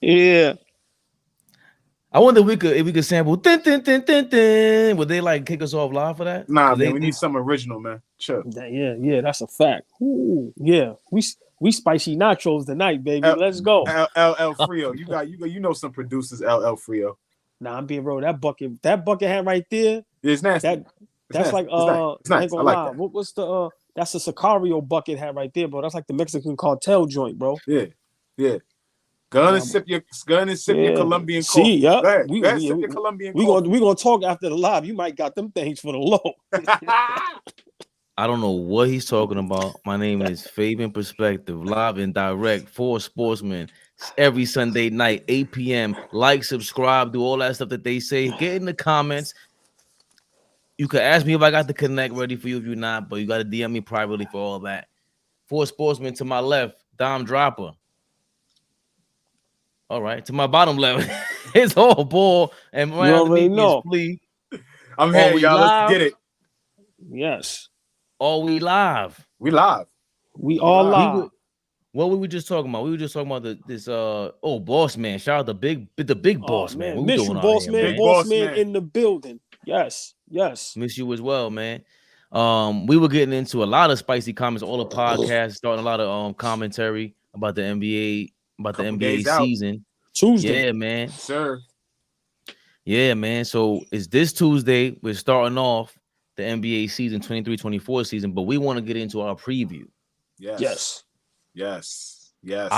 Yeah. I wonder if we could sample din, din, din, din, din. Would they like kick us off live for that? Nah, man, we need something original, man. Sure. Yeah, that's a fact. Ooh, yeah, we spicy nachos tonight, baby. Let's go. LL Frio, you know some producers. LL Frio. Nah, I'm being real. That bucket hat right there. It's nasty. That's like it's nice. I like that. What's the that's a Sicario bucket hat right there, bro. That's like the Mexican cartel joint, bro. Yeah. Go and sip your Colombian coffee. See, yeah. Go ahead, sip your Colombian coffee. We gonna talk after the live. You might got them things for the low. I don't know what he's talking about. My name is Fabian PerspecTV, live and direct for Sportsmen every Sunday night, 8 p.m. Like, subscribe, do all that stuff that they say. Get in the comments. You can ask me if I got the connect ready for you if you're not, but you got to DM me privately for all that. For Sportsmen, to my left, Dom Dropper. All right, to my bottom left, it's AllBall, and you already know. I'm here, y'all. Let's get it. Yes. Are we live? We live. We all live. What were we just talking about? We were just talking about this boss man. Shout out the big boss man. Miss you, boss man. Boss man in the building. Yes. Miss you as well, man. We were getting into a lot of spicy comments, all the podcasts, starting a lot of commentary about the NBA. About the NBA season. Tuesday. Yeah, man. Sir. Yeah, man. So it's this Tuesday. We're starting off the NBA season, 23-24 season, but we want to get into our preview. Yes. I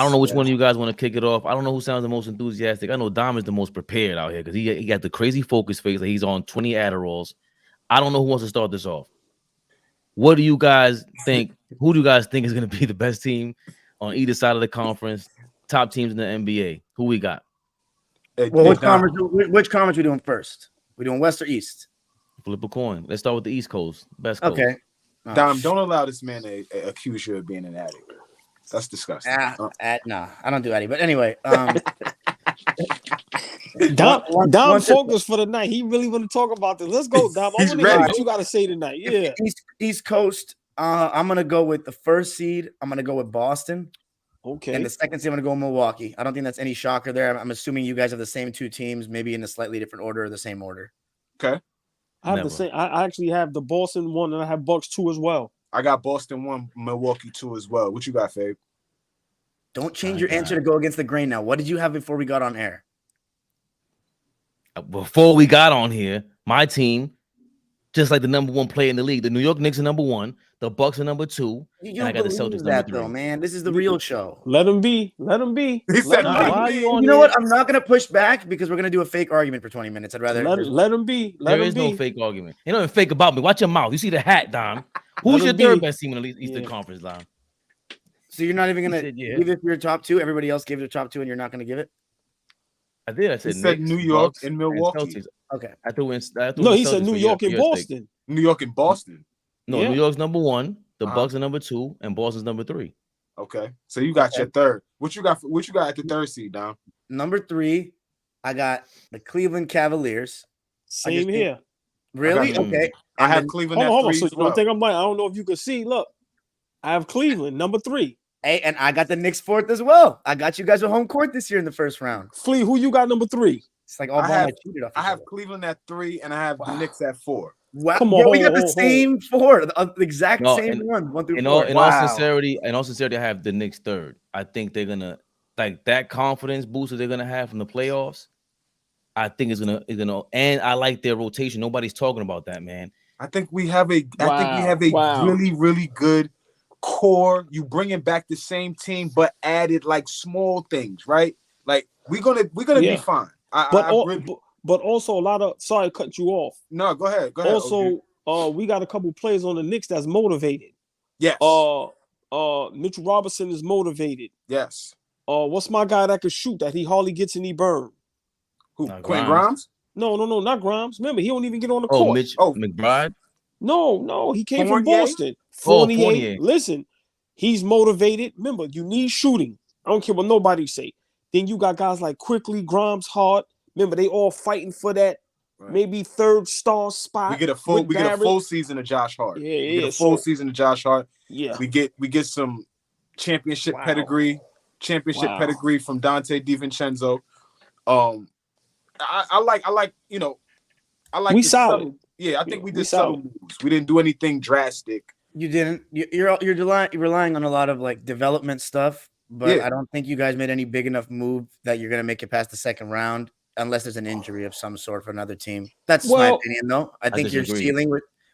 don't know which one of you guys want to kick it off. I don't know who sounds the most enthusiastic. I know Dom is the most prepared out here because he got the crazy focus face. Like he's on 20 Adderalls. I don't know who wants to start this off. What do you guys think? Who do you guys think is going to be the best team on either side of the conference? Top teams in the NBA. Who we got? Well, which conference we doing first? We doing West or East? Flip a coin. Let's start with the East Coast. Best coast. Okay. Dom, don't allow this man to accuse you of being an addict. That's disgusting. Nah, I don't do addict. But anyway, Dom focused for the night. He really want to talk about this. Let's go, Dom. I want to hear what you got to say tonight. Yeah. East Coast. I'm gonna go with the first seed. I'm gonna go with Boston. Okay. And the second seed, I'm gonna go with Milwaukee. I don't think that's any shocker there. I'm assuming you guys have the same two teams, maybe in a slightly different order or the same order. Okay. I have the same. I actually have the Boston 1 and I have Bucks 2 as well. I got Boston 1, Milwaukee 2 as well. What you got, Fabe? Don't change your answer to go against the grain now. What did you have before we got on air? Before we got on here, my team, just like the number 1 player in the league, the New York Knicks are number 1, the Bucks are number 2, and I got the Celtics number 3. Though, man. This is the real show. Let them be. He said, you know what? I'm not gonna push back because we're gonna do a fake argument for 20 minutes. I'd rather let them be. There is no fake argument. You know, fake about me. Watch your mouth. You see the hat, Dom. Who's your third best team in the Eastern Conference, Dom? So you're not even gonna give it your top 2. Everybody else gave it a top 2, and you're not gonna give it. I did. I said New York and Milwaukee. Okay. No, he said New York and Boston. New York and Boston. No, New York's number 1. The Bucks are number 2, and Boston's number 3. Okay, so you got your third. What you got at the third seed, Dom? Number 3, I got the Cleveland Cavaliers. Same here. Really? Okay. I have Cleveland at 3. So you don't think I'm like, I don't know if you can see. Look, I have Cleveland number 3. Hey, and I got the Knicks 4th as well. I got you guys with home court this year in the first round. Flea, who you got number 3? It's like all I have Cleveland at 3, and I have the Knicks at 4. Wow, come on, we got the same 4, the exact same one. 1 through 4. In all sincerity, I have the Knicks 3rd. I think they're gonna like that confidence boost that they're gonna have from the playoffs. I think is gonna, and I like their rotation. Nobody's talking about that, man. I think we have a really, really good core. You bringing back the same team, but added like small things, right? Like we're gonna be fine. But also a lot of sorry to cut you off. No, go ahead. Also, we got a couple players on the Knicks that's motivated. Yes. Mitchell Robinson is motivated. Yes. What's my guy that can shoot that he hardly gets any burn? Who? Quentin Grimes? No, not Grimes. Remember, he don't even get on the court. McBride? No, he came from Boston. Fournier. Listen, he's motivated. Remember, you need shooting. I don't care what nobody say. Then you got guys like Quickly, Grimes, Hart. Remember, they all fighting for that maybe 3rd star spot. We get a full season of Josh Hart. Yeah, season of Josh Hart. Yeah. We get some championship pedigree from Dante DiVincenzo. I like we the solid. subtle. Yeah, I think we did subtle moves. We didn't do anything drastic. You didn't. You're relying on a lot of like development stuff, but I don't think you guys made any big enough move that you're gonna make it past the second round unless there's an injury of some sort for another team. That's my opinion, though. I think your ceiling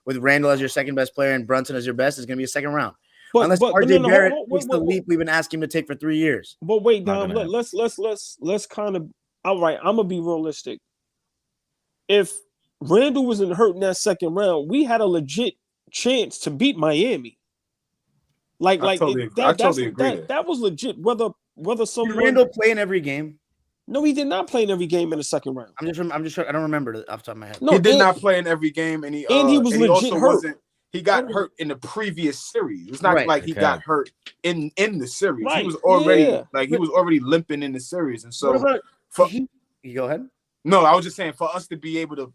with Randall as your second best player and Brunson as your best is gonna be a second round. Unless RJ Barrett takes the leap we've been asking him to take for 3 years. But wait, Dom, let's kind of all right. I'm gonna be realistic. If Randall wasn't hurt in that second round, we had a legit chance to beat Miami. I totally agree. That was legit. Whether someone did Randall play in every game? No, he did not play in every game in the second round. I'm just I don't remember off the top of my head. No, he did not play in every game, and he was legit hurt. He got hurt in the previous series. It's not like he got hurt in the series. He was already he was already limping in the series, and so you go ahead. No, I was just saying for us to be able to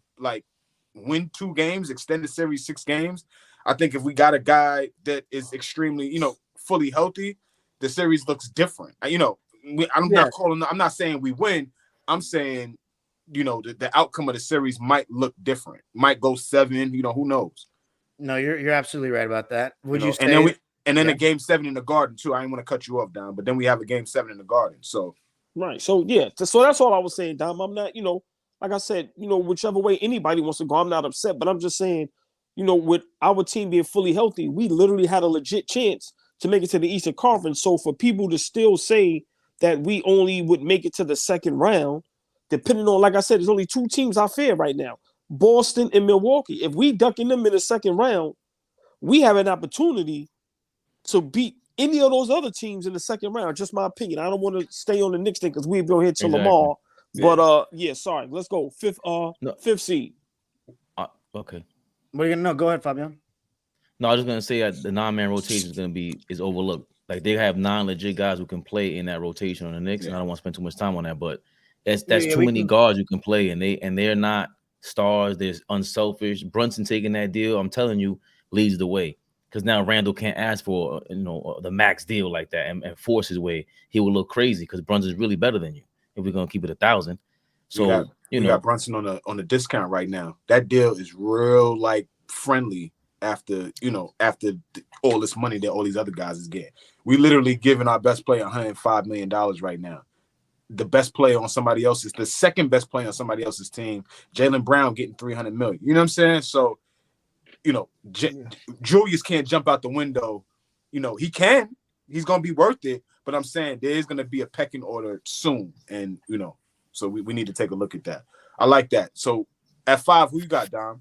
win 2 games, extend the series 6 games. I think if we got a guy that is extremely, fully healthy, the series looks different. I'm not saying we win. I'm saying, the outcome of the series might look different. Might go 7. Who knows? No, you're absolutely right about that. Would you say? And then a game 7 in the Garden too. I didn't want to cut you off, Dom, but then we have a game 7 in the Garden. So right. So so that's all I was saying, Dom. I'm not, like I said, whichever way anybody wants to go, I'm not upset. But I'm just saying, with our team being fully healthy, we literally had a legit chance to make it to the Eastern Conference. So for people to still say that we only would make it to the second round, depending on, like I said, there's only 2 teams I fear right now, Boston and Milwaukee. If we ducking them in the second round, we have an opportunity to beat any of those other teams in the second round. Just my opinion. I don't want to stay on the Knicks thing because we'll be here till Lamar. But sorry. Let's go. Fifth seed. Okay. What are you gonna know? Go ahead, Fabian. No, I was just gonna say that the 9-man rotation is overlooked. Like they have 9 legit guys who can play in that rotation on the Knicks, and I don't want to spend too much time on that, but that's too many guards you can play, and they're not stars. They're unselfish. Brunson taking that deal, I'm telling you, leads the way. Because now Randall can't ask for the max deal like that and force his way. He will look crazy because Brunson's really better than you if we're gonna keep it 1,000. So we got Brunson on a discount right now. That deal is real friendly after all this money that all these other guys is getting. We literally giving our best player $105 million right now. The best player on somebody else's, the second best player on somebody else's team, Jaylen Brown getting $300 million. You know what I'm saying? So, Julius can't jump out the window. He can. He's gonna be worth it. But I'm saying there is gonna be a pecking order soon, and so we need to take a look at that. I like that. So at 5, who you got, Dom?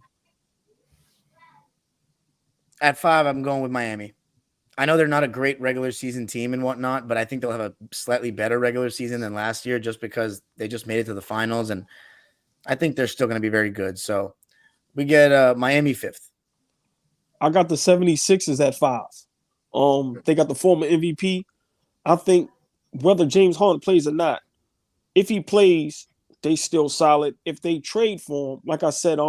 At 5, I'm going with Miami. I know they're not a great regular season team and whatnot, but I think they'll have a slightly better regular season than last year just because they just made it to the finals, and I think they're still going to be very good. So we get Miami 5th. I got the 76ers at 5. They got the former MVP. I think whether James Harden plays or not, if he plays, they still solid. If they trade for him, like I said,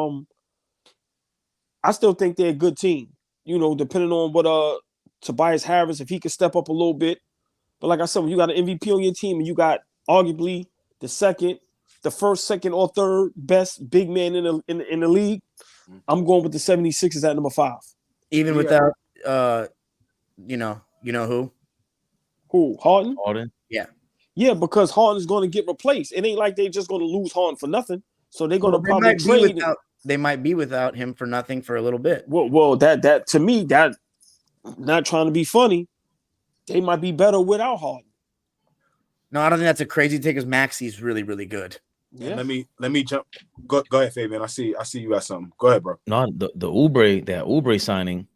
I still think they're a good team. Depending on what Tobias Harris, if he could step up a little bit. But like I said, when you got an MVP on your team and you got arguably the first, second, or third best big man in the league, I'm going with the 76ers at number 5. Even without you know who? Who? Harden? Yeah. Yeah, because Harden's going to get replaced. It ain't like they're just going to lose Harden for nothing. So they're going to probably trade. They might be without him for nothing for a little bit. Well, that to me, that not trying to be funny, they might be better without Harden. No, I don't think that's a crazy take because Maxi's really, really good. Yeah. Let me jump. Go ahead, Fabian. I see you got something. Go ahead, bro. No, the Oubre signing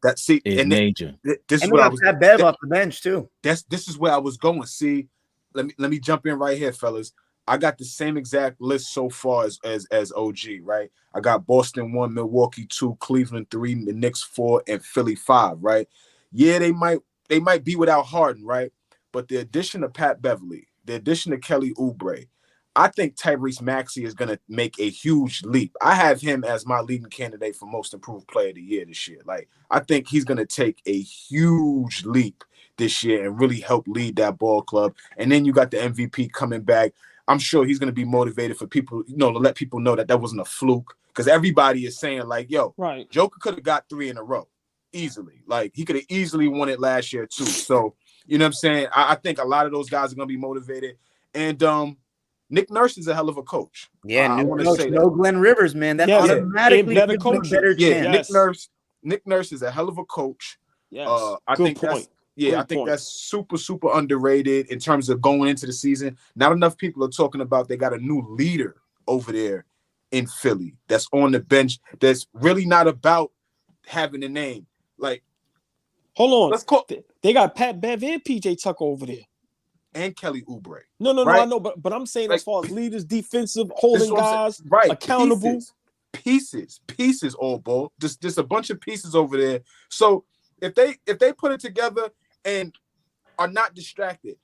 is major. This is what I was that Bev off the bench too. This is where I was going. See, let me jump in right here, fellas. I got the same exact list so far as OG, right? I got Boston 1, Milwaukee 2, Cleveland 3, the Knicks 4, and Philly 5, right? Yeah, they might be without Harden, right? But the addition of Pat Beverly, the addition of Kelly Oubre, I think Tyrese Maxey is going to make a huge leap. I have him as my leading candidate for most improved player of the year this year. Like, I think he's going to take a huge leap this year and really help lead that ball club. And then you got the MVP coming back. I'm sure he's going to be motivated for people, to let people know that wasn't a fluke, because everybody is saying like, yo, right, Joker could have got 3 in a row easily. Like, he could have easily won it last year too. So, you know what I'm saying? I think a lot of those guys are going to be motivated. And Nick Nurse is a hell of a coach. Yeah, I want to say no Glenn Rivers, man. That automatically better gives him a coaching. better chance. Nick Nurse is a hell of a coach. Yes. I think that's super, super underrated in terms of going into the season. Not enough people are talking about they got a new leader over there in Philly that's on the bench that's really not about having a name. Like, hold on. They got Pat Bev and PJ Tucker over there. And Kelly Oubre. No, I know, but I'm saying as far as leaders, defensive, holding guys, accountable. Pieces, AllBall. Just a bunch of pieces over there. So if they put it together and are not distracted,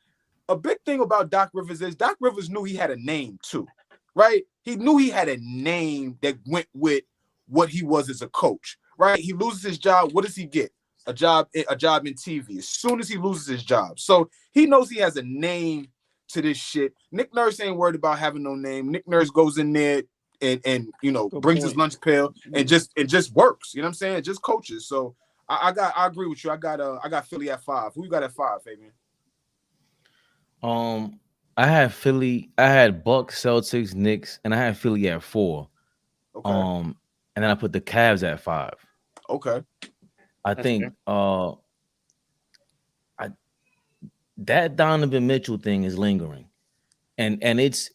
a big thing about Doc Rivers is Doc Rivers knew he had a name too, right? He knew he had a name that went with what he was as a coach, right? He loses his job. What does he get? A job in TV as soon as he loses his job. So he knows he has a name to this shit. Nick Nurse ain't worried about having no name. Nick Nurse goes in there and brings his lunch pail and just works. You know what I'm saying? It just coaches. So I agree with you. I got Philly at 5. Who you got at 5, Fabian? I had Philly. I had Bucks, Celtics, Knicks, and I had Philly at 4. Okay. And then I put the Cavs at 5. Okay. I think that Donovan Mitchell thing is lingering, and it's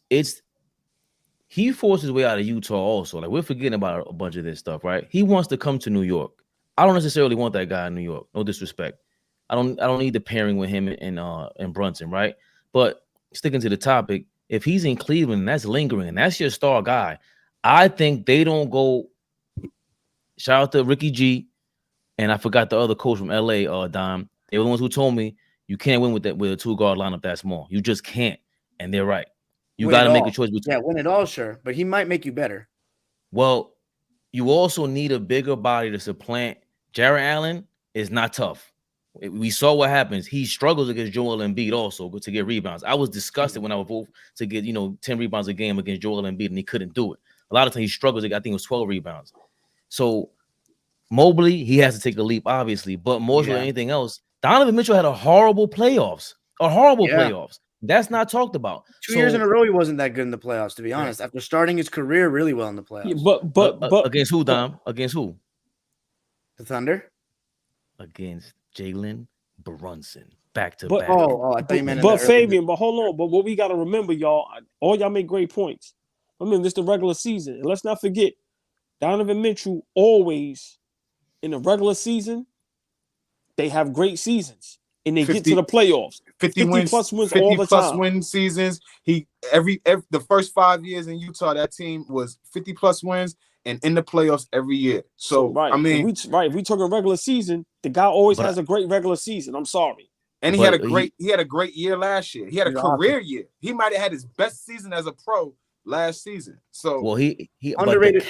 he forced his way out of Utah also. Like, we're forgetting about a bunch of this stuff, right? He wants to come to New York. I don't necessarily want that guy in New York. No disrespect. I don't need the pairing with him and Brunson, right? But sticking to the topic, if he's in Cleveland, that's lingering, and that's your star guy. I think they don't go. Shout out to Ricky G. And I forgot the other coach from LA, Dom. They were the ones who told me you can't win with a 2-guard lineup that small. You just can't. And they're right. You got to make a choice between. Yeah, win it all, sure. But he might make you better. Well, you also need a bigger body to supplant. Jarrett Allen is not tough. We saw what happens. He struggles against Joel Embiid also to get rebounds. I was disgusted when I was both to get 10 rebounds a game against Joel Embiid, and he couldn't do it. A lot of times he struggles. I think it was 12 rebounds. So Mobley, he has to take a leap, obviously, but more than anything else, Donovan Mitchell had a horrible playoffs. That's not talked about. 2 years in a row, he wasn't that good in the playoffs, to be honest. After starting his career really well in the playoffs. Yeah, but against who, Dom? Against who? The Thunder. Against Jalen Brunson, back to I back. thought you meant. But Fabian, but hold on. But what we got to remember, y'all, all y'all make great points. Remember, this is the regular season, and let's not forget, Donovan Mitchell always. In the regular season, they have great seasons, and they get to the playoffs. 50 wins, plus wins 50 all the plus time. win seasons. Every the first 5 years in Utah, that team was 50 plus wins and in the playoffs every year. So right, I mean, if we talking regular season, the guy always has a great regular season. I'm sorry. And he had a great year last year. He had a career year. He might have had his best season as a pro last season. So underrated.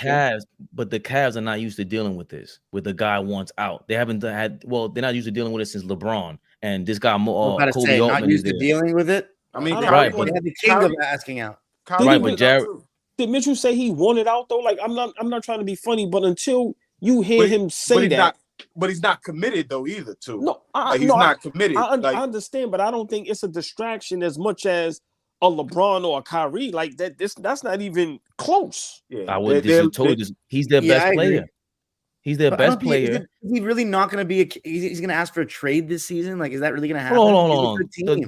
But the Cavs are not used to dealing with this. With the guy wants out, they haven't had. Well, they're not used to dealing with it since LeBron and this guy. Kobe Altman not used to dealing with it. I mean, they had the king of asking out. Right, but Jared. Did Mitchell say he wanted out though? Like, I'm not trying to be funny, but until you hear him say that. But he's not committed though either. Too. No, he's not committed. I understand, but I don't think it's a distraction as much as a LeBron or a Kyrie. Like that. That's not even close. Yeah, I would just told you he's their best player. He's their best player. Is he really not going to be? He's going to ask for a trade this season? Like, is that really going to happen? Hold on.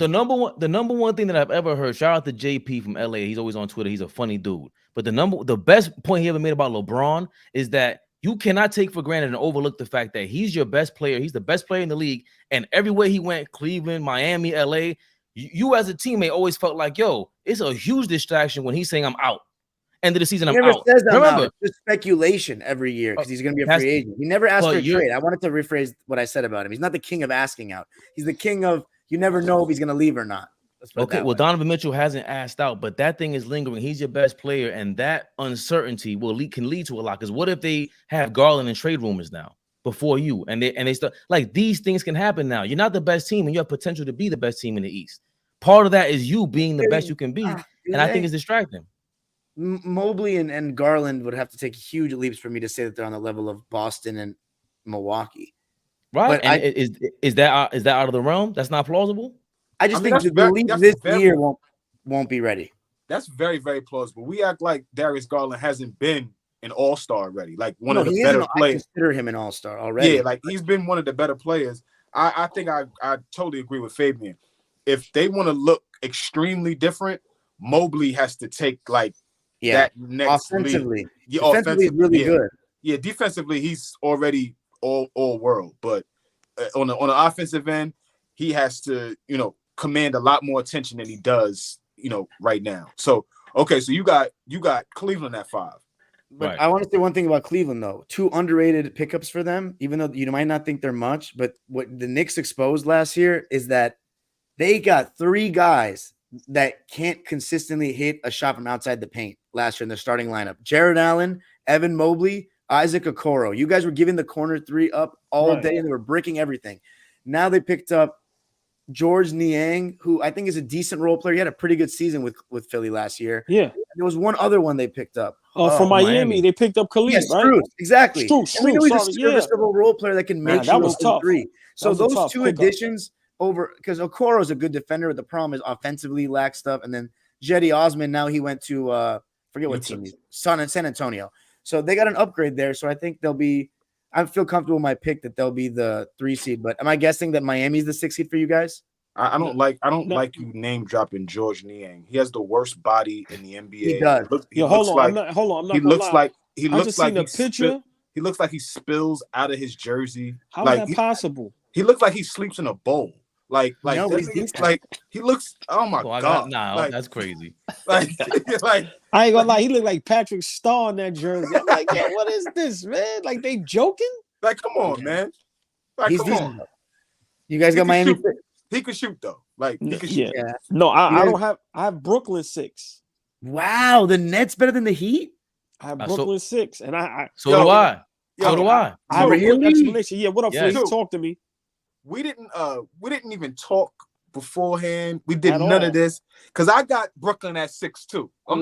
The number one thing that I've ever heard. Shout out to JP from LA. He's always on Twitter. He's a funny dude. But the best point he ever made about LeBron is that you cannot take for granted and overlook the fact that he's your best player. He's the best player in the league. And everywhere he went, Cleveland, Miami, LA, you as a teammate always felt like, yo, it's a huge distraction when he's saying I'm out. End of the season, I'm out. Remember, it's speculation every year because he's going to be a free agent. He never asked for a trade. I wanted to rephrase what I said about him. He's not the king of asking out. He's the king of you never know if he's going to leave or not. Okay, well, Donovan Mitchell hasn't asked out, but that thing is lingering. He's your best player, and that uncertainty can lead to a lot. Because what if they have Garland and trade rumors now? before you, and they start like these things can happen now. You're not the best team, and you have potential to be the best team in the East. Part of that is you being the best you can be, and I think it's distracting. Mobley and Garland would have to take huge leaps for me to say that they're on the level of Boston and Milwaukee. Right? But and is that out of the realm? That's not plausible. I think the league this year won't be ready. That's very, very plausible. We act like Darius Garland hasn't been an all-star already, like one of the better players. I consider him an all-star already. Yeah, like he's been one of the better players. I think I totally agree with Fabian. If they want to look extremely different, Mobley has to take that next offensively. lead. Yeah, defensively is really good. Yeah, defensively he's already all world, but on the offensive end, he has to command a lot more attention than he does right now. So so you got Cleveland at 5. But right. I want to say one thing about Cleveland, though. 2 underrated pickups for them, even though you might not think they're much. But what the Knicks exposed last year is that they got 3 guys that can't consistently hit a shot from outside the paint last year in their starting lineup. Jared Allen, Evan Mobley, Isaac Okoro. You guys were giving the corner 3 up all day, and they were bricking everything. Now they picked up George Niang, who I think is a decent role player. He had a pretty good season with Philly last year. Yeah. There was one other one they picked up. From Miami, they picked up Khalid, right? Strus, exactly. Strus, and we know he's a serviceable role player that can make that was tough. 3. So those 2 additions because Okoro is a good defender, but the problem is offensively lacks stuff. And then Jetty Osman, now he went to forget what team he's San Antonio. So they got an upgrade there. So I think I feel comfortable with my pick that they'll be the 3 seed. But am I guessing that Miami's the 6 seed for you guys? I don't like you name dropping George Niang. He has the worst body in the NBA. He does. Hold on. I'm not he looks lie. He looks like he looks like he spills out of his jersey. How is that possible? He looks like he sleeps in a bowl. He looks. Oh my god! That's crazy. I ain't gonna lie. He looked like Patrick Starr in that jersey. I'm like, yeah, what is this, man? Like they joking? Like, come on, man. Like, come on. You guys got Miami. He could shoot though. Like he could shoot. Yeah. No, I don't have. I have Brooklyn 6. Wow, the Nets better than the Heat. I have Brooklyn 6, and So do I. I have a quick explanation. Yeah, what up, Fleece? Talk to me. We didn't even talk beforehand. We did none of this because I got Brooklyn at 6 too. I'm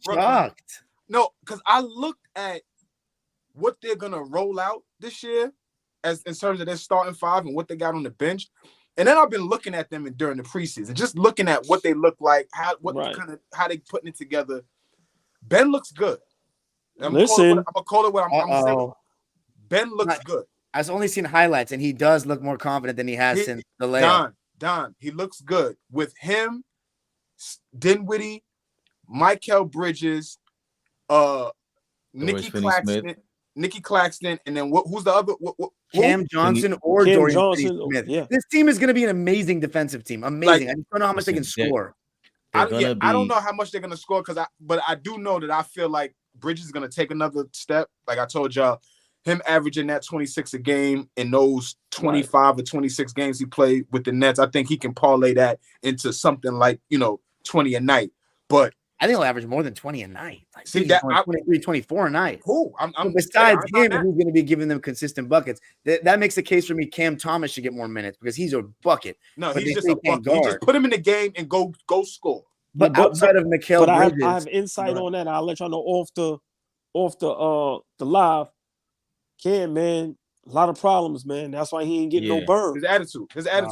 shocked. No, because I looked at what they're gonna roll out this year as in terms of their starting 5 and what they got on the bench. And then I've been looking at them during the preseason, just looking at what they look like, how they putting it together. Ben looks good. I'm gonna call it what I'm saying. Ben looks good. I've only seen highlights, and he does look more confident than he has since the layup. Don, he looks good. With him, Dinwiddie, Mikal Bridges, Nicky Claxton, and then who's the other? Cam Johnson or Dorian Finney-Smith. Yeah. This team is going to be an amazing defensive team. Amazing. I just don't know how much they can score. I don't know how much they're going to score but I do know that I feel like Bridges is going to take another step. Like I told y'all, him averaging that 26 a game in those 25 or 26 games he played with the Nets, I think he can parlay that into something like 20 a night. But I think he'll average more than 20 a night. Like, see that 23, 24 a night. Cool. Besides him, who's going to be giving them consistent buckets? That makes the case for me. Cam Thomas should get more minutes because he's a bucket. No, he's just a bucket. You just put him in the game and go score. But outside of Mikal Bridges, I have insight on that. I'll let y'all know off the live. Cam, man, a lot of problems, man. That's why he ain't getting no burn. His attitude is a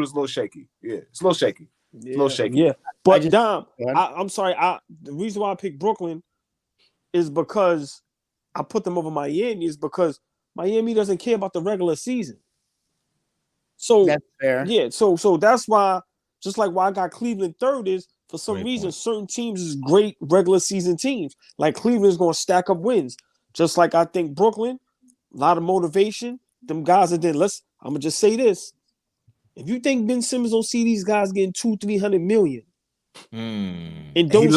little shaky. Yeah, it's a little shaky. It's a little shaky. Yeah. But Dom, I'm sorry. The reason why I picked Brooklyn is because I put them over Miami is because Miami doesn't care about the regular season. So that's fair. Yeah. So that's why, just like why I got Cleveland 3rd is for some reason certain teams is great regular season teams. Like Cleveland's going to stack up wins. Just like I think Brooklyn, a lot of motivation. Them guys are then. I'm gonna just say this. If you think Ben Simmons will see these guys getting $200-300 million, and don't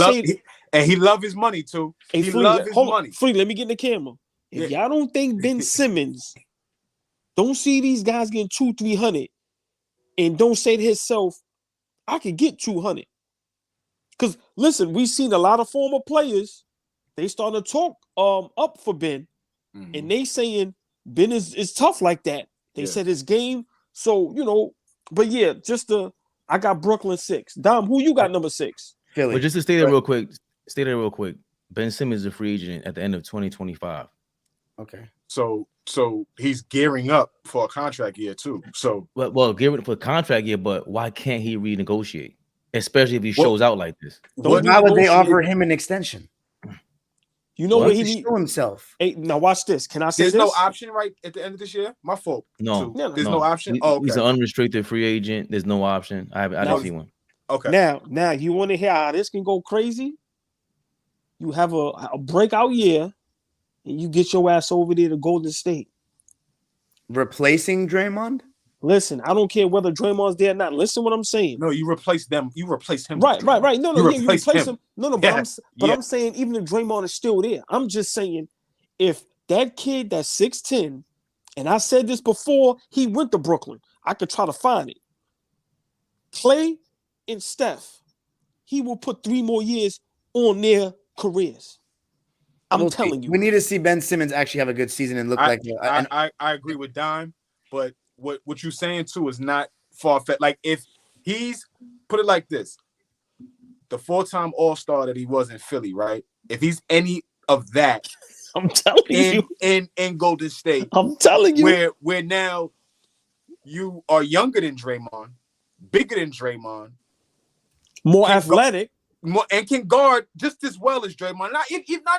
he love his money too. He love his money. Free, let me get in the camera. If y'all don't think Ben Simmons don't see these guys getting $200-300, and don't say to himself, I could get 200. Because listen, we've seen a lot of former players. They starting to talk up for Ben, and they saying Ben is tough like that. They said his game. So, but yeah, I got Brooklyn 6. Dom, who you got number 6? Philly. But just to stay there real quick. Ben Simmons is a free agent at the end of 2025. Okay. So he's gearing up for a contract year too. So well, gearing for a contract year, but why can't he renegotiate? Especially if he shows out like this. Why would they offer him an extension? You know what he needs show himself. Hey, now watch this. Can I say there's this? no option right at the end of this year? My fault. No, there's no option. He's an unrestricted free agent. There's no option. I didn't see one. Okay. Now you want to hear how this can go crazy? You have a breakout year, and you get your ass over there to Golden State. Replacing Draymond? Listen, I don't care whether Draymond's there or not. Listen what I'm saying. No, you replace them. You replace him. Right. No, you replace him. No, Yeah. But I'm saying even if Draymond is still there, I'm just saying if that kid that's 6'10", and I said this before he went to Brooklyn, I could try to find it. Clay and Steph, he will put 3 more years on their careers. I'm telling you. We need to see Ben Simmons actually have a good season and look like. I agree with Dime, but what you're saying too is not far-fetched. Like if he's put it like this, the 4-time All-Star that he was in Philly, right? If he's any of that, I'm telling you, in Golden State, I'm telling you, where now you are younger than Draymond, bigger than Draymond, more athletic, and can guard just as well as Draymond. Not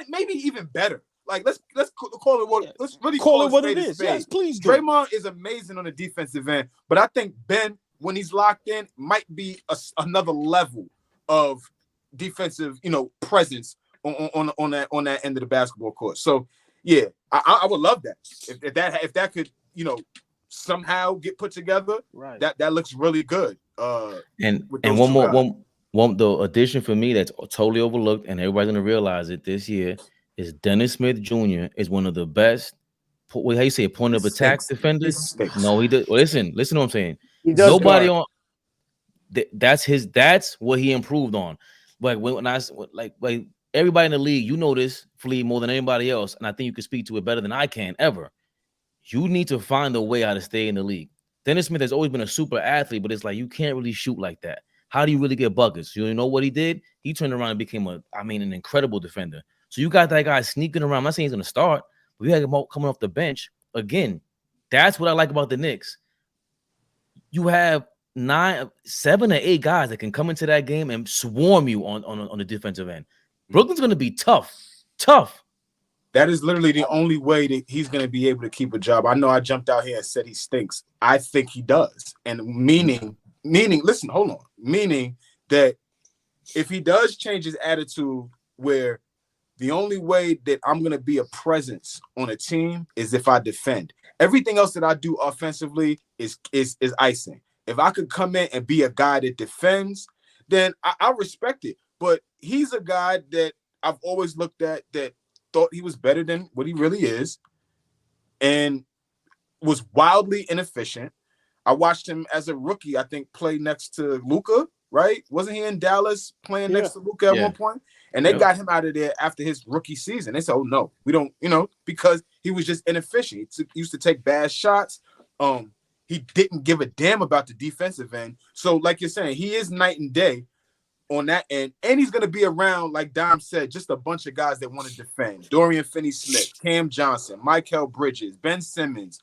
maybe even better. Like let's call it what let's really call it what it is. Yes, please do. Draymond is amazing on the defensive end, but I think Ben, when he's locked in, might be another level of defensive, presence on that end of the basketball court. So yeah, I would love that if that could somehow get put together. Right. That looks really good. And one the addition for me that's totally overlooked, and everybody's gonna realize it this year, is Dennis Smith Jr. is one of the best. How you say point of attack defenders? No, he does. Listen to what I'm saying. Nobody guard. That's what he improved on. Like when everybody in the league, this Flea more than anybody else, and I think you can speak to it better than I can ever. You need to find a way how to stay in the league. Dennis Smith has always been a super athlete, but it's like you can't really shoot like that. How do you really get buckets? You know what he did? He turned around and became an incredible defender. So you got that guy sneaking around. I'm not saying he's going to start, but you had him coming off the bench. Again, that's what I like about the Knicks. You have 7 or 8 guys that can come into that game and swarm you on the defensive end. Brooklyn's going to be tough. That is literally the only way that he's going to be able to keep a job. I know I jumped out here and said he stinks. I think he does. And meaning, listen, hold on. Meaning that if he does change his attitude where the only way that I'm going to be a presence on a team is if I defend. Everything else that I do offensively is icing. If I could come in and be a guy that defends, then I respect it. But he's a guy that I've always looked at that thought he was better than what he really is and was wildly inefficient. I watched him as a rookie, I think, play next to Luka, right? Wasn't he in Dallas playing next to Luka at one point? And they got him out of there after his rookie season. They said, oh, no, we don't, because he was just inefficient. He used to take bad shots. He didn't give a damn about the defensive end. So like you're saying, he is night and day on that end. And he's going to be around, like Dom said, just a bunch of guys that want to defend. Dorian Finney-Smith, Cam Johnson, Mikal Bridges, Ben Simmons,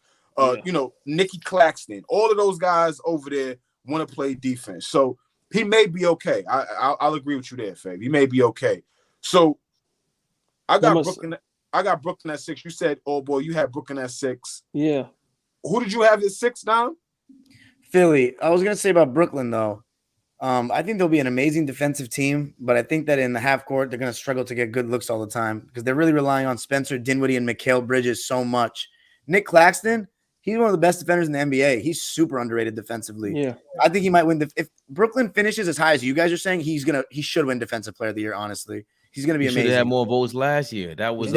Nicky Claxton. All of those guys over there want to play defense. So he may be okay. I'll agree with you there, Fav. He may be okay. So I got Brooklyn at 6. You said, oh boy, you had Brooklyn at 6. Yeah. Who did you have at 6 now? Philly. I was gonna say about Brooklyn though. I think they'll be an amazing defensive team, but I think that in the half court they're gonna struggle to get good looks all the time because they're really relying on Spencer Dinwiddie and Mikal Bridges so much. Nick Claxton, he's one of the best defenders in the NBA. He's super underrated defensively. Yeah, I think he might win. If Brooklyn finishes as high as you guys are saying, he should win Defensive Player of the Year. Honestly, he's gonna be amazing. He should have more votes last year. That was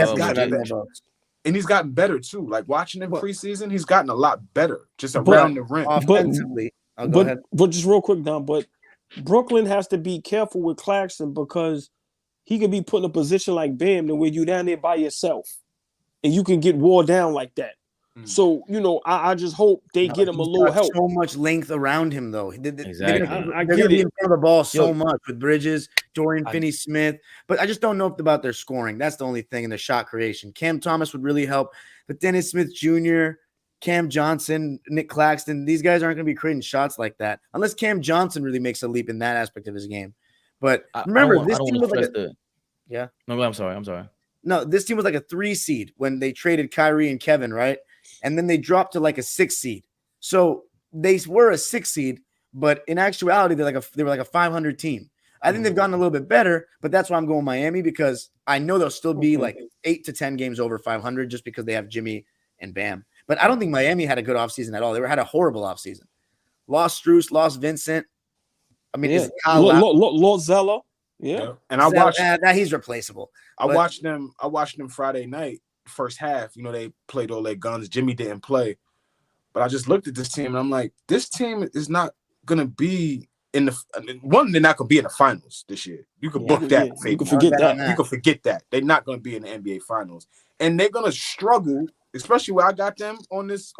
and he's gotten better too. Like watching him preseason, he's gotten a lot better just around the rim. Offensively, but just real quick, Don. But Brooklyn has to be careful with Claxton because he could be put in a position like Bam, to where you down there by yourself. and you can get wore down like that. So, you know, I just hope they get him a little help. So much length around him, though. Exactly. They're going to be in front of the ball so much with Bridges, Dorian Finney-Smith. But I just don't know about their scoring. That's the only thing in their shot creation. Cam Thomas would really help. But Dennis Smith Jr., Cam Johnson, Nick Claxton, these guys aren't going to be creating shots like that unless Cam Johnson really makes a leap in that aspect of his game. But remember, this team was like yeah. No, I'm sorry. No, this team was like a 3 seed when they traded Kyrie and Kevin, right? And then they dropped to like a 6 seed. So they were a 6 seed, but in actuality, they were like a 500 team. I think they've gotten a little bit better, but that's why I'm going Miami, because I know they'll still be like 8 to 10 games over 500 just because they have Jimmy and Bam. But I don't think Miami had a good offseason at all. They had a horrible offseason. Lost Strus, lost Vincent. I mean, is Kyle Lord Zeller. Yeah. And I watched that he's replaceable. I watched them Friday night, first half. You know, they played all their guns. Jimmy didn't play. But I just looked at this team and I'm like, this team is not gonna be in the they're not gonna be in the finals this year. You can book that. You can forget that. You can forget that. They're not gonna be in the NBA finals. And they're gonna struggle, especially where I got them on this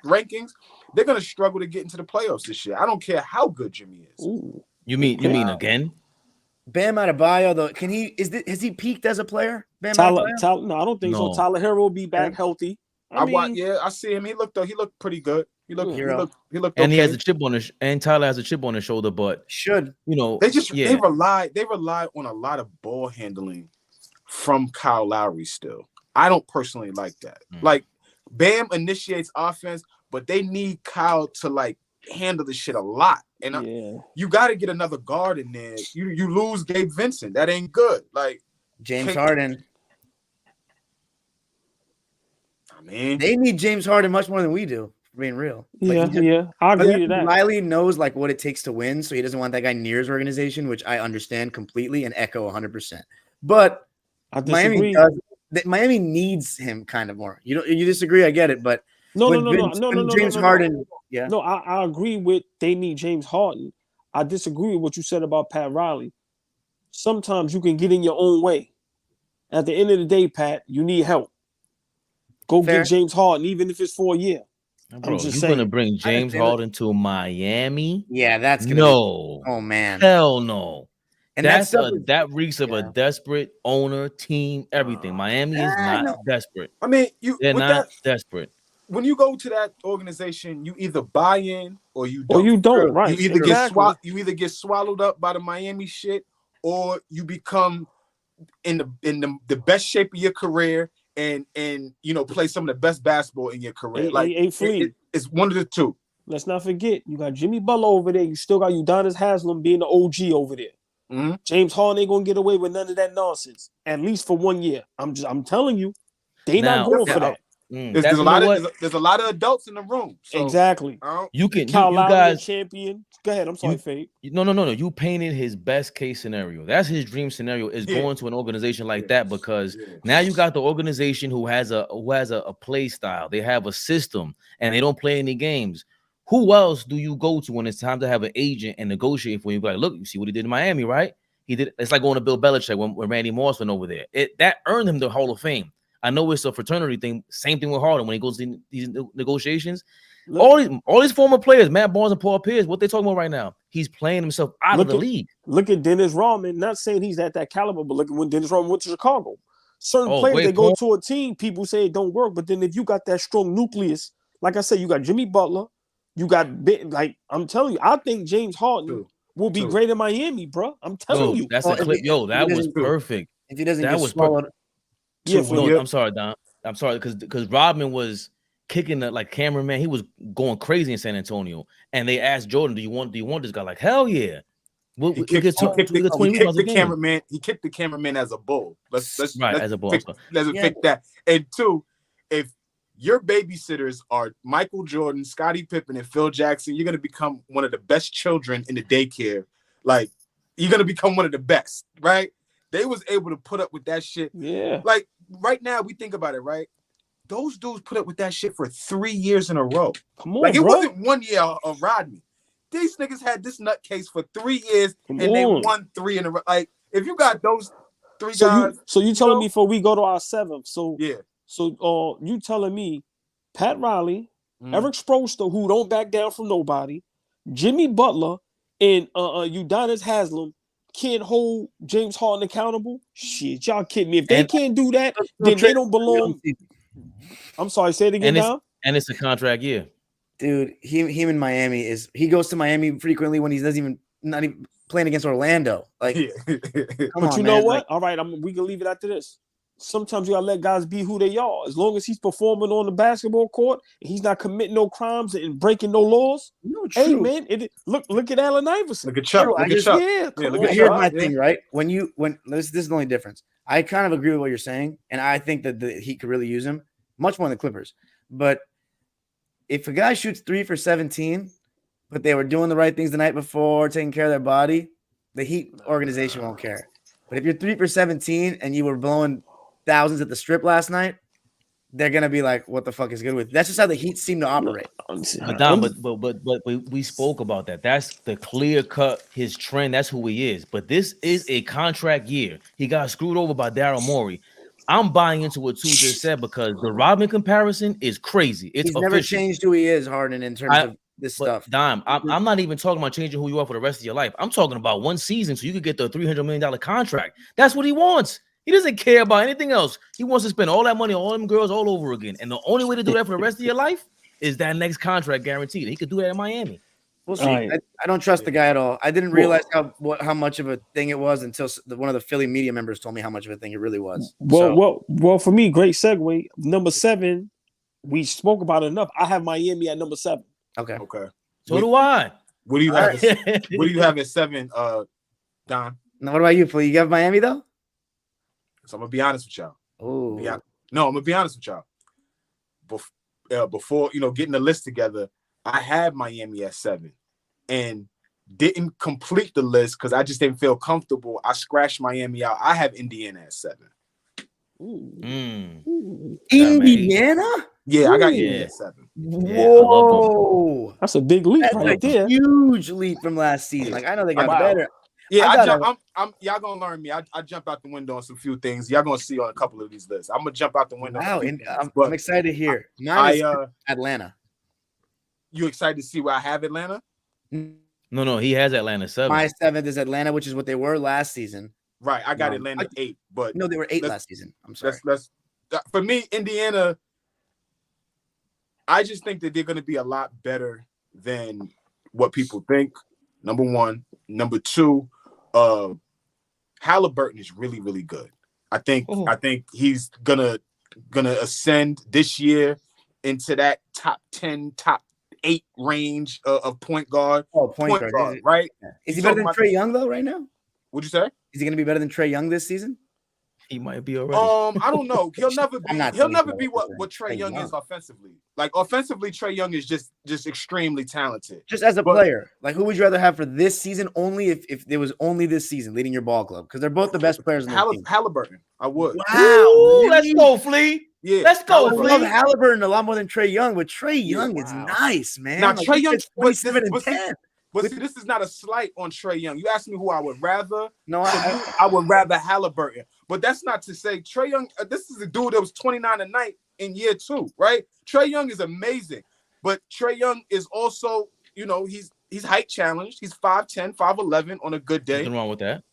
rankings. They're gonna struggle to get into the playoffs this year. I don't care how good Jimmy is. Ooh. You mean again? Bam Adebayo, though, has he peaked as a player? No, I don't think so. Tyler Hero will be back healthy. I see him. He looked pretty good. He looked and okay. He has a chip on his and Tyler has a chip on his shoulder, but they rely on a lot of ball handling from Kyle Lowry still. I don't personally like that. Like Bam initiates offense, but they need Kyle to like handle the shit a lot. And you got to get another guard in there. You lose Gabe Vincent. That ain't good. Like James Harden. I mean, they need James Harden much more than we do, for being real. I agree to that. Riley knows like what it takes to win, so he doesn't want that guy near his organization, which I understand completely and echo 100%. But Miami needs him kind of more. You disagree? I get it, but no. James Harden. Yeah. No, I agree with they need James Harden. I disagree with what you said about Pat Riley. Sometimes you can get in your own way. At the end of the day, Pat, you need help. Go get James Harden, even if it's for a year. Bro, you're going to bring James Harden to Miami? Yeah, that's going to be... Oh, man. Hell no. And that reeks of a desperate owner, team, everything. Miami is not desperate. I mean, they're not desperate. When you go to that organization, you either buy in or you don't. Or you don't, right? You either get swallowed up by the Miami shit, or you become in the best shape of your career and play some of the best basketball in your career. It's one of the two. Let's not forget, you got Jimmy Butler over there. You still got Udonis Haslem being the OG over there. Mm-hmm. James Harden ain't gonna get away with none of that nonsense. At least for 1 year. I'm telling you, they not going for that. There's a lot of adults in the room. So, exactly. You guys champion. Go ahead. I'm sorry, Fade. No. You painted his best case scenario. That's his dream scenario is going to an organization like that, because now you got the organization who has a play style. They have a system and they don't play any games. Who else do you go to when it's time to have an agent and negotiate for you? Like, look, you see what he did in Miami, right? It's like going to Bill Belichick when Randy Moss went over there. That earned him the Hall of Fame. I know it's a fraternity thing. Same thing with Harden when he goes to these negotiations. All these former players, Matt Barnes and Paul Pierce, what they talking about right now? He's playing himself out of the league. Look at Dennis Rodman. Not saying he's at that caliber, but look at when Dennis Rodman went to Chicago. Certain players, they go to a team, people say it don't work. But then if you got that strong nucleus, like I said, you got Jimmy Butler, you got I'm telling you, I think James Harden will be great in Miami, bro. I'm telling you. That's a clip. That was perfect. If he doesn't get swallowed. I'm sorry, Don. I'm sorry, because Rodman was kicking the cameraman. He was going crazy in San Antonio, and they asked Jordan, "Do you want this guy?" Like, hell yeah. He kicked the cameraman as a bull. Let's as a bull. Let's pick that. And two, if your babysitters are Michael Jordan, Scottie Pippen, and Phil Jackson, you're gonna become one of the best children in the daycare. Like, you're gonna become one of the best, right? They was able to put up with that shit. Yeah. Like right now, we think about it, right? Those dudes put up with that shit for 3 years in a row. Come on, it wasn't 1 year of Rodney. These niggas had this nutcase for 3 years they won 3 in a row. Like, if you got those three guys. So you telling me before we go to our 7th. So yeah. So you telling me Pat Riley, Eric Spoelstra, who don't back down from nobody, Jimmy Butler, and Udonis Haslem can't hold James Harden accountable? Shit, y'all kidding me. If they can't do that, then they don't belong. I'm sorry, say it again now. And it's a contract year. Dude, him in Miami he goes to Miami frequently when he doesn't not even playing against Orlando. Like, but you know what? All right, we can leave it after this. Sometimes you gotta let guys be who they are. As long as he's performing on the basketball court and he's not committing no crimes and breaking no laws. No, hey man, look at Allen Iverson. Look at Chuck. Here's my thing, right? When this is the only difference. I kind of agree with what you're saying, and I think that the Heat could really use him much more than the Clippers. But if a guy shoots 3 for 17, but they were doing the right things the night before, taking care of their body, the Heat organization won't care. But if you're 3 for 17 and you were blowing thousands at the strip last night, they're gonna be like, "What the fuck is good with?" That's just how the Heat seem to operate. But we spoke about that. That's the clear cut his trend. That's who he is. But this is a contract year. He got screwed over by Daryl Morey. I'm buying into what Tu just said because the Rodman comparison is crazy. He's never changed who he is, Harden, in terms of this stuff. Dime, I'm not even talking about changing who you are for the rest of your life. I'm talking about one season so you could get the $300 million contract. That's what he wants. He doesn't care about anything else. He wants to spend all that money on all them girls all over again. And the only way to do that for the rest of your life is that next contract guaranteed. He could do that in Miami. We'll see. Right. I don't trust the guy at all. I didn't realize how much of a thing it was until one of the Philly media members told me how much of a thing it really was. Well, for me, great segue. Number 7, we spoke about it enough. I have Miami at number 7. Okay. So do I. What do you have? What do you have at 7, Don? Now, what about you, Phil? You have Miami though? So I'm gonna be honest with y'all. Oh, yeah. No, I'm gonna be honest with y'all. Before getting the list together, I had Miami at 7, and didn't complete the list because I just didn't feel comfortable. I scratched Miami out. I have Indiana at 7. Indiana? Yeah, I got Indiana at 7. Whoa, that's a big leap right there. Huge leap from last season. Like I know they got better. Yeah, y'all gonna learn me. I jump out the window on some few things. Y'all gonna see on a couple of these lists. I'm gonna jump out the window. Wow, I'm excited to hear. Mine is Atlanta. You excited to see where I have Atlanta? No, he has Atlanta 7. My 7th is Atlanta, which is what they were last season. Right, I got Atlanta 8, but no, they were 8 last season. I'm sorry. For me, Indiana. I just think that they're going to be a lot better than what people think. Number 1, number 2, Halliburton is really, really good. I think he's gonna ascend this year into that top 10, top 8 range of point guard. Oh, point guard, right? Is he better than Trae Young though? Right now, what'd you say? Is he going to be better than Trae Young this season? He might be already. I don't know. He'll never be what Trae Young is offensively. Like offensively, Trae Young is just extremely talented. Just as a player, like who would you rather have for this season? Only if it was only this season leading your ball club, because they're both the best players in the team. Halliburton, I would. Wow, really? Let's go, Flea. Yeah, let's go. I love Halliburton a lot more than Trae Young, but Trae Young is nice, man. Now Trae Young, 27 and 10. But see, this is not a slight on Trae Young. You asked me who I would rather. No, I would rather Halliburton. But that's not to say Trae Young. This is a dude that was 29 a night in year 2, right? Trae Young is amazing, but Trae Young is also, he's height challenged. He's 5'10", 5'11" on a good day. Nothing wrong with that.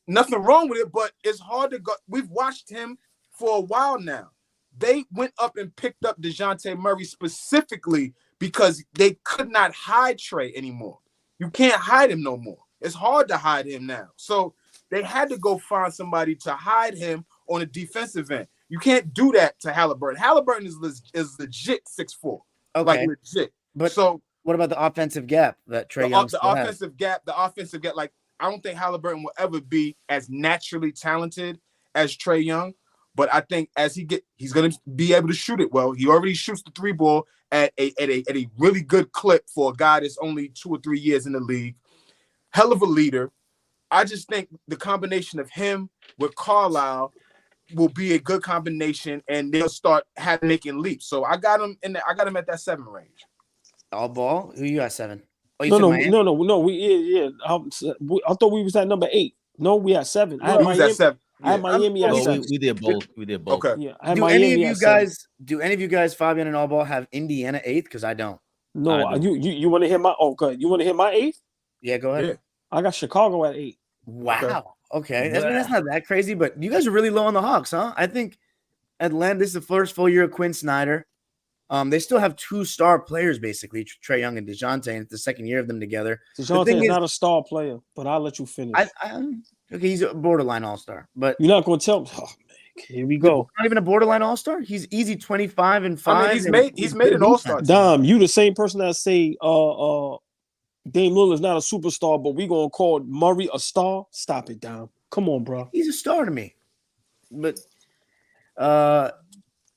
Nothing wrong with it, but it's hard to go. We've watched him for a while now. They went up and picked up DeJounte Murray specifically because they could not hide Trae anymore. You can't hide him no more. It's hard to hide him now. So they had to go find somebody to hide him on a defensive end. You can't do that to Halliburton. Halliburton is legit 6'4". Okay. Like legit. But so what about the offensive gap that Trae Young the offensive gap, like I don't think Halliburton will ever be as naturally talented as Trae Young. But I think as he's going to be able to shoot it well. He already shoots the 3 ball at a really good clip for a guy that's only 2 or 3 years in the league. Hell of a leader. I just think the combination of him with Carlisle will be a good combination, and they'll start making leaps. So I got him at that 7 range. AllBall? Who you got 7? Oh, no. I thought we was at number 8. No, we at 7. We was at 7. I had Miami at we 7. did both. We did both. Okay. Yeah, I had Do any Miami of you at 7. guys? Do any of you guys, Fabian and AllBall, have Indiana 8th? Because I don't. No, I do. you want to hear my? Oh, good. You want to hear my 8th? Yeah, go ahead. Yeah. I got Chicago at 8. Wow. Okay. That's not that crazy, but you guys are really low on the Hawks, huh? I think Atlanta, this is the first full year of Quinn Snyder. They still have 2 star players, basically, Trae Young and DeJounte, and it's the second year of them together. DeJounte is not a star player, but I'll let you finish. Okay, he's a borderline all-star, but you're not going to tell me. Oh, man, here we go. Not even a borderline all-star? He's easy 25 and 5. I mean, he's made an all-star. Dom, you the same person that say Dame Lillard's not a superstar, but we going to call Murray a star? Stop it, Dom. Come on, bro. He's a star to me. But I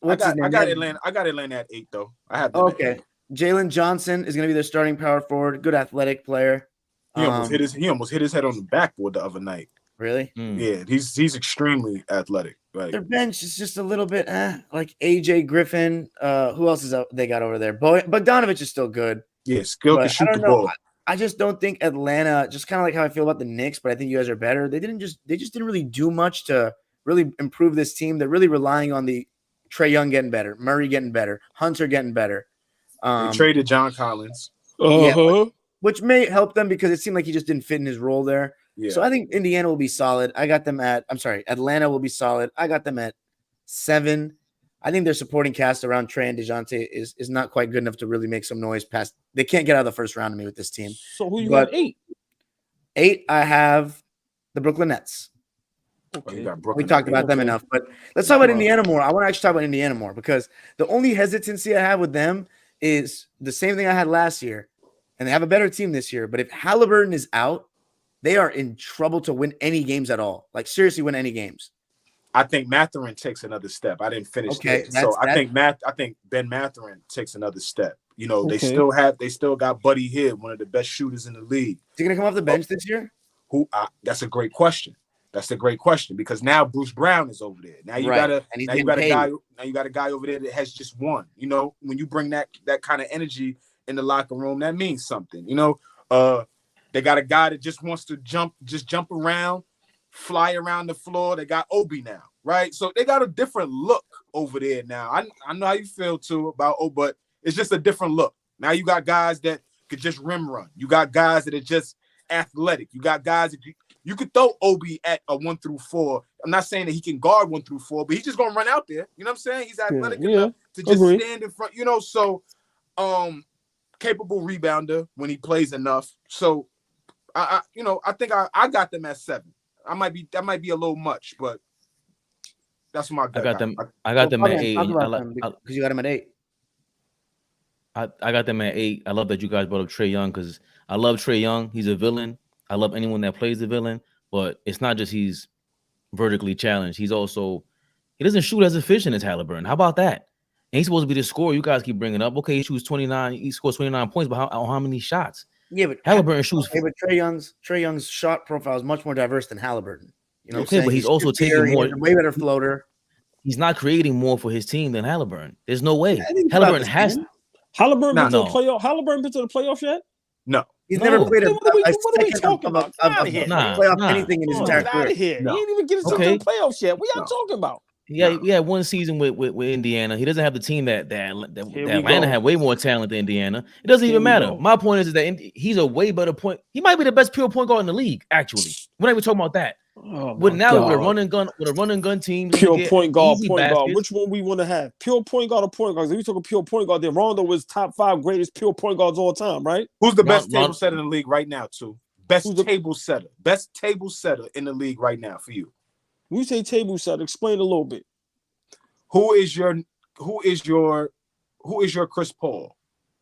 got Atlanta at 8 though. I have them at 8. Jalen Johnson is going to be their starting power forward. Good athletic player. He almost hit his head on the backboard the other night. Really? Yeah, he's extremely athletic. Right. Their bench is just a little bit like AJ Griffin. Who else is they got over there? Bogdanovich is still good. Yeah, skill can shoot the ball. I just don't think Atlanta, just kind of like how I feel about the Knicks, but I think you guys are better. They just didn't really do much to really improve this team. They're really relying on the Trae Young getting better, Murray getting better, Hunter getting better. They traded John Collins. Which may help them because it seemed like he just didn't fit in his role there. Yeah. So I think Indiana will be solid. Atlanta will be solid. I got them at 7. I think their supporting cast around Trae and DeJounte is not quite good enough to really make some noise past. They can't get out of the first round of me with this team. So who you got 8? 8, I have the Brooklyn Nets. Okay. We talked about them enough, but let's talk about Indiana more. I want to actually talk about Indiana more because the only hesitancy I have with them is the same thing I had last year, and they have a better team this year. But if Halliburton is out, they are in trouble to win any games at all. Like seriously, win any games. I think Mathurin takes another step. I didn't finish that. So I think Ben Mathurin takes another step. You know, they still got Buddy Hield, one of the best shooters in the league. Is he gonna come off the bench this year? That's a great question. That's a great question because now Bruce Brown is over there. Now you got a guy over there that has just won. You know, when you bring that kind of energy in the locker room, that means something. You know, they got a guy that just wants to jump around, fly around the floor. They got Obi now, right? So they got a different look over there now. I know how you feel too about but it's just a different look. Now you got guys that could just rim run. You got guys that are just athletic. You got guys that you could throw Obi at a 1 through 4. I'm not saying that he can guard 1 through 4, but he's just gonna run out there. You know what I'm saying? He's athletic enough to just stand in front. You know, so capable rebounder when he plays enough. So I think I got them at 7. That might be a little much, but that's my gut. I got them at 8. Because you got them at 8. I got them at 8. I love that you guys brought up Trae Young because I love Trae Young. He's a villain. I love anyone that plays the villain, but it's not just he's vertically challenged. He doesn't shoot as efficient as Halliburton. How about that? And he's supposed to be the scorer. You guys keep bringing up. Okay, he shoots 29. He scores 29 points, but how many shots? Yeah, but Halliburton shoots. But Trae Young's shot profile is much more diverse than Halliburton. You know, but he's also taking more. Way better floater. He's not creating more for his team than Halliburton. There's no way. Halliburton has. Halliburton been to the playoff. Halliburton been to the playoffs yet? No. He's never played what are we talking about? Anything in his entire career. He ain't even get himself to the playoffs yet. What y'all talking about? Yeah, he had one season with Indiana. He doesn't have the team that Atlanta had way more talent than Indiana. It doesn't even matter. My point is that he's a way better point. He might be the best pure point guard in the league. Actually, we're not even talking about that. With a run and gun team, pure point guard. Which one we want to have? Pure point guard or point guard? If we talk pure point guard, then Rondo was top 5 greatest pure point guards all time, right? Who's the best table setter in the league right now? Too best table setter in the league right now for you. When you say table setter, explain a little bit. Who is your Chris Paul?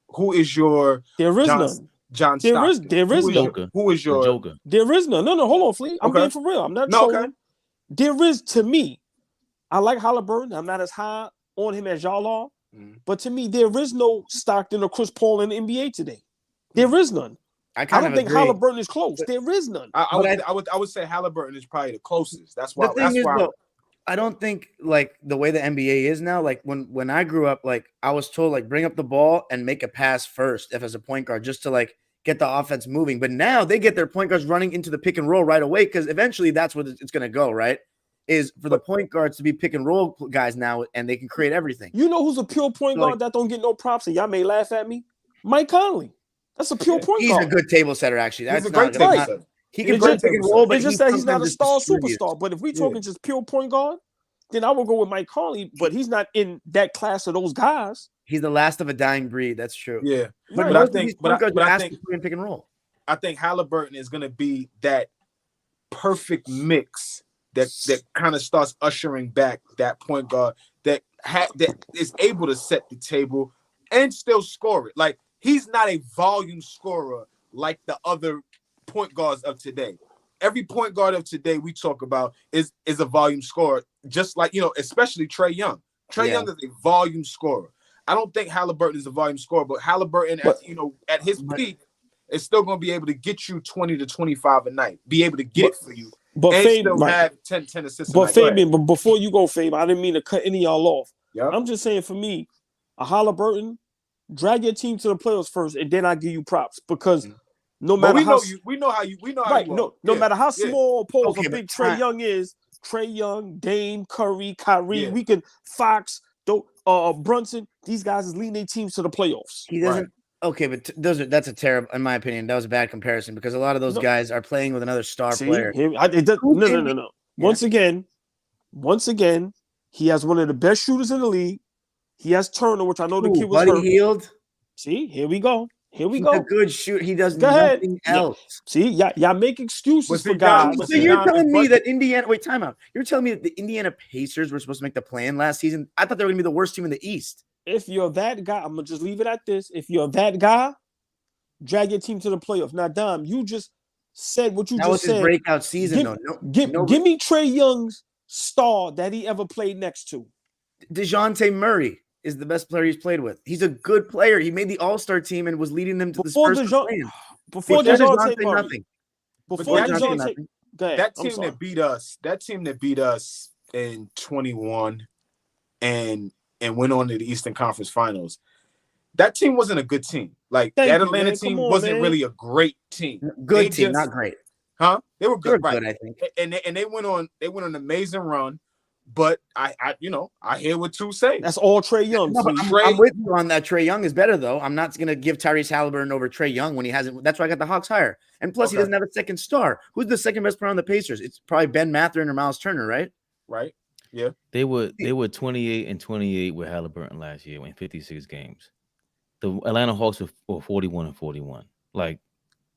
Who is your there is none. John Stockton. There is none. Who is your Joker? There is none. No, hold on, Flea. I'm being for real. I'm not trolling. Okay. There is, to me, I like Halliburton. I'm not as high on him as y'all are. But to me, there is no Stockton or Chris Paul in the NBA today. There is none. I don't think Halliburton is close. There is none. I would say Halliburton is probably the closest. That's why. I don't think like the way the NBA is now. Like when I grew up, like I was told like bring up the ball and make a pass first if as a point guard just to like get the offense moving. But now they get their point guards running into the pick and roll right away because eventually that's where it's going to go, right? is for the point guards to be pick and roll guys now, and they can create everything. You know who's a pure point guard that don't get no props, and y'all may laugh at me? Mike Conley. That's a pure point guard. He's a good table setter, actually. That's a great table setter. He can play pick and roll, but it's just that he's not a star superstar. But if we talking just pure point guard, then I will go with Mike Conley. But he's not in that class of those guys. He's the last of a dying breed. That's true. Yeah, but I think pick and roll. I think Halliburton is going to be that perfect mix that kind of starts ushering back that point guard that is able to set the table and still score it. Like, he's not a volume scorer like the other point guards of today. Every point guard of today we talk about is a volume scorer, just like, especially Trae Young. Trae Young is a volume scorer. I don't think Halliburton is a volume scorer, but Halliburton, at his peak, is still going to be able to get you 20 to 25 a night, be able to get it for you, but and Fabian, still have 10 assists. But Fabian, but before you go, Fabian, I didn't mean to cut any of y'all off. Yep. I'm just saying, for me, a Halliburton, drag your team to the playoffs first, and then I give you props, because no matter how no matter how small or pose a big Trae Young is, Trae Young, Dame, Curry, Kyrie, we can Fox, Brunson, these guys is leading their teams to the playoffs. He doesn't. Right. Okay, but that's a terrible, in my opinion, that was a bad comparison, because a lot of those guys are playing with another star player. No. Once again, he has one of the best shooters in the league. He has Turner, which I know the kid was hurt. Healed. See, here we go. He's a good shooter. He does nothing else. See, y'all make excuses for guys. So you're telling me that Indiana? Wait, time out. You're telling me that the Indiana Pacers were supposed to make the play-in last season? I thought they were going to be the worst team in the East. If you're that guy, I'm gonna just leave it at this. If you're that guy, drag your team to the playoffs. Now, Dom, you just said what you that just was said. His breakout season, give me Trae Young's star that he ever played next to. DeJounte Murray is the best player he's played with. He's a good player. He made the All-Star team and was leading them to the Spurs. Before DeJounte Murray. Nothing. Before DeJounte, that team that beat us in 21 and went on to the Eastern Conference Finals. That team wasn't a good team. Like, that Atlanta team wasn't really a great team. Good team, not great. Huh? They were good, right? Good, I think. And they went on an amazing run. But I hear what you say. That's all Trae Young. No, I'm with you on that. Trae Young is better, though. I'm not going to give Tyrese Halliburton over Trae Young when he hasn't. That's why I got the Hawks higher. And plus, he doesn't have a second star. Who's the second best player on the Pacers? It's probably Ben Mathurin or Miles Turner, right? Right. Yeah. They were 28-28 with Halliburton last year in 56 games. The Atlanta Hawks were 41-41. Like,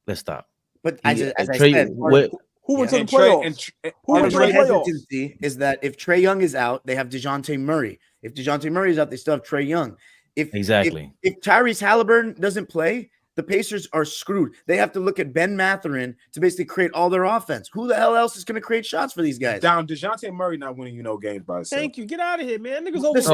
let's stop. But as I said, who went to the playoffs? Who went to the playoffs? Is that if Trae Young is out, they have DeJounte Murray. If DeJounte Murray is out, they still have Trae Young. If Tyrese Halliburton doesn't play, the Pacers are screwed. They have to look at Ben Mathurin to basically create all their offense. Who the hell else is going to create shots for these guys? DeJounte Murray not winning games by himself. Thank you. Get out of here, man. Niggas over. That's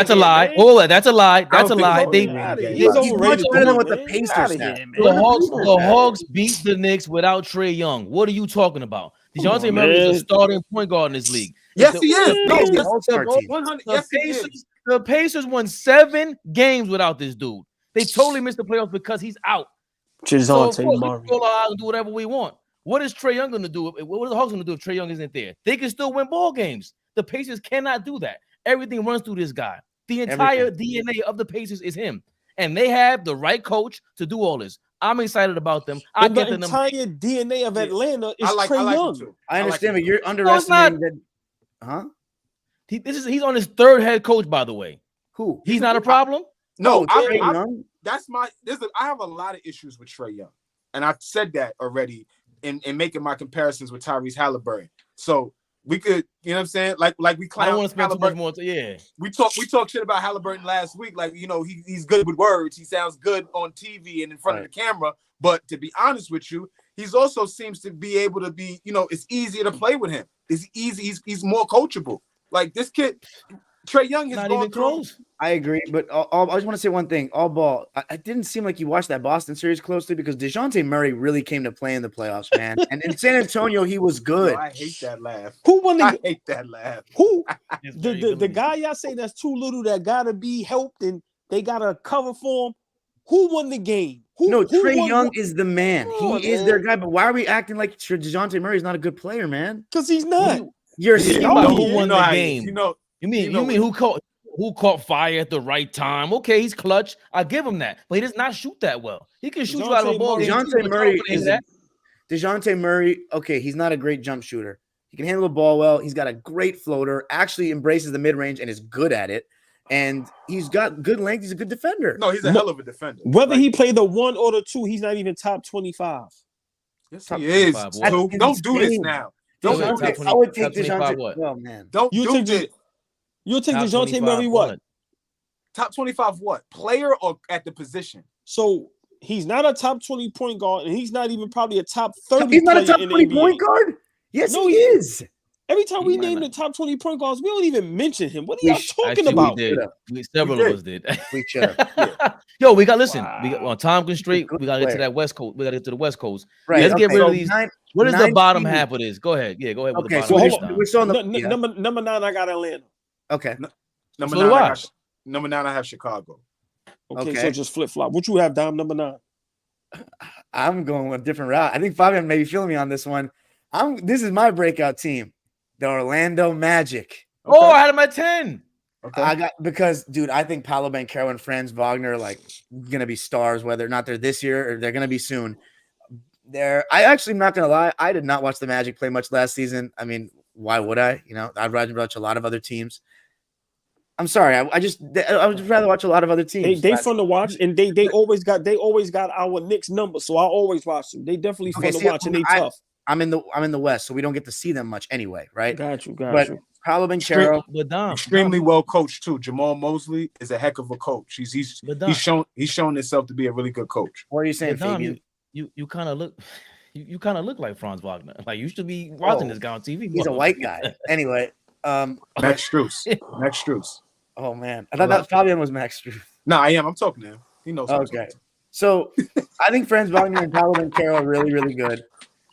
a lie. Oh, that's a lie. That's a lie. He's much better than what the Pacers have. The Hawks beat the Knicks without Trae Young. What are you talking about? DeJounte Murray is a starting point guard in this league. Yes, he is. The Pacers won 7 games without this dude. They totally missed the playoffs because he's out. So of course, we can go out and do whatever we want. What is Trae Young going to do? What are the Hawks going to do if Trae Young isn't there? They can still win ball games. The Pacers cannot do that. Everything runs through this guy. The entire DNA of the Pacers is him. And they have the right coach to do all this. I'm excited about them. The entire DNA of Atlanta is Trae Young. I understand, but you're underestimating that. Huh? He's on his 3rd head coach, by the way. Who? He's not a problem? No, I have a lot of issues with Trae Young, and I said that already in making my comparisons with Tyrese Halliburton. So we could, you know what I'm saying? Like we clown. I don't want to spend too much more. We talk shit about Halliburton last week. Like, he's good with words. He sounds good on TV and in front of the camera. But to be honest with you, he's also seems to be able to be, it's easier to play with him. It's easy. He's more coachable. Like, this kid. Trae Young has not gone even close. I agree, but I just want to say one thing. All ball. I didn't seem like you watched that Boston series closely, because DeJounte Murray really came to play in the playoffs, man. And in San Antonio, he was good. I hate that laugh. I hate that laugh. Who? the guy y'all say that's too little, that gotta be helped and they gotta cover for him. Who won the game? Trae Young is the man. He is their guy. But why are we acting like DeJounte Murray is not a good player, man? Because he's not. You're You so know he who is. won the game? You mean who caught fire at the right time? Okay, he's clutch. I give him that, but he does not shoot that well. He can shoot you out of a ball game. DeJounte Murray. Okay, he's not a great jump shooter. He can handle the ball well. He's got a great floater. Actually, embraces the mid range and is good at it. And he's got good length. He's a good defender. No, he's a hell of a defender. Whether he played the 1 or the 2, he's not even top 25. Yes, he is. Don't do this now. I would take DeJounte. Oh man, don't do this. You'll take DeJounte Murray what? Top 25 what? Player or at the position? So he's not a top 20 point guard, and he's not even probably a top 30. He's not a top 20 point guard. Yes, he is. Every time we name the top 20 point guards, we don't even mention him. What are y'all talking about? Several of us did. We should have. Yo, we got We got on time constraint. We got to get to that West Coast. We got to get to the West Coast. Right. Let's get rid of these. What is the bottom half of this? Go ahead. Yeah, go ahead. With the bottom we're still on the number 9. I got Atlanta. Okay. Number 9. I have Chicago. Okay, so just flip flop. What you have, Dom? Number 9. I'm going with a different route. I think Fabian may be feeling me on this one. This is my breakout team, the Orlando Magic. Okay. Oh, I had him at 10. Okay. Because, dude, I think Paolo Banchero and Franz Wagner are like gonna be stars, whether or not they're this year or they're gonna be soon. I actually am not gonna lie. I did not watch the Magic play much last season. I mean, why would I? You know, I'd rather watch a lot of other teams. I'm sorry. I would just rather watch a lot of other teams. They fun to watch, and they always got our Knicks number, so I always watch them. They definitely fun to watch, and they tough. I'm in the West, so we don't get to see them much anyway, right? Got you. Paolo Banchero, extremely well coached too. Jamal Mosley is a heck of a coach. He's shown himself to be a really good coach. What are you saying, Fabian? You kind of look like Franz Wagner. Like you should be watching this guy on TV. He's a white guy. Anyway, Max Strus. Oh man, I thought that Fabian was Max Strus. No, I am. I'm talking to him. He knows. Okay, so I think Franz Wagner and Paolo Banchero are really, really good.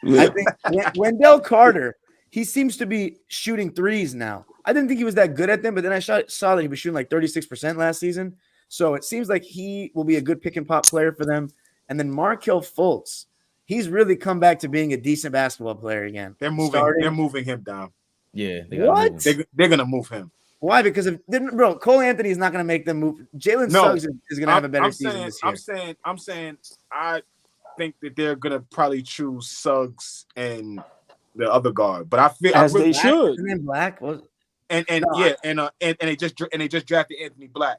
I think Wendell Carter, he seems to be shooting threes now. I didn't think he was that good at them, but then I saw that he was shooting like 36% last season. So it seems like he will be a good pick and pop player for them. And then Markelle Fultz, he's really come back to being a decent basketball player again. They're moving him down. Yeah. They're gonna move him. Why? Because Cole Anthony is not going to make them move. Jalen Suggs is going to have a better season this year. I'm saying I think that they're going to probably choose Suggs and the other guard, but I feel they should. And then Black was and they just drafted Anthony Black.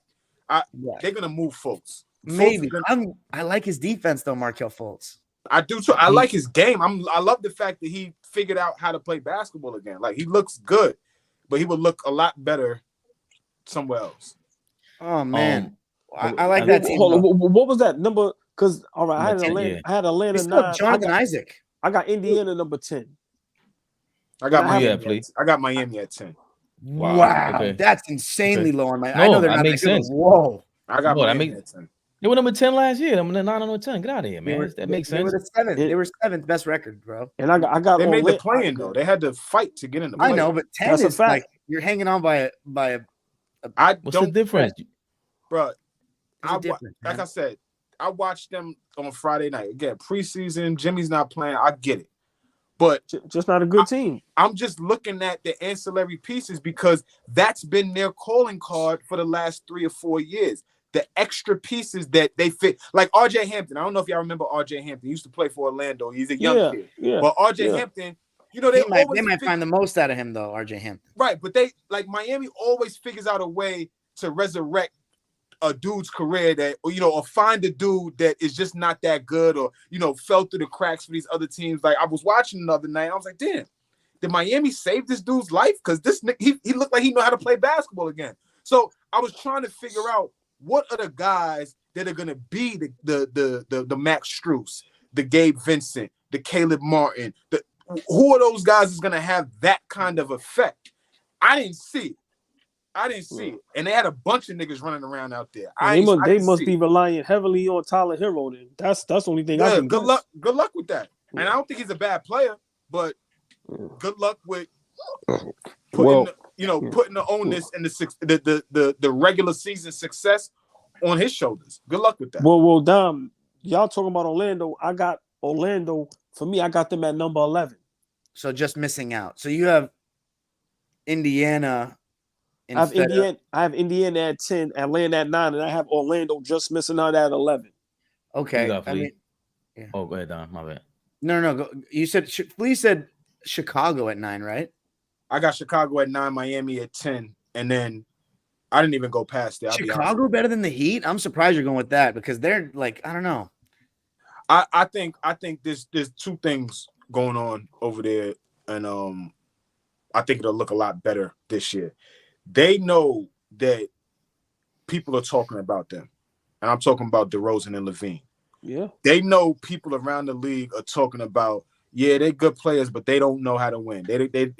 They're going to move folks. Maybe I like his defense though, Markelle Fultz. I do too. I like his game. I love the fact that he figured out how to play basketball again. Like he looks good. But he would look a lot better somewhere else. Oh man, I like that team. What was that number? Because all right, I had Atlanta 9. Jonathan Isaac. I got Indiana number 10. I got Miami at 10. Wow, okay. That's insanely low on my. I know they're not making sense. Whoa, I got Miami at 10. They were number 10 last year. I'm 9 on 10. Get out of here, man. That makes sense. They were 7th best record, bro. And I got. They made the play-in though. They had to fight to get in the play. I know, but 10 is like you're hanging on by a. What's the difference, bro? Like I said, I watched them on Friday night. Again, preseason. Jimmy's not playing. I get it, but just not a good team. I'm just looking at the ancillary pieces because that's been their calling card for the last 3 or 4 years. The extra pieces that they fit, like RJ Hampton. I don't know if y'all remember RJ Hampton. He used to play for Orlando. He's a young kid. Yeah, but RJ Hampton, you know, they might find the most out of him though, RJ Hampton. Right, but Miami always figures out a way to resurrect a dude's career that, or find a dude that is just not that good or, fell through the cracks for these other teams. Like I was watching the other night, I was like, damn, did Miami save this dude's life? Because he looked like he know how to play basketball again. So I was trying to figure out what are the guys that are going to be the Max Strus, the Gabe Vincent, the Caleb Martin? Who are those guys that's going to have that kind of effect? I didn't see it. And they had a bunch of niggas running around out there. They must be relying heavily on Tyler Hero then. That's the only thing I can Good luck with that. And I don't think he's a bad player, but good luck with putting the onus and the regular season success on his shoulders. Good luck with that. Well, Dom, y'all talking about Orlando. I got Orlando. For me, I got them at number 11. So just missing out. So you have Indiana. I have Indiana at 10, Atlanta at 9, and I have Orlando just missing out at 11. Okay. I mean, yeah. Oh, go ahead, Don. My bad. No. You said Flea said Chicago at 9, right? I got Chicago at 9, Miami at 10, and then I didn't even go past that. Chicago better than the Heat? I'm surprised you're going with that because they're like, I don't know. I think there's two things going on over there, and I think it'll look a lot better this year. They know that people are talking about them, and I'm talking about DeRozan and Levine. Yeah, they know people around the league are talking about. Yeah, they're good players, but they don't know how to win. They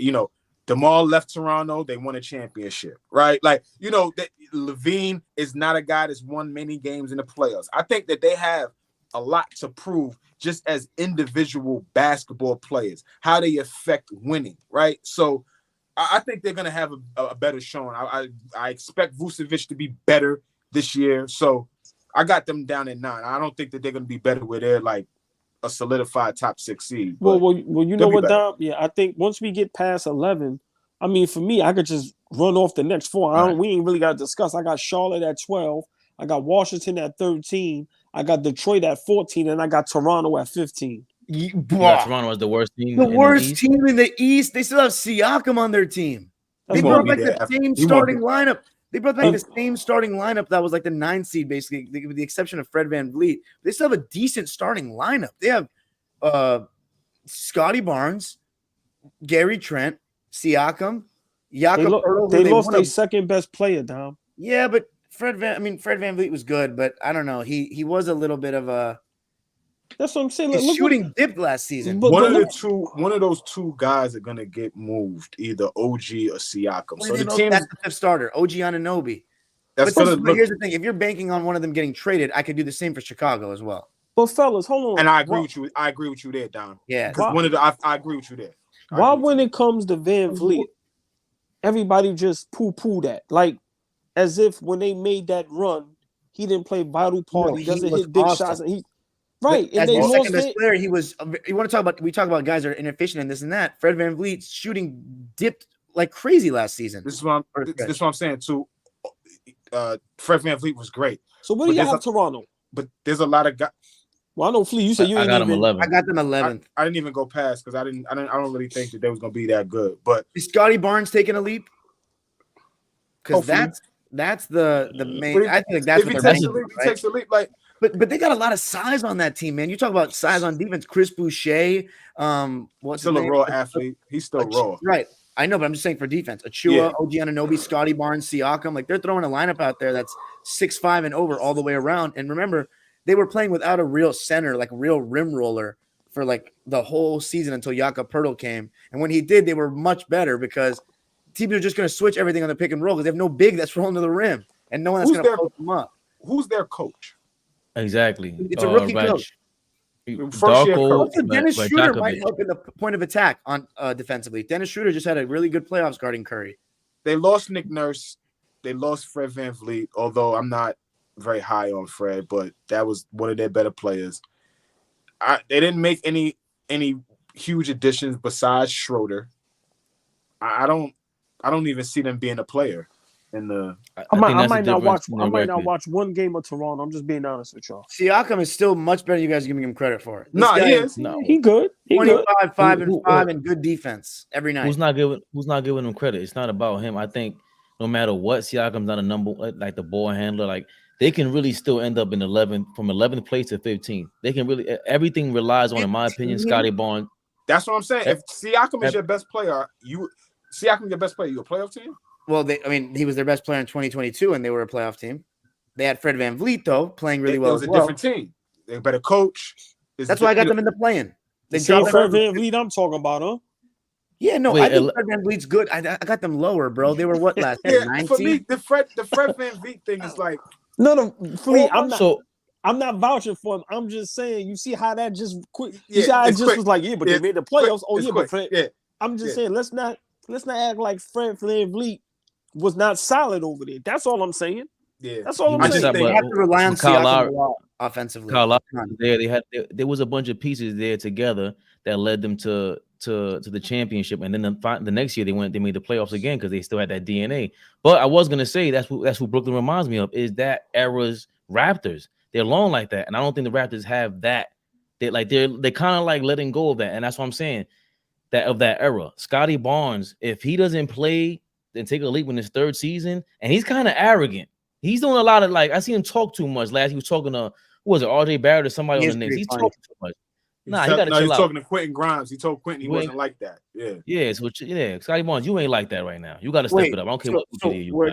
DeMar left Toronto. They won a championship, right? Like, that Levine is not a guy that's won many games in the playoffs. I think that they have a lot to prove just as individual basketball players, how they affect winning, right? So I think they're going to have a better showing. I expect Vucevic to be better this year. So I got them down at 9. I don't think that they're going to be better where they're like a solidified top 6 seed. Well, you know what, Dom? Yeah, I think once we get past 11, I mean, for me, I could just run off the next 4. We ain't really got to discuss. I got Charlotte at 12. I got Washington at 13. I got Detroit at 14, and I got Toronto at 15. Toronto was the worst team. The worst team in the East. They still have Siakam on their team. They brought back the same starting lineup. They brought back the same starting lineup that was like the 9 seed, basically, with the exception of Fred VanVleet. They still have a decent starting lineup. They have Scotty Barnes, Gary Trent, Siakam, Jakob Poeltl. They lost their second best player, Dom. Yeah, but Fred VanVleet was good, but I don't know. He was a little bit of a. That's what I'm saying. His shooting dipped last season. One of those two guys are gonna get moved, either OG or Siakam. So the team that's the 5th starter, OG Anunoby. But here's the thing: if you're banking on one of them getting traded, I could do the same for Chicago as well. But fellas, hold on. And I agree with you. I agree with you there, Don. Yeah, I agree with you there. Why, when it comes to VanVleet, everybody just poo-poo that, like as if when they made that run, he didn't play vital part. He doesn't hit big shots, and right. And they second best player, he was. You want to talk about? We talk about guys that are inefficient and this and that. Fred VanVleet's shooting dipped like crazy last season. This is what I'm saying too. Fred VanVleet was great. So what do you have Toronto? But there's a lot of guys. Well, I know Flea. You said you ain't got them 11. I got them 11th. I didn't even go past because I don't really think that they was gonna be that good. But is Scotty Barnes taking a leap? Because that's the main. I think that's what they're making. He takes a leap, like. But they got a lot of size on that team, man. You talk about size on defense. Chris Boucher, what's still a raw athlete. He's still raw, right? I know, but I'm just saying for defense. Achua, OG Anunoby, Scotty Barnes, Siakam, like they're throwing a lineup out there that's 6'5" and over all the way around. And remember, they were playing without a real center, like a real rim roller for like the whole season until Jakob Poeltl came. And when he did, they were much better because teams are just going to switch everything on the pick and roll because they have no big that's rolling to the rim and no one that's going to post them up. Who's their coach? Exactly. It's a rookie coach. Dennis Schroeder might help in the point of attack on defensively. Dennis Schroeder just had a really good playoffs guarding Curry. They lost Nick Nurse. They lost Fred VanVleet, although I'm not very high on Fred, but that was one of their better players. They didn't make any huge additions besides Schroeder. I don't even see them being a player. I might not watch one game of Toronto. I'm just being honest with y'all. Siakam is still much better than you guys are giving him credit for. He is. No, he good. 25, 5 and 5, and good defense every night. Who's not giving him credit? It's not about him. I think no matter what, Siakam's not a number like the ball handler. Like they can really still end up in 11th from 11th place to 15th. They can really everything relies on, in my opinion, Scotty Barnes. That's what I'm saying. If Siakam is your best player, you a playoff team? Well, he was their best player in 2022, and they were a playoff team. They had Fred VanVleet, though, playing really well. It was a different team. They better coach. That's why I got them in the play-in. They dropped Fred VanVleet I'm talking about, huh? Yeah, no, I think Fred VanVleet's good. I got them lower, bro. They were what last year? 19? For me, the Fred VanVleet thing is like no, Flea, I'm not vouching for him. I'm just saying, you see how that just quick. You see how it just quick. Was like, but they made the playoffs. But Fred. I'm just saying, let's not act like Fred VanVleet was not solid over there. That's all I'm saying. Yeah, that's all I'm saying. They have to rely on Siakam a lot offensively. There was a bunch of pieces there together that led them to to the championship, and then the next year they made the playoffs again because they still had that DNA. But I was gonna say that's who Brooklyn reminds me of, is that era's Raptors. They're long like that, and I don't think the Raptors have that. They're kind of like letting go of that, and that's what I'm saying. That of that era, Scotty Barnes, if he doesn't play and take a leap in his third season, and he's kind of arrogant. He's doing a lot of I see him talk too much. Last he was talking to who was it, RJ Barrett or somebody on the Knicks. He's talking too much. Nah, he got to chill out. He's talking to Quentin Grimes. He told Quentin he wasn't like that. Yeah. So Scotty Barnes, you ain't like that right now. You got to step it up. I don't care where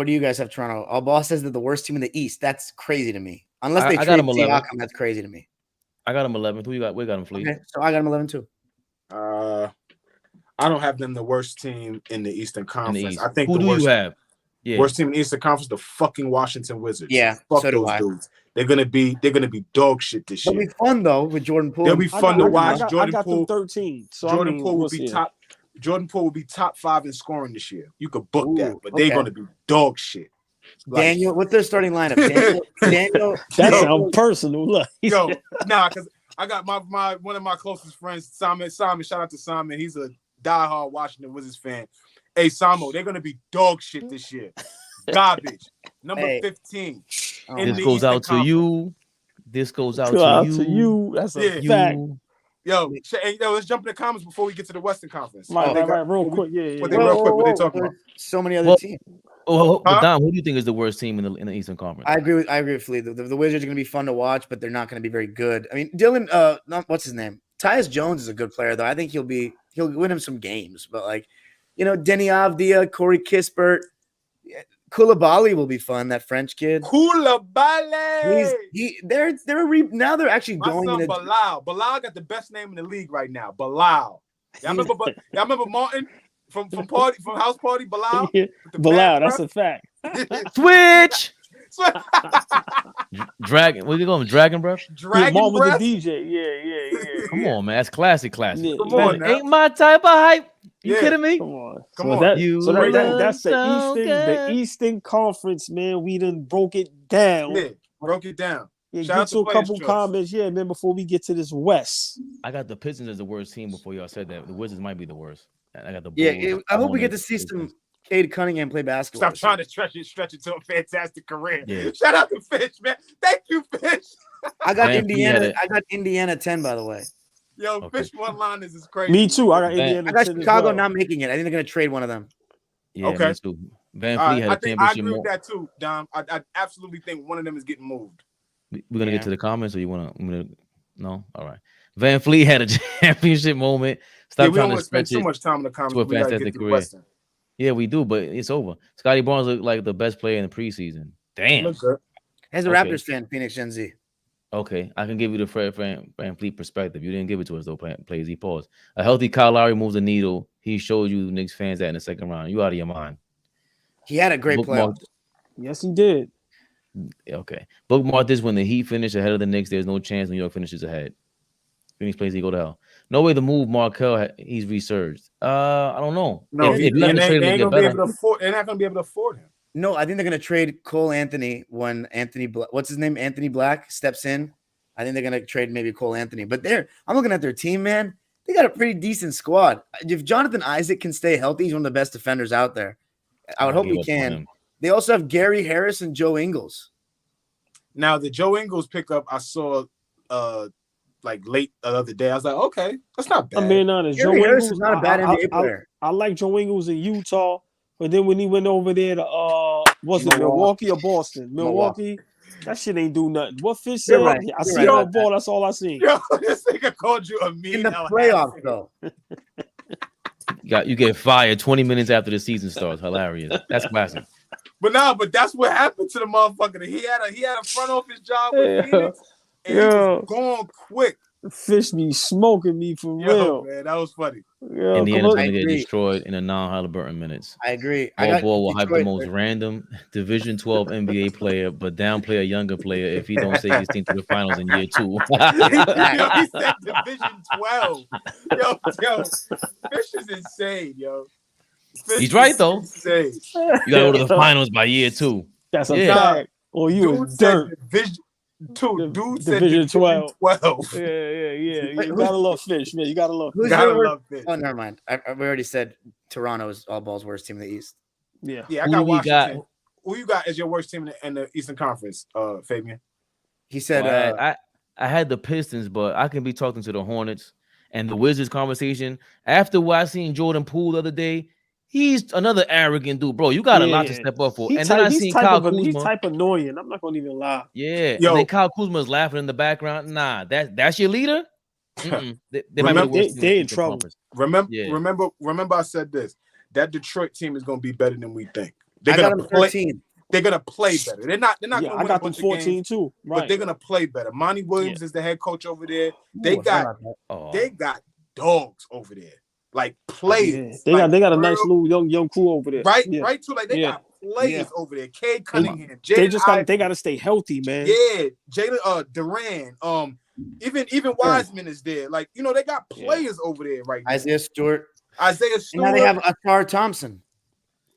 do you guys have Toronto? AllBall says they're the worst team in the East. That's crazy to me. Unless they trade Siakam, that's crazy to me. I got him 11th. Who you got? We got him, Fleet. Okay, so I got him 11 too. I don't have them the worst team in the Eastern Conference. I think who do you have? Yeah. Worst team in the Eastern Conference, the fucking Washington Wizards. Yeah, fuck so those dudes. They're gonna be dog shit this year. It'll be fun though with Jordan Poole. They'll be fun to watch. I got them 13. So Jordan Poole will be top. Jordan Poole will be top 5 in scoring this year. You could book that, but they're gonna be dog shit. Daniel, what's their starting lineup? Daniel, that sounds personal. Look, because I got my one of my closest friends, Simon. Shout out to Simon. He's a diehard Washington Wizards fan. Hey, Samo, they're gonna be dog shit this year. Garbage. Number 15. This goes out to you. This goes out to you. That's a fact. Yo, let's jump in the comments before we get to the Western Conference. Right, real quick. What they talking about? So many other teams. But Don, who do you think is the worst team in the Eastern Conference? I agree with Flea. The Wizards are going to be fun to watch, but they're not going to be very good. I mean, Dylan, what's his name? Tyus Jones is a good player, though. I think he'll win him some games. But Denny Avdia, Corey Kispert, Koulibaly will be fun. That French kid. Koulibaly. Now they're actually going. My son Bilal. Bilal got the best name in the league right now. Bilal. Y'all remember Martin from House Party? Bilal. Bilal. That's a fact. Switch. Dragon. What are you going? Dragon Breath. Dragon Breath. With the DJ. Yeah. Come on, man. That's classic. Yeah. Come on, now. Ain't my type of hype. You kidding me? Come on. That's the Eastern Conference, man. We done broke it down. Yeah, broke it down. Yeah, get to a couple comments, man, before we get to this West. I got the Pistons as the worst team before y'all said that. The Wizards might be the worst. I got the Bulls. Yeah, I hope we get to see some Cade Cunningham play basketball. Stop trying to stretch it to a fantastic career. Yeah. Shout out to Fish, man. Thank you, Fish. I got Indiana. I got Indiana 10, by the way. Yo, Fish one-liners is crazy. Me too. I got Indiana. I got Chicago not making it. I think they're gonna trade one of them. Yeah, okay. Me too. Van Fleet had a championship. I agree with that too, Dom. I absolutely think one of them is getting moved. We're gonna get to the comments, or you wanna? No, all right. Van Fleet had a championship moment. Stop trying to spend so much time in the comments. We gotta get to the Western. Yeah, we do, but it's over. Scotty Barnes looked like the best player in the preseason. Damn. As a Raptors fan, Phoenix Gen Z. Okay, I can give you the Fred Van Fleet perspective. You didn't give it to us though, plays. He paused. A healthy Kyle Lowry moves the needle. He showed you Knicks fans that in the second round. You out of your mind. He had a great playoff. Yes, he did. Okay. Bookmark this: when the Heat finish ahead of the Knicks, there's no chance New York finishes ahead. Phoenix plays, he go to hell. No way to move Markel. He's resurged. I don't know. No, they're not gonna be able to afford him. No, I think they're going to trade Cole Anthony when what's his name? Anthony Black steps in. I think they're going to trade maybe Cole Anthony. But I'm looking at their team, man. They got a pretty decent squad. If Jonathan Isaac can stay healthy, he's one of the best defenders out there. I would hope he can. They also have Gary Harris and Joe Ingles. Now, the Joe Ingles pickup I saw late the other day. I was like, okay, that's not bad. I'm being honest. Gary Harris is not a bad NBA player. I like Joe Ingles in Utah. But then when he went over there to Milwaukee or Boston? Milwaukee, that shit ain't do nothing. What Fish said, I see all ball, that's all I seen. Yo, this nigga called you a mean in the playoffs, though. You get fired 20 minutes after the season starts. Hilarious. That's classic. But that's what happened to the motherfucker. He had a front office job with Phoenix, and he was going quick. Fish be smoking me for real. Man, that was funny. Indiana's going to get destroyed in a non-Halliburton minutes. I agree. Ball will hype the most random Division 12 NBA player, but downplay a younger player if he don't take his team to the finals in year 2. He said Division 12. Yo, Fish is insane, yo. He's right, though. Insane. You got to go to the finals by year 2. That's a fact. Or you a dirt. Dude said Division 12. 12. Yeah. You gotta love Fish, man. You gotta love. Gotta love Fish. Oh, never mind. We already said Toronto is all ball's worst team in the East. Yeah. I got Washington. Who you got as your worst team in the Eastern Conference, Fabian? He said, I had the Pistons, but I can be talking to the Hornets and the Wizards conversation. After what I seen Jordan Poole the other day, he's another arrogant dude, bro. You got a lot to step up for. Then I seen Kyle Kuzma. He's type annoying. I'm not gonna even lie. Yeah. And then Kyle Kuzma is laughing in the background. Nah, that's your leader? They in trouble. Remember I said this. That Detroit team is gonna be better than we think. They're gonna play better. They're not gonna win I got them 14 too. Right. But they're gonna play better. Monty Williams is the head coach over there. They got dogs over there. Like players. They got a nice little young crew over there. Right too. Like they got players over there. Cade Cunningham. They got to stay healthy, man. Yeah, Jalen Duran. Even Wiseman is there. Like, they got players over there right now. Isaiah Stewart. And now they have Asar Thompson.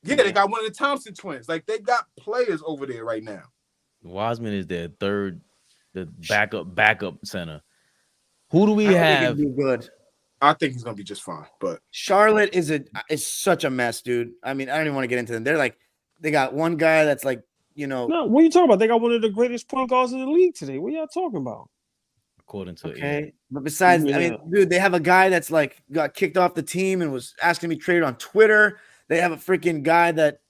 Yeah, they got one of the Thompson twins. Like, they got players over there right now. Wiseman is their the backup center. Who do we have? Be good. I think he's gonna be just fine. But Charlotte is such a mess, dude. I mean, I don't even want to get into them. They got one guy that's like, No, what are you talking about? They got one of the greatest point guards in the league today. What are y'all talking about? According to but besides, I mean, dude, they have a guy that's like got kicked off the team and was asking to be traded on Twitter. They have a freaking guy that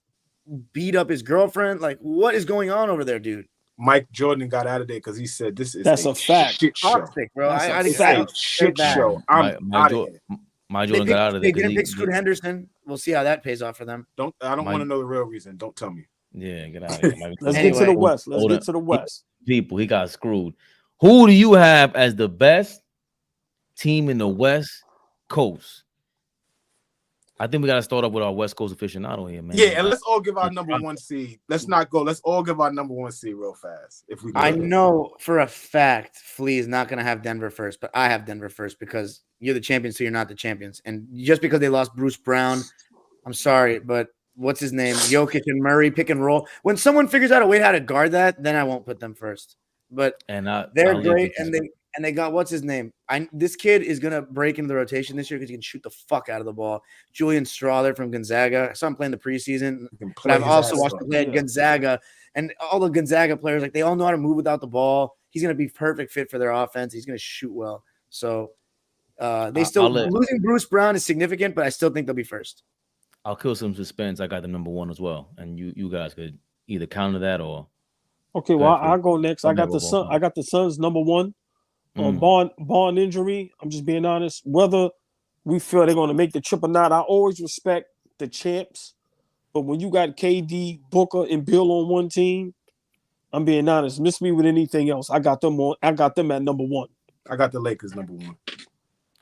beat up his girlfriend. Like, what is going on over there, dude? Mike Jordan got out of there because he said that's a fact. Shit show. Toxic, bro. I think it's shit show. My Jordan got out of there. They didn't pick Scoot Henderson. We'll see how that pays off for them. I don't want to know the real reason. Don't tell me. Yeah, get out of here. Let's get to the West. People, he got screwed. Who do you have as the best team in the West Coast? I think we got to start up with our West Coast aficionado here, man. Yeah, and let's all give our number one seed. Let's not go. Let's all give our number one seed real fast. If we, I know for a fact Flea is not going to have Denver first, but I have Denver first because you're the champions, so you're not the champions. And just because they lost Bruce Brown, I'm sorry, but what's his name? Jokic and Murray pick and roll. When someone figures out a way how to guard that, then I won't put them first. But they're great, and they got what's his name? This kid is gonna break into the rotation this year because he can shoot the fuck out of the ball. Julian Strawther from Gonzaga. I saw him playing the preseason, but I've also watched him play at Gonzaga, and all the Gonzaga players, like, they all know how to move without the ball. He's gonna be perfect fit for their offense. He's gonna shoot well. So losing Bruce Brown is significant, but I still think they'll be first. I'll kill some suspense. I got the number one as well, and you guys could either counter that or. Okay, well, I'll go next. I got the Suns number one. Barn injury. I'm just being honest. Whether we feel they're going to make the trip or not, I always respect the champs. But when you got KD, Booker, and Bill on one team, I'm being honest. Miss me with anything else. I got them at number one. I got the Lakers number one.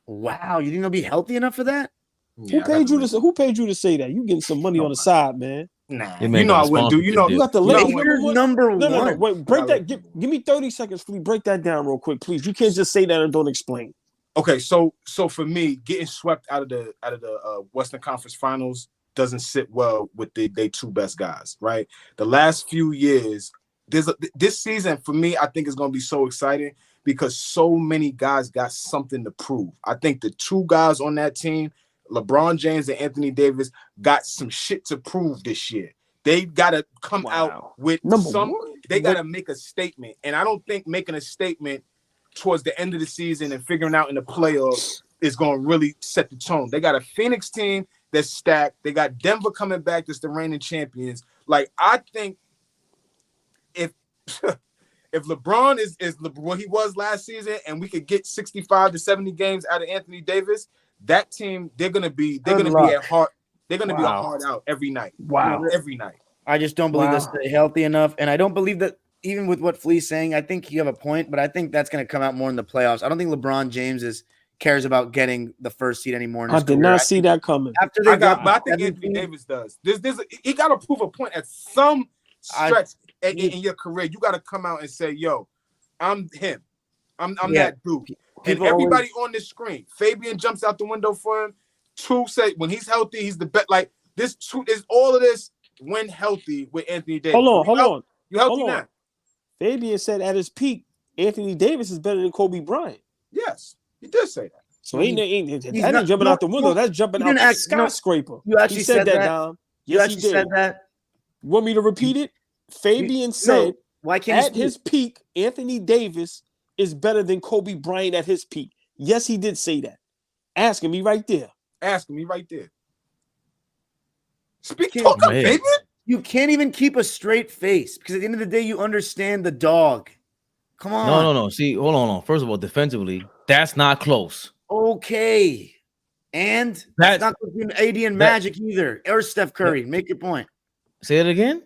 Wow, you think they'll be healthy enough for that? Yeah, who paid you to say that? You getting some money on the side, man. Nah, I wouldn't do. You got the Lakers number one. No. Wait, break that. Give me 30 seconds, please. Break that down real quick, please. You can't just say that and don't explain. Okay, so for me, getting swept out of the Western Conference Finals doesn't sit well with they two best guys, right? The last few years, this season for me, I think is going to be so exciting because so many guys got something to prove. I think the two guys on that team, LeBron James and Anthony Davis, got some shit to prove this year. They got to come out with they got to make a statement. And I don't think making a statement towards the end of the season and figuring out in the playoffs is going to really set the tone. They got a Phoenix team that's stacked. They got Denver coming back that's the reigning champions. Like, I think if LeBron is what he was last season and we could get 65 to 70 games out of Anthony Davis, that team, they're gonna be a hard out every night. Wow. Every night. I just don't believe they're stay healthy enough. And I don't believe that even with what Flea's saying, I think you have a point, but I think that's gonna come out more in the playoffs. I don't think LeBron James cares about getting the first seed anymore. In his career. Not see that coming. But I think Anthony Davis does. He got to prove a point at some stretch in your career. You got to come out and say, "Yo, I'm him. I'm that dude." And everybody on this screen, Fabian jumps out the window for him. Two say when he's healthy, he's the best. Like this, two is all of this when healthy with Anthony Davis. Hold on. You healthy now? Fabian said at his peak, Anthony Davis is better than Kobe Bryant. Yes, he did say that. So that ain't jumping out the window. That's jumping out the skyscraper. You actually said that, Dom. You Yes, actually he did. said that. You want me to repeat it? Fabian said why can't at his peak, Anthony Davis is better than Kobe Bryant at his peak. Yes, he did say that. Asking me right there. Talk up, Fabian. You can't even keep a straight face because at the end of the day, you understand the dog. Come on. No. See, hold on. First of all, defensively, that's not close. Okay. And that's not between AD and Magic either, or Steph Curry. Make your point. Say it again.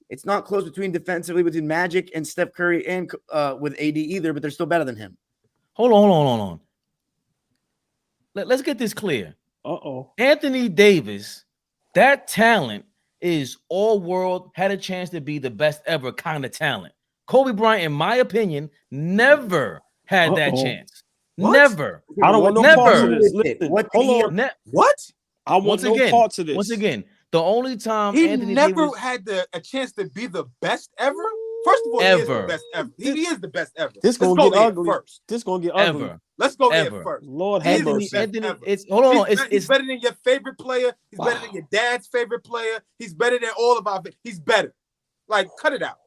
It's not close defensively between Magic and Steph Curry and with AD either, but they're still better than him. Hold on. Let's get this clear. Anthony Davis, that talent is all world, had a chance to be the best ever kind of talent. Kobe Bryant, in my opinion, never had that chance. What? Never. I don't want no parts of this. Listen, what? I want no parts of this. Once again, the only time he Anthony never Davis had a chance to be the best ever. First of all, he is the best ever. He is the best ever. This gonna get ugly first. This gonna get ugly. Let's go there first. Lord have mercy. It's he's better than your favorite player. He's better than your dad's favorite player. He's better than all of our. He's better. Like, cut it out.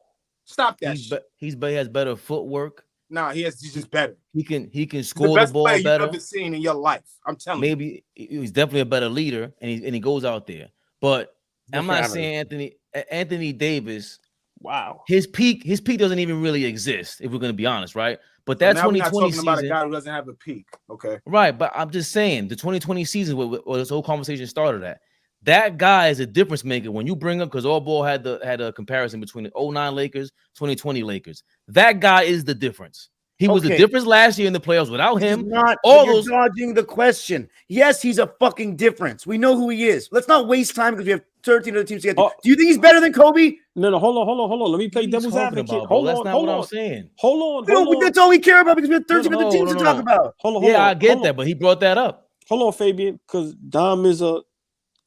Stop that shit. He has better footwork. Nah, he's just better. He can score the ball better. You've ever seen in your life. I'm telling you. Maybe he's definitely a better leader, and he goes out there. But I'm not saying Anthony Davis. Wow, his peak doesn't even really exist, if we're going to be honest, right? But that 2020 season, we're not talking about a guy who doesn't have a peak, okay? Right, but I'm just saying the 2020 season where this whole conversation started at. That guy is a difference maker when you bring him, because AllBall had a comparison between the 09 Lakers, 2020 Lakers. That guy is the difference. He was the difference last year in the playoffs. Without him, you're dodging the question. Yes, he's a fucking difference. We know who he is. Let's not waste time because we have 13 other teams to get to. Do you think he's better than Kobe? No, hold on. Let me play devil's advocate. That's not what I'm saying. Hold on. That's all we care about because we have 13 other teams to talk about. Hold on. I get that, but he brought that up. Hold on, Fabian, because Dom is a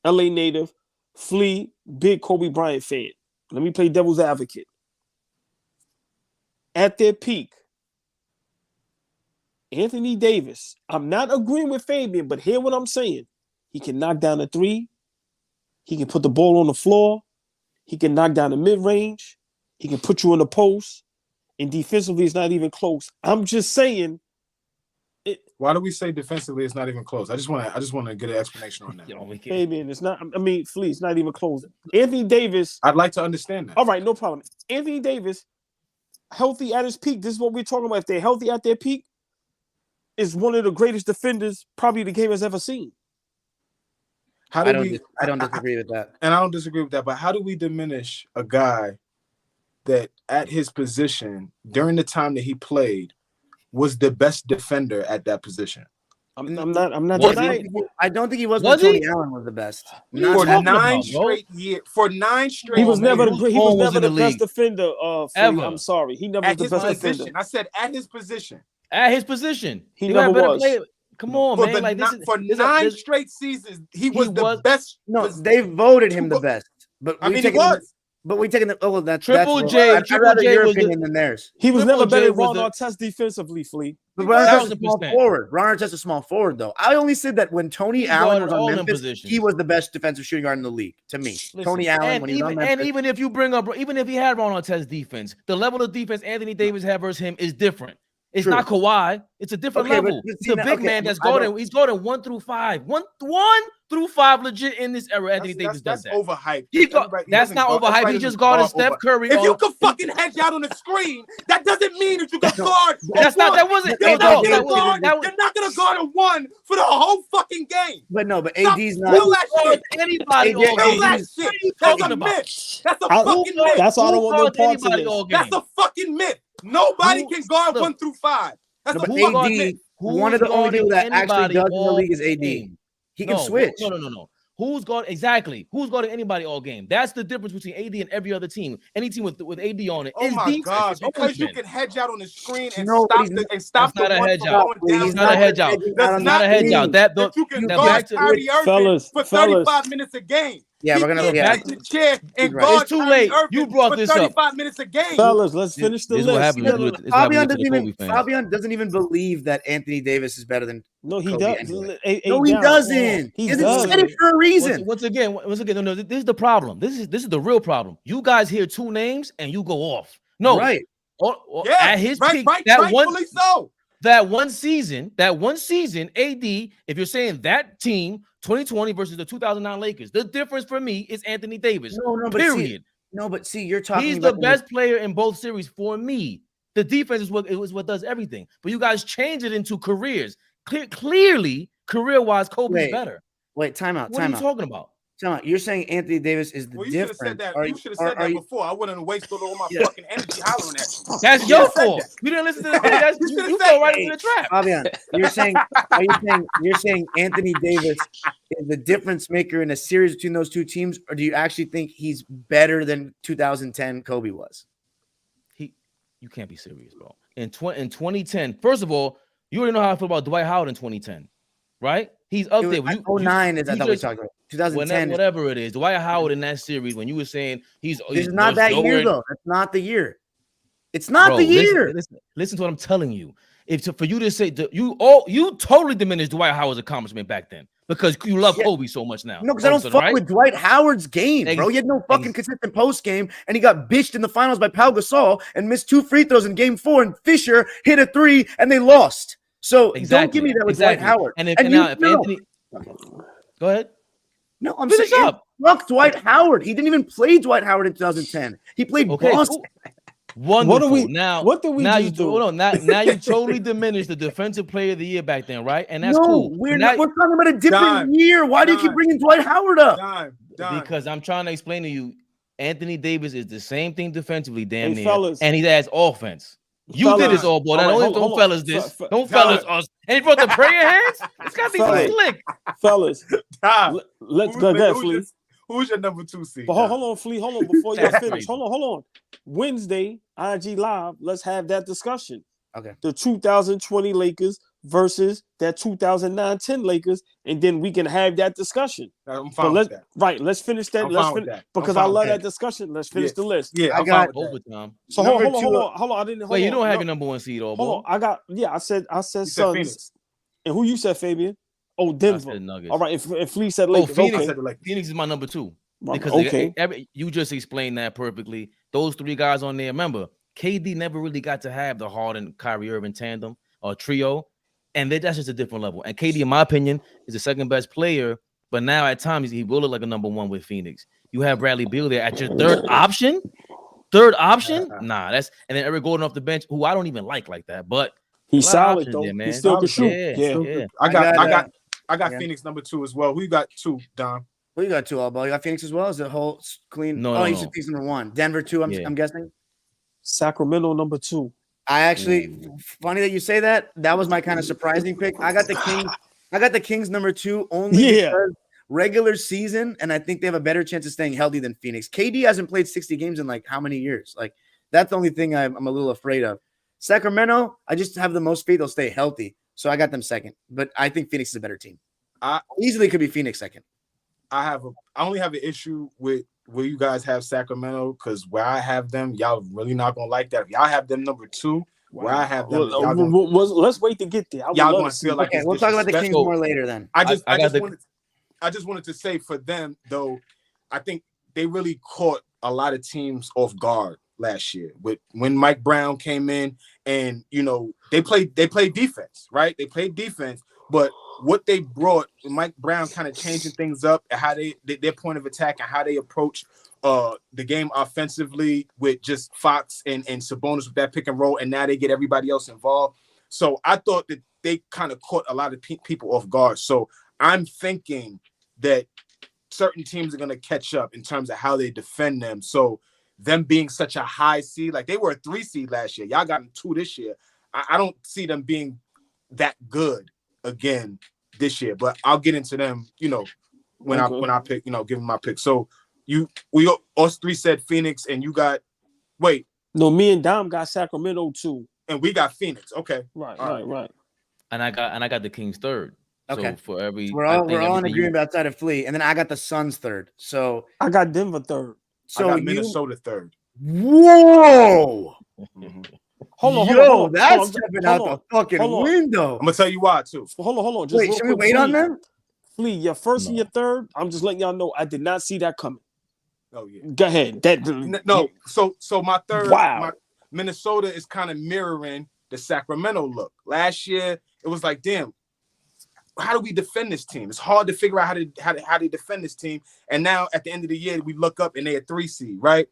LA native, Flea, big Kobe Bryant fan. Let me play devil's advocate. At their peak, Anthony Davis, I'm not agreeing with Fabian, but hear what I'm saying. He can knock down a three. He can put the ball on the floor. He can knock down the mid-range. He can put you in the post. And defensively, it's not even close. I'm just saying. Why do we say defensively it's not even close? I just want to get an explanation on that. Fabian, it's not. I mean, Flea, it's not even close. Anthony Davis. I'd like to understand that. All right, no problem. Anthony Davis, healthy at his peak. This is what we're talking about. If they're healthy at their peak, is one of the greatest defenders probably the game has ever seen. I don't disagree with that. And I don't disagree with that, but how do we diminish a guy that at his position during the time that he played was the best defender at that position? I'm not denying. I don't think he was when Tony Allen was the best. For 9 straight years. He was never the best defender ever. I'm sorry. He never was the best defender. I said at his position. At his position. He never was. Come on, man. For 9 straight seasons, he was the best. No, they voted him the best. But he was. But we taking the that's Triple J. I'd rather your opinion than theirs. He was never better than Ron Artest defensively, Flea. But Ron Artest is a small forward. Ron Artest is a small forward, though. I only said that when Tony Allen was on Memphis, he was the best defensive shooting guard in the league. To me, Tony Allen. When he was on Memphis, and even if you bring up, even if he had Ron Artest defense, the level of defense Anthony Davis had versus him is different. It's not Kawhi. It's a different level. It's a big man that's guarding. He's guarding 1 through 5. 1 through 5 legit in this era. Anthony Davis does that. Overhyped. That's not overhyped. He just guarded Steph Curry. If you can fucking hedge out on the screen, that doesn't mean that you can guard. That's not. That wasn't. You're not gonna guard a 1 for the whole fucking game. But AD's not. Kill that shit. Anybody all game. That's a myth. That's a fucking myth. That's why I don't want no parts of this. That's a fucking myth. Nobody can guard 1 through 5. That's AD. One of the only people that actually does in the league is AD. He can switch. No. Who's guarding anybody all game? That's the difference between AD and every other team. Any team with AD on it. Oh my God! Because you can hedge out on the screen and stop the one from going down. He's not a hedge out. That's not a hedge out. That you can guard Kyrie Irving for 35 minutes a game. Yeah, we're gonna back to the chair and right. guard It's too Kyrie late. Irving You brought for this 35 minutes a game. Fellas, let's finish the This is list. what happens. Fabian doesn't even believe that Anthony Davis is better than No, he Kobe does. anyway. No, he doesn't. He doesn't does. said it for a reason. Once again, no, this is the problem. This is the real problem. You guys hear two names and you go off. No, right. At his peak, rightfully so. That one season, AD, if you're saying that team, 2020 versus the 2009 Lakers, the difference for me is Anthony Davis. Period. But see, you're talking He's about the best player in both series for me. The defense is what does everything. But you guys change it into careers. Clearly, career-wise, Kobe's better. Wait, time out. What are you talking about? You're saying Anthony Davis is the difference. You should have said that before. I wouldn't have wasted all my fucking energy hollering at you. That's your fault. You didn't listen to that. You fell right into the trap. Fabian, you're saying Anthony Davis is the difference maker in a series between those two teams, or do you actually think he's better than 2010 Kobe was? You can't be serious, bro. In 2010, first of all, you already know how I feel about Dwight Howard in 2010, right? He's up there. 09 is I thought we talked about 2010. Whatever it is, Dwight Howard in that series when you were saying he's not that year though. That's not the year. It's not the year. Listen to what I'm telling you. For you to say you totally diminished Dwight Howard's accomplishment back then because you love Kobe so much now. No, because I don't fuck with Dwight Howard's game, bro. He had no fucking consistent post game, and he got bitched in the finals by Pau Gasol and missed 2 free throws in game 4, and Fisher hit a 3, and they lost. So don't give me that with Dwight Howard. If Anthony, go ahead. No, I'm saying fuck Dwight Howard. He didn't even play Dwight Howard in 2010. He played Boston. Wonderful. What do we do? Hold on. Now you totally diminished the defensive player of the year back then, right? And that's cool. We're talking about a different year. Why do you keep bringing Dwight Howard up? Because I'm trying to explain to you, Anthony Davis is the same thing defensively, damn near, fellas. and he has offense. You did this all, boy. Don't fellas this. Don't fellas us. And he brought the prayer hands. It's got to be slick. Fellas, let's go, Flea. Who's your number 2 seed? But hold on, Flea. Hold on before you finish. Hold on. Wednesday, IG Live. Let's have that discussion. Okay. The 2020 Lakers versus that 2009-10 Lakers, and then we can have that discussion. I'm fine with that. Right. Let's finish that. Because I love that discussion. Let's finish the list. Yeah, I got overtime. So hold on. I didn't. Wait, you don't have your number 1 seed, all hold on. I said Suns. Phoenix. And who you said, Fabian? Oh, Denver. Nuggets. All right. And Flea said Lakers. Phoenix is my number 2. Because you just explained that perfectly. Those 3 guys on there. Remember, KD never really got to have the Harden, Kyrie Irving tandem or trio, and that's just a different level. And KD, in my opinion, is the second best player. But now at times he will look like a number 1 with Phoenix. You have Bradley Beal there at your third option. Nah, and then Eric Gordon off the bench, who I don't even like that, but he's solid though. He still can shoot. Yeah. I got Phoenix number 2 as well. Who you got 2, Dom? Well, you got 2 AllBall. You got Phoenix as well. Is it whole clean? No. You said Phoenix number 1. Denver 2. I'm guessing. Sacramento number 2. I actually, funny that you say that. That was my kind of surprising pick. I got the Kings number 2 only because regular season, and I think they have a better chance of staying healthy than Phoenix. KD hasn't played 60 games in like how many years? Like that's the only thing I'm a little afraid of. Sacramento, I just have the most faith they'll stay healthy, so I got them second. But I think Phoenix is a better team. Easily could be Phoenix second. I only have an issue with where you guys have Sacramento, because where I have them, y'all really not gonna like that. If y'all have them number 2, where I have them, let's wait to get there. Y'all gonna feel like we'll talk about the Kings more later. Then I just wanted to say for them though, I think they really caught a lot of teams off guard last year when Mike Brown came in, and they played defense, right? They played defense, but what they brought, Mike Brown kind of changing things up and how their point of attack and how they approach the game offensively with just Fox and Sabonis with that pick and roll, and now they get everybody else involved. So I thought that they kind of caught a lot of people off guard. So I'm thinking that certain teams are going to catch up in terms of how they defend them. So them being such a high seed, like they were a 3 seed last year, y'all got them 2 this year. I don't see them being that good again this year, but I'll get into them, when I pick, give them my pick. So us 3 said Phoenix, and you got No, me and Dom got Sacramento too, and we got Phoenix. Okay, right. And I got the Kings third. Okay. So for every, So we're all in agreement outside of Flea, and then I got the Suns third. So I got Denver third. So I got Minnesota third. Whoa! Hold on. That's stepping out the fucking window. I'm gonna tell you why too. Hold on. Just wait, should we wait on them? Flea, your first and your third. I'm just letting y'all know I did not see that coming. Oh yeah. Go ahead. No. So my third. Wow. My Minnesota is kind of mirroring the Sacramento look. Last year it was like, damn, how do we defend this team? It's hard to figure out how to defend this team. And now at the end of the year, we look up and they're a 3 seed, right?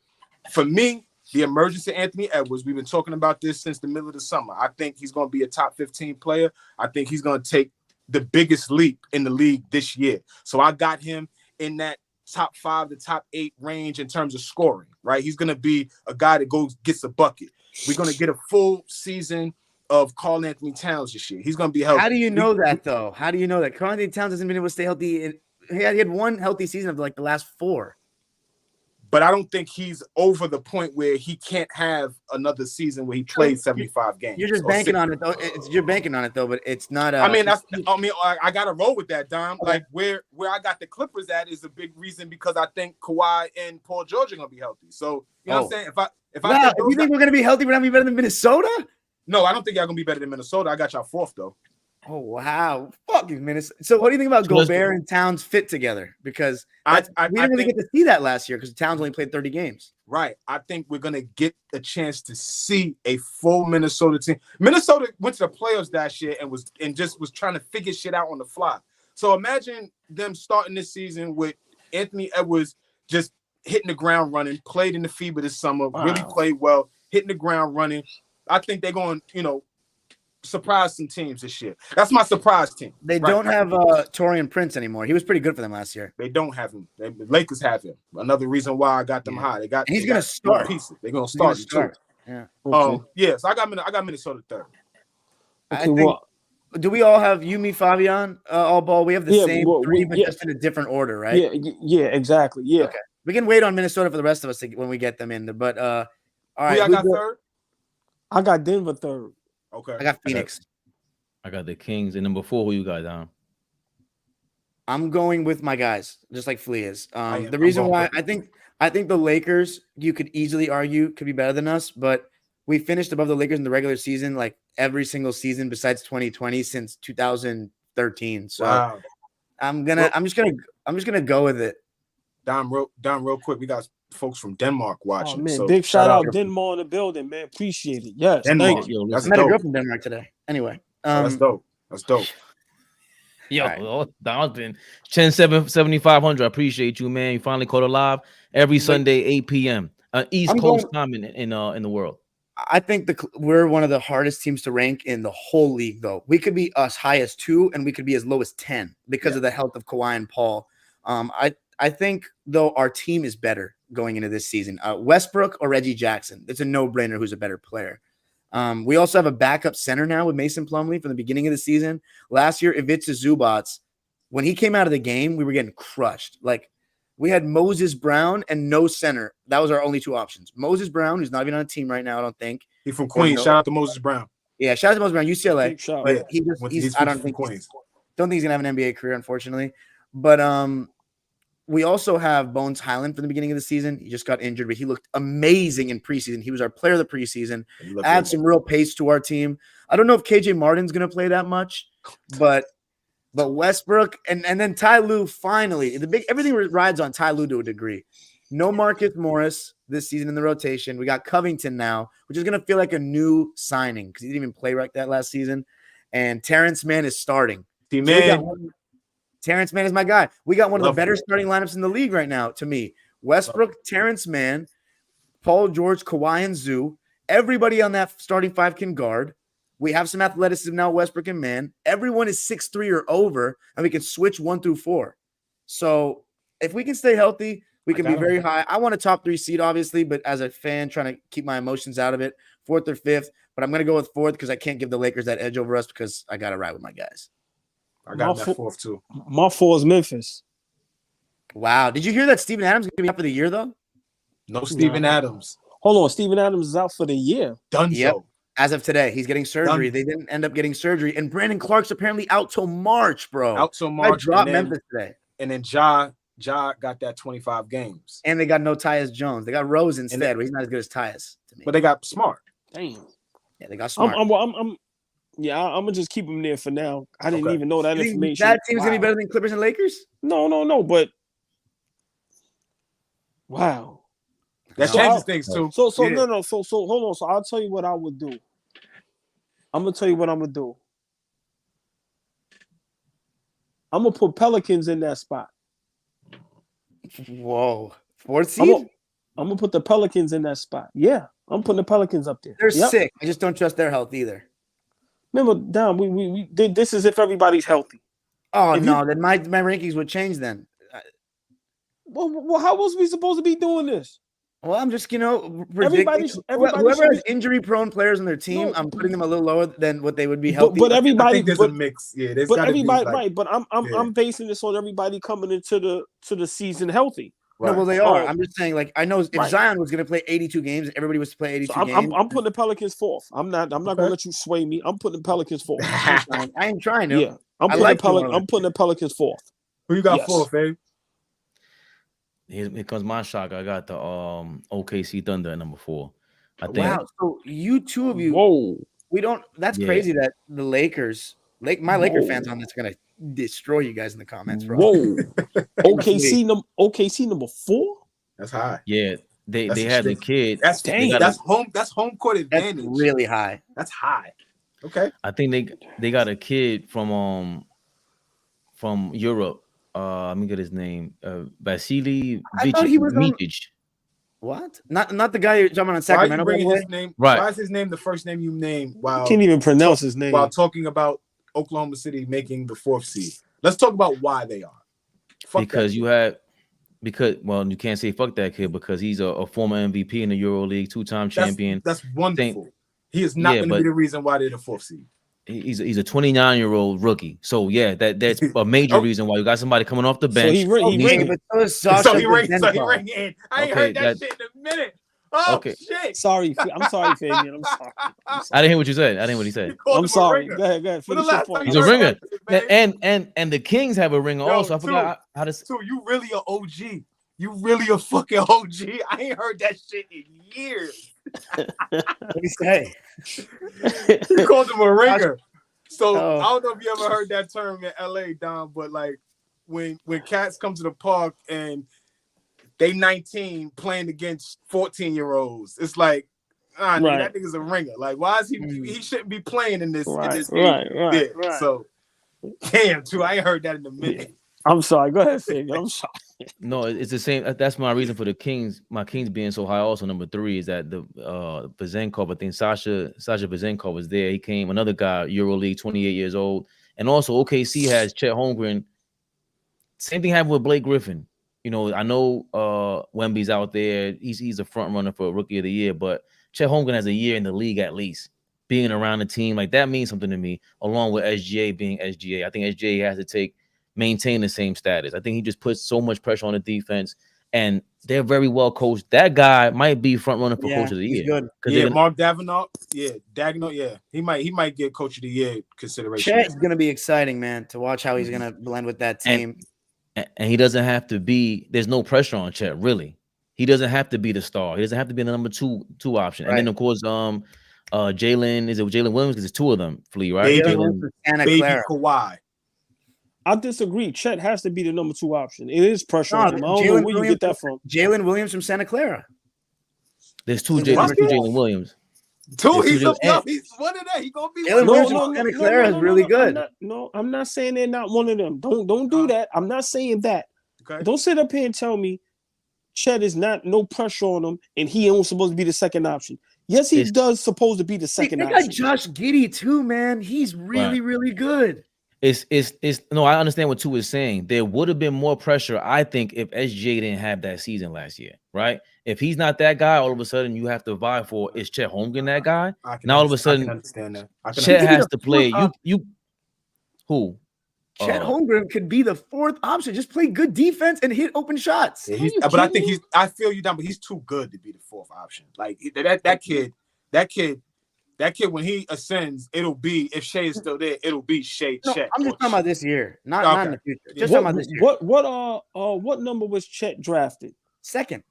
For me, the emergence of Anthony Edwards, we've been talking about this since the middle of the summer. I think he's going to be a top 15 player. I think he's going to take the biggest leap in the league this year. So I got him in that top 5 to top 8 range in terms of scoring, right? He's going to be a guy that gets a bucket. We're going to get a full season of Karl Anthony Towns this year. He's going to be healthy. How do you know that, though? How do you know that? Karl Anthony Towns hasn't been able to stay healthy. He had one healthy season of like the last 4. But I don't think he's over the point where he can't have another season where he plays 75 games. You're just banking on it, though. You're banking on it, though, but it's not. I got to roll with that, Dom. Okay. Like where I got the Clippers at is a big reason because I think Kawhi and Paul George are going to be healthy. So you know what I'm saying? If you think we're going to be healthy, we're going to be better than Minnesota? No, I don't think y'all going to be better than Minnesota. I got y'all 4th though. Oh wow, fucking Minnesota. So what do you think about Gobert and Towns fit together? Because we didn't really get to see that last year because Towns only played 30 games. Right. I think we're gonna get a chance to see a full Minnesota team. Minnesota went to the playoffs last year and was trying to figure shit out on the fly. So imagine them starting this season with Anthony Edwards just hitting the ground running, played in the FIBA this summer, really played well, hitting the ground running. I think they're going, surprise some teams this year. That's my surprise team. They don't have Taurean Prince anymore. He was pretty good for them last year. They don't have him. The Lakers have him. Another reason why I got them high. He's going to start. They're going to start too. Yeah. So I got Minnesota 3rd. I think. Do we all have you, me, Fabian, all ball? We have the same 3, but just in a different order, right? Yeah, exactly. Yeah. Okay. We can wait on Minnesota for the rest of us when we get them in there. But all right. I got 3rd. I got Denver 3rd. Okay. I got Phoenix. I got the Kings. And number 4, who you got down? I'm going with my guys, just like Flea is. The reason why I think the Lakers, you could easily argue, could be better than us, but we finished above the Lakers in the regular season like every single season besides 2020 since 2013. So wow. I'm just gonna go with it. Dom, real quick. We got folks from Denmark watching. Oh, man, so big shout out Denmark in the building, man. Appreciate it. Yes, Denmark. Thank you. That's I met a girl from Denmark today. Anyway, that's dope. That's dope. Yo, right. Don's been 7,500. I appreciate you, man. You finally caught it live every Sunday, 8 p.m. East Coast time in the world. I think we're one of the hardest teams to rank in the whole league, though. We could be as high as 2, and we could be as low as 10 because of the health of Kawhi and Paul. I think, though, our team is better going into this season. Westbrook or Reggie Jackson. It's a no-brainer who's a better player. We also have a backup center now with Mason Plumlee from the beginning of the season. Last year, Ivica Zubac, when he came out of the game, we were getting crushed. Like, we had Moses Brown and no center. That was our only 2 options. Moses Brown, who's not even on a team right now, I don't think. He's from Queens. Shout out to Moses Brown. Yeah, shout out to Moses Brown, UCLA. But he's I don't think Queens. Don't think he's gonna have an NBA career, unfortunately. But we also have Bones Highland from the beginning of the season. He just got injured, but he looked amazing in preseason. He was our player of the preseason. Add some real pace to our team. I don't know if KJ Martin's gonna play that much, but Westbrook and then Ty Lue finally everything rides on Ty Lue to a degree. No Marcus Morris this season in the rotation. We got Covington now, which is gonna feel like a new signing because he didn't even play like that last season. And Terrence Mann is starting. Terrence Mann is my guy. We got one of the better starting lineups in the league right now. To me, Westbrook, Terrence Mann, Paul George, Kawhi, and Zoo. Everybody on that starting 5 can guard. We have some athleticism now, Westbrook and Mann. Everyone is 6'3" or over, and we can switch 1 through 4. So if we can stay healthy, we can be very high. I want a top 3 seed, obviously, but as a fan, trying to keep my emotions out of it, 4th or 5th. But I'm going to go with 4th because I can't give the Lakers that edge over us because I got to ride with my guys. I got that 4th too. My 4 is Memphis. Wow. Did you hear that Steven Adams is going to be out for the year, though? No Steven Adams. Hold on. Steven Adams is out for the year. Dunzo. Yep. As of today, he's getting surgery. They didn't end up getting surgery, and Brandon Clark's apparently out till March, bro. Out till March. I dropped Memphis today, and then Ja got that 25 games, and they got no Tyus Jones. They got Rose instead, but he's not as good as Tyus to me. But they got Smart. Damn. Yeah, they got Smart. I'm gonna just keep him there for now. I didn't even know that information. That team's gonna be better than Clippers and Lakers? No, but wow. That changes things too. So hold on. So I'll tell you what I would do. I'm gonna tell you what I'm gonna do. I'm gonna put Pelicans in that spot. Whoa. 4th seed? I'm gonna put the Pelicans in that spot. Yeah, I'm putting the Pelicans up there. They're sick. I just don't trust their health either. Remember, Dom, we did this as if everybody's healthy. Oh, no, then my rankings would change then. Well, how was we supposed to be doing this? Well, I'm just, everybody whoever has injury-prone players on their team, I'm putting them a little lower than what they would be healthy. But everybody, I think there's a mix. Yeah, there's but everybody, right? But I'm basing this on everybody coming into the season healthy. Right. No, well, they are. I'm just saying, like, I know if Zion was going to play 82 games, everybody was to play 82 games. I'm putting the Pelicans 4th. I'm not going to let you sway me. I'm putting the Pelicans 4th. I ain't trying to. Yeah, I'm putting the Pelicans 4th. Who you got 4th, Fabe? Here comes my shock. I got the OKC Thunder at number 4. I think. Wow. So you two of you. Whoa. We don't. That's crazy that the Lakers, my Laker fans on this are gonna destroy you guys in the comments, bro. Whoa. OKC number 4. That's high. Yeah. They had the kid. That's home court advantage. That's really high. That's high. Okay. I think they got a kid from Europe. Let me get his name. Vasily Mitic. What? Not the guy you're talking about in Sacramento. Why are you bringing his name? Right. Why is his name the first name you named? Wow. Can't even pronounce his name while talking about Oklahoma City making the 4th seed. Let's talk about why they are. Because you can't say fuck that kid because he's a former MVP in the EuroLeague, 2-time champion. That's wonderful. He is not going to be the reason why they're the 4th seed. He's a 29-year-old rookie. So yeah, that's a major reason why you got somebody coming off the bench. So he ring in. I ain't heard that shit in a minute. Oh shit. Sorry, I'm sorry, Fabian. I'm sorry. I didn't hear what you said. I didn't hear what he said. I'm sorry. Go ahead. Finish your point. He's a ringer. And the Kings have a ringer also. I forgot how to. So you really a OG. You really a fucking OG. I ain't heard that shit in years. What did he say? He called him a ringer. So I don't know if you ever heard that term in LA, Don, but like when cats come to the park and they 19 playing against 14-year-olds, it's like, that nigga's a ringer. Like, why is he shouldn't be playing in this game. Right. So damn, too. I ain't heard that in a minute. I'm sorry. Go ahead, Fabian. I'm sorry. No, it's the same. That's my reason for the Kings. My Kings being so high. Also, number 3 is that the Vezenkov. I think Sasha Vezenkov was there. He came. Another guy, EuroLeague, 28 years old, and also OKC has Chet Holmgren. Same thing happened with Blake Griffin. I know Wemby's out there. He's a front runner for Rookie of the Year, but Chet Holmgren has a year in the league at least. Being around the team like that means something to me. Along with SGA being SGA, I think SGA has to maintain the same status. I think he just puts so much pressure on the defense, and they're very well coached. That guy might be front runner for Coach of the Year. Good. Yeah, Mark Davenport. Yeah, Dagnall. Yeah, he might get Coach of the Year consideration. Chet's gonna be exciting, man, to watch how he's gonna blend with that team. And he doesn't have to be. There's no pressure on Chet, really. He doesn't have to be the star. He doesn't have to be the number two option. Right. And then of course, Jalen, is it Jalen Williams? Because there's 2 of them, Flea, right? Baby Kawhi. I disagree. Chet has to be the number 2 option. It is pressure on him. I don't know where you get that from. Jalen Williams from Santa Clara. There's 2 Jalen Williams. 2. He's one of that. He gonna be. Jalen Williams from Santa Clara is really good. I'm not saying they're not one of them. Don't do that. I'm not saying that. Okay. Don't sit up here and tell me Chet is no pressure on him and he ain't supposed to be the second option. Yes, he does supposed to be the second option. They got Josh Giddey too, man. He's really, really good. No, I understand what 2 is saying. There would have been more pressure, I think, if SJ didn't have that season last year, right? If he's not that guy, all of a sudden you have to vie for, is Chet Holmgren that guy? Now all of a sudden, understand that. Chet has to play. Who? Chet Holmgren could be the 4th option. Just play good defense and hit open shots. Yeah, but I think I feel you down, but he's too good to be the 4th option. Like that kid That kid, when he ascends, it'll be, if Shea is still there, it'll be Shea Chet. I'm just talking about this year, not in the future. Just talking about this year. What number was Chet drafted? Second.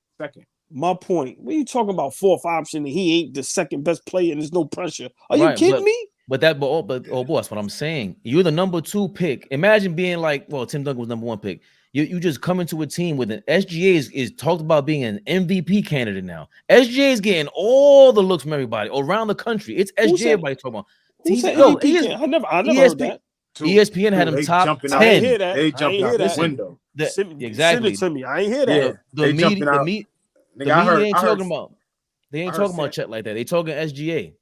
My point. What are you talking about? Fourth option, and he ain't the second best player, and there's no pressure. Are you kidding me? But boss, what I'm saying, you're the number 2 pick. Imagine being like, well, Tim Duncan was number 1 pick. You just come into a team with an SGA is talked about being an MVP candidate now. SGA is getting all the looks from everybody around the country. It's SGA everybody talking about. I never heard that. ESPN had him top 10. I ain't hear that. They jumped out the window. Exactly. Send it to me. I ain't hear that. The media ain't talking about. They ain't talking about Chet like that. They talking SGA.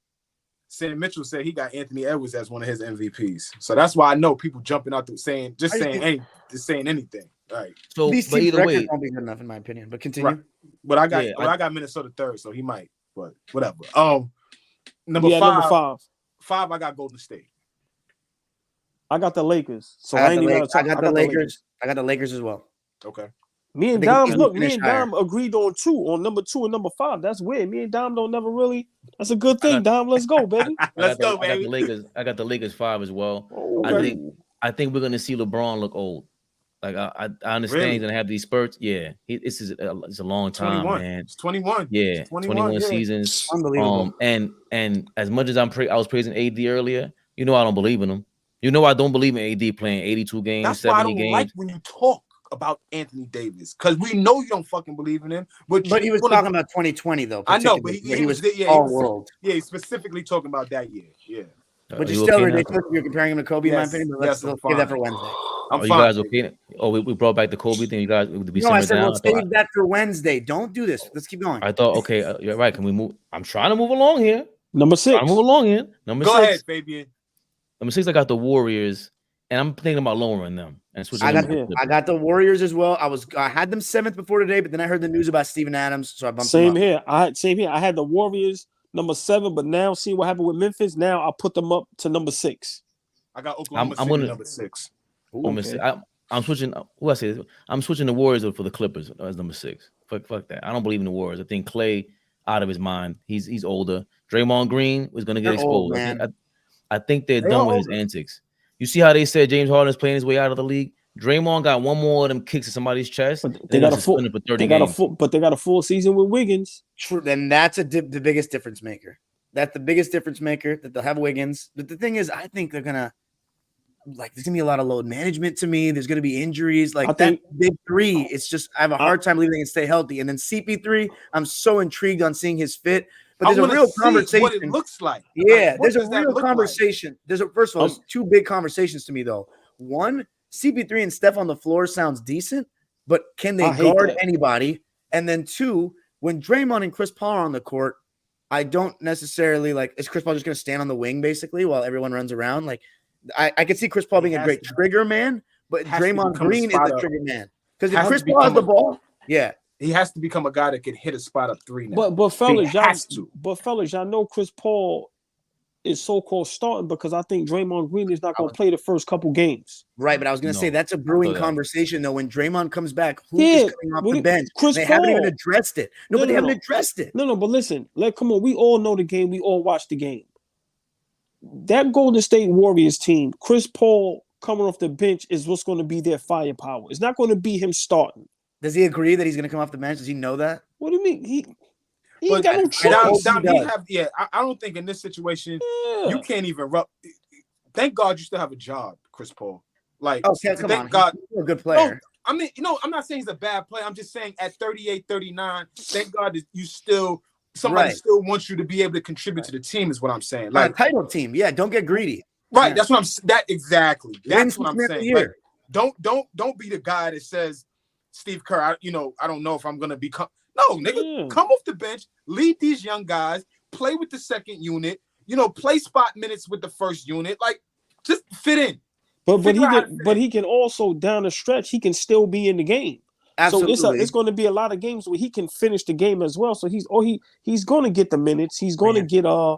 Sam Mitchell said he got Anthony Edwards as one of his MVPs. So that's why I know people jumping out there saying anything. Right. So these but either way, won't be good enough in my opinion. But continue. Right. But I got Minnesota third, so he might. But whatever. Number 5. I got Golden State. I got the Lakers. So I got the Lakers. I got the Lakers as well. Okay. Me and Dom agreed on 2, on number 2 and number 5. That's weird. Me and Dom don't never really. That's a good thing, Dom. Let's go, baby. Let's go, baby. I got the Lakers 5 as well. Oh, okay. I think we're gonna see LeBron look old. Like I understand he's gonna have these spurts. Yeah, it's a long time, 21. man. It's 21. Yeah, 21 seasons. Unbelievable. And as much as I was praising AD earlier, I don't believe in him. I don't believe in AD playing 82 games, That's 70 why I don't games. like when you talk about Anthony Davis, because we know you don't fucking believe in him. But he was talking about 2020 though. I know, but he was all world. Yeah, he's specifically talking about that year. Yeah. But you're still ridiculous. You're comparing him to Kobe, in my opinion. But let's give that for Wednesday. You guys okay? Oh, we brought back the Kobe thing. You guys would be I said we'll save that for Wednesday. Don't do this. Let's keep going. I thought, okay, you're right. Can we move? I'm trying to move along here. Number 6. I'm move along here. Number 6. Go ahead, Fabian. Number 6, I got the Warriors, and I'm thinking about lowering them. And I got the Warriors as well. I had them 7th before today, but then I heard the news about Steven Adams, so I bumped them up. Same here. I had the Warriors number 7, but now see what happened with Memphis. Now I'll put them up to number 6. I got Oklahoma City number 6. I'm switching. I'm switching the Warriors for the Clippers as number 6. Fuck that. I don't believe in the Warriors. I think Clay out of his mind. He's older. Draymond Green was going to get exposed. I think they're done with his antics. You see how they said James Harden is playing his way out of the league? Draymond got one more of them kicks in somebody's chest. But they got a full season with Wiggins. True. Then that's the biggest difference maker. That's the biggest difference maker, that they'll have Wiggins. But the thing is, I think they're gonna there's gonna be a lot of load management to me. There's gonna be injuries. That big 3. It's just I have a hard time believing they can stay healthy. And then CP3, I'm so intrigued on seeing his fit. But there's a real conversation. What it looks like. Yeah, there's a real conversation. There's first of all, there's 2 big conversations to me though. One, CP3 and Steph on the floor sounds decent, but can they guard anybody? And then 2, when Draymond and Chris Paul are on the court, I don't necessarily is Chris Paul just going to stand on the wing basically while everyone runs around? I could see Chris Paul being a great trigger man, but Draymond Green is the trigger man. Because if Chris Paul has the ball, he has to become a guy that can hit a spot up 3 now. But fellas, y'all know Chris Paul is so-called starting because I think Draymond Green is not going to play the first couple games. Right, but I was going to say that's a brewing conversation though. When Draymond comes back, who is coming off the bench? They haven't even addressed it. They haven't addressed it. No, but listen, come on. We all know the game. We all watch the game. That Golden State Warriors team, Chris Paul coming off the bench is what's going to be their firepower. It's not going to be him starting. Does he agree that he's going to come off the bench? Does he know that? What do you mean? He ain't got no choice. I don't think in this situation you can't even rub. Thank God you still have a job, Chris Paul. Thank God you're a good player. I mean, I'm not saying he's a bad player. I'm just saying at 38, 39, thank God that you still somebody still wants you to be able to contribute to the team is what I'm saying. A title team. Yeah, don't get greedy. Right. That's what exactly. That's what I'm saying. Don't be the guy that says Steve Kerr, I don't know if I'm gonna become. No, nigga, come off the bench, lead these young guys, play with the second unit, play spot minutes with the first unit, just fit in. But he can also down the stretch, he can still be in the game. Absolutely. So it's going to be a lot of games where he can finish the game as well. So he's going to get the minutes, he's going to get a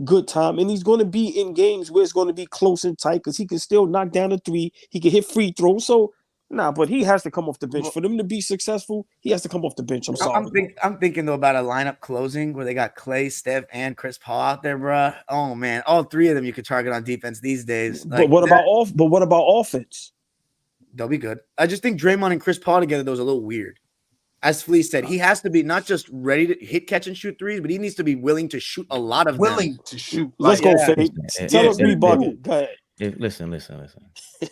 good time, and he's going to be in games where it's going to be close and tight because he can still knock down a 3, he can hit free throws. So Nah, but he has to come off the bench. For them to be successful, he has to come off the bench. I'm sorry. I'm thinking though about a lineup closing where they got Clay, Steph, and Chris Paul out there, bro. Oh man, all three of them you could target on defense these days. But what about offense? They'll be good. I just think Draymond and Chris Paul together, though, is a little weird. As Flea said, he has to be not just ready to hit, catch, and shoot threes, but he needs to be willing to shoot a lot of them. To shoot. Let's go, Fabe. Tell us we bugging. Go ahead. Listen.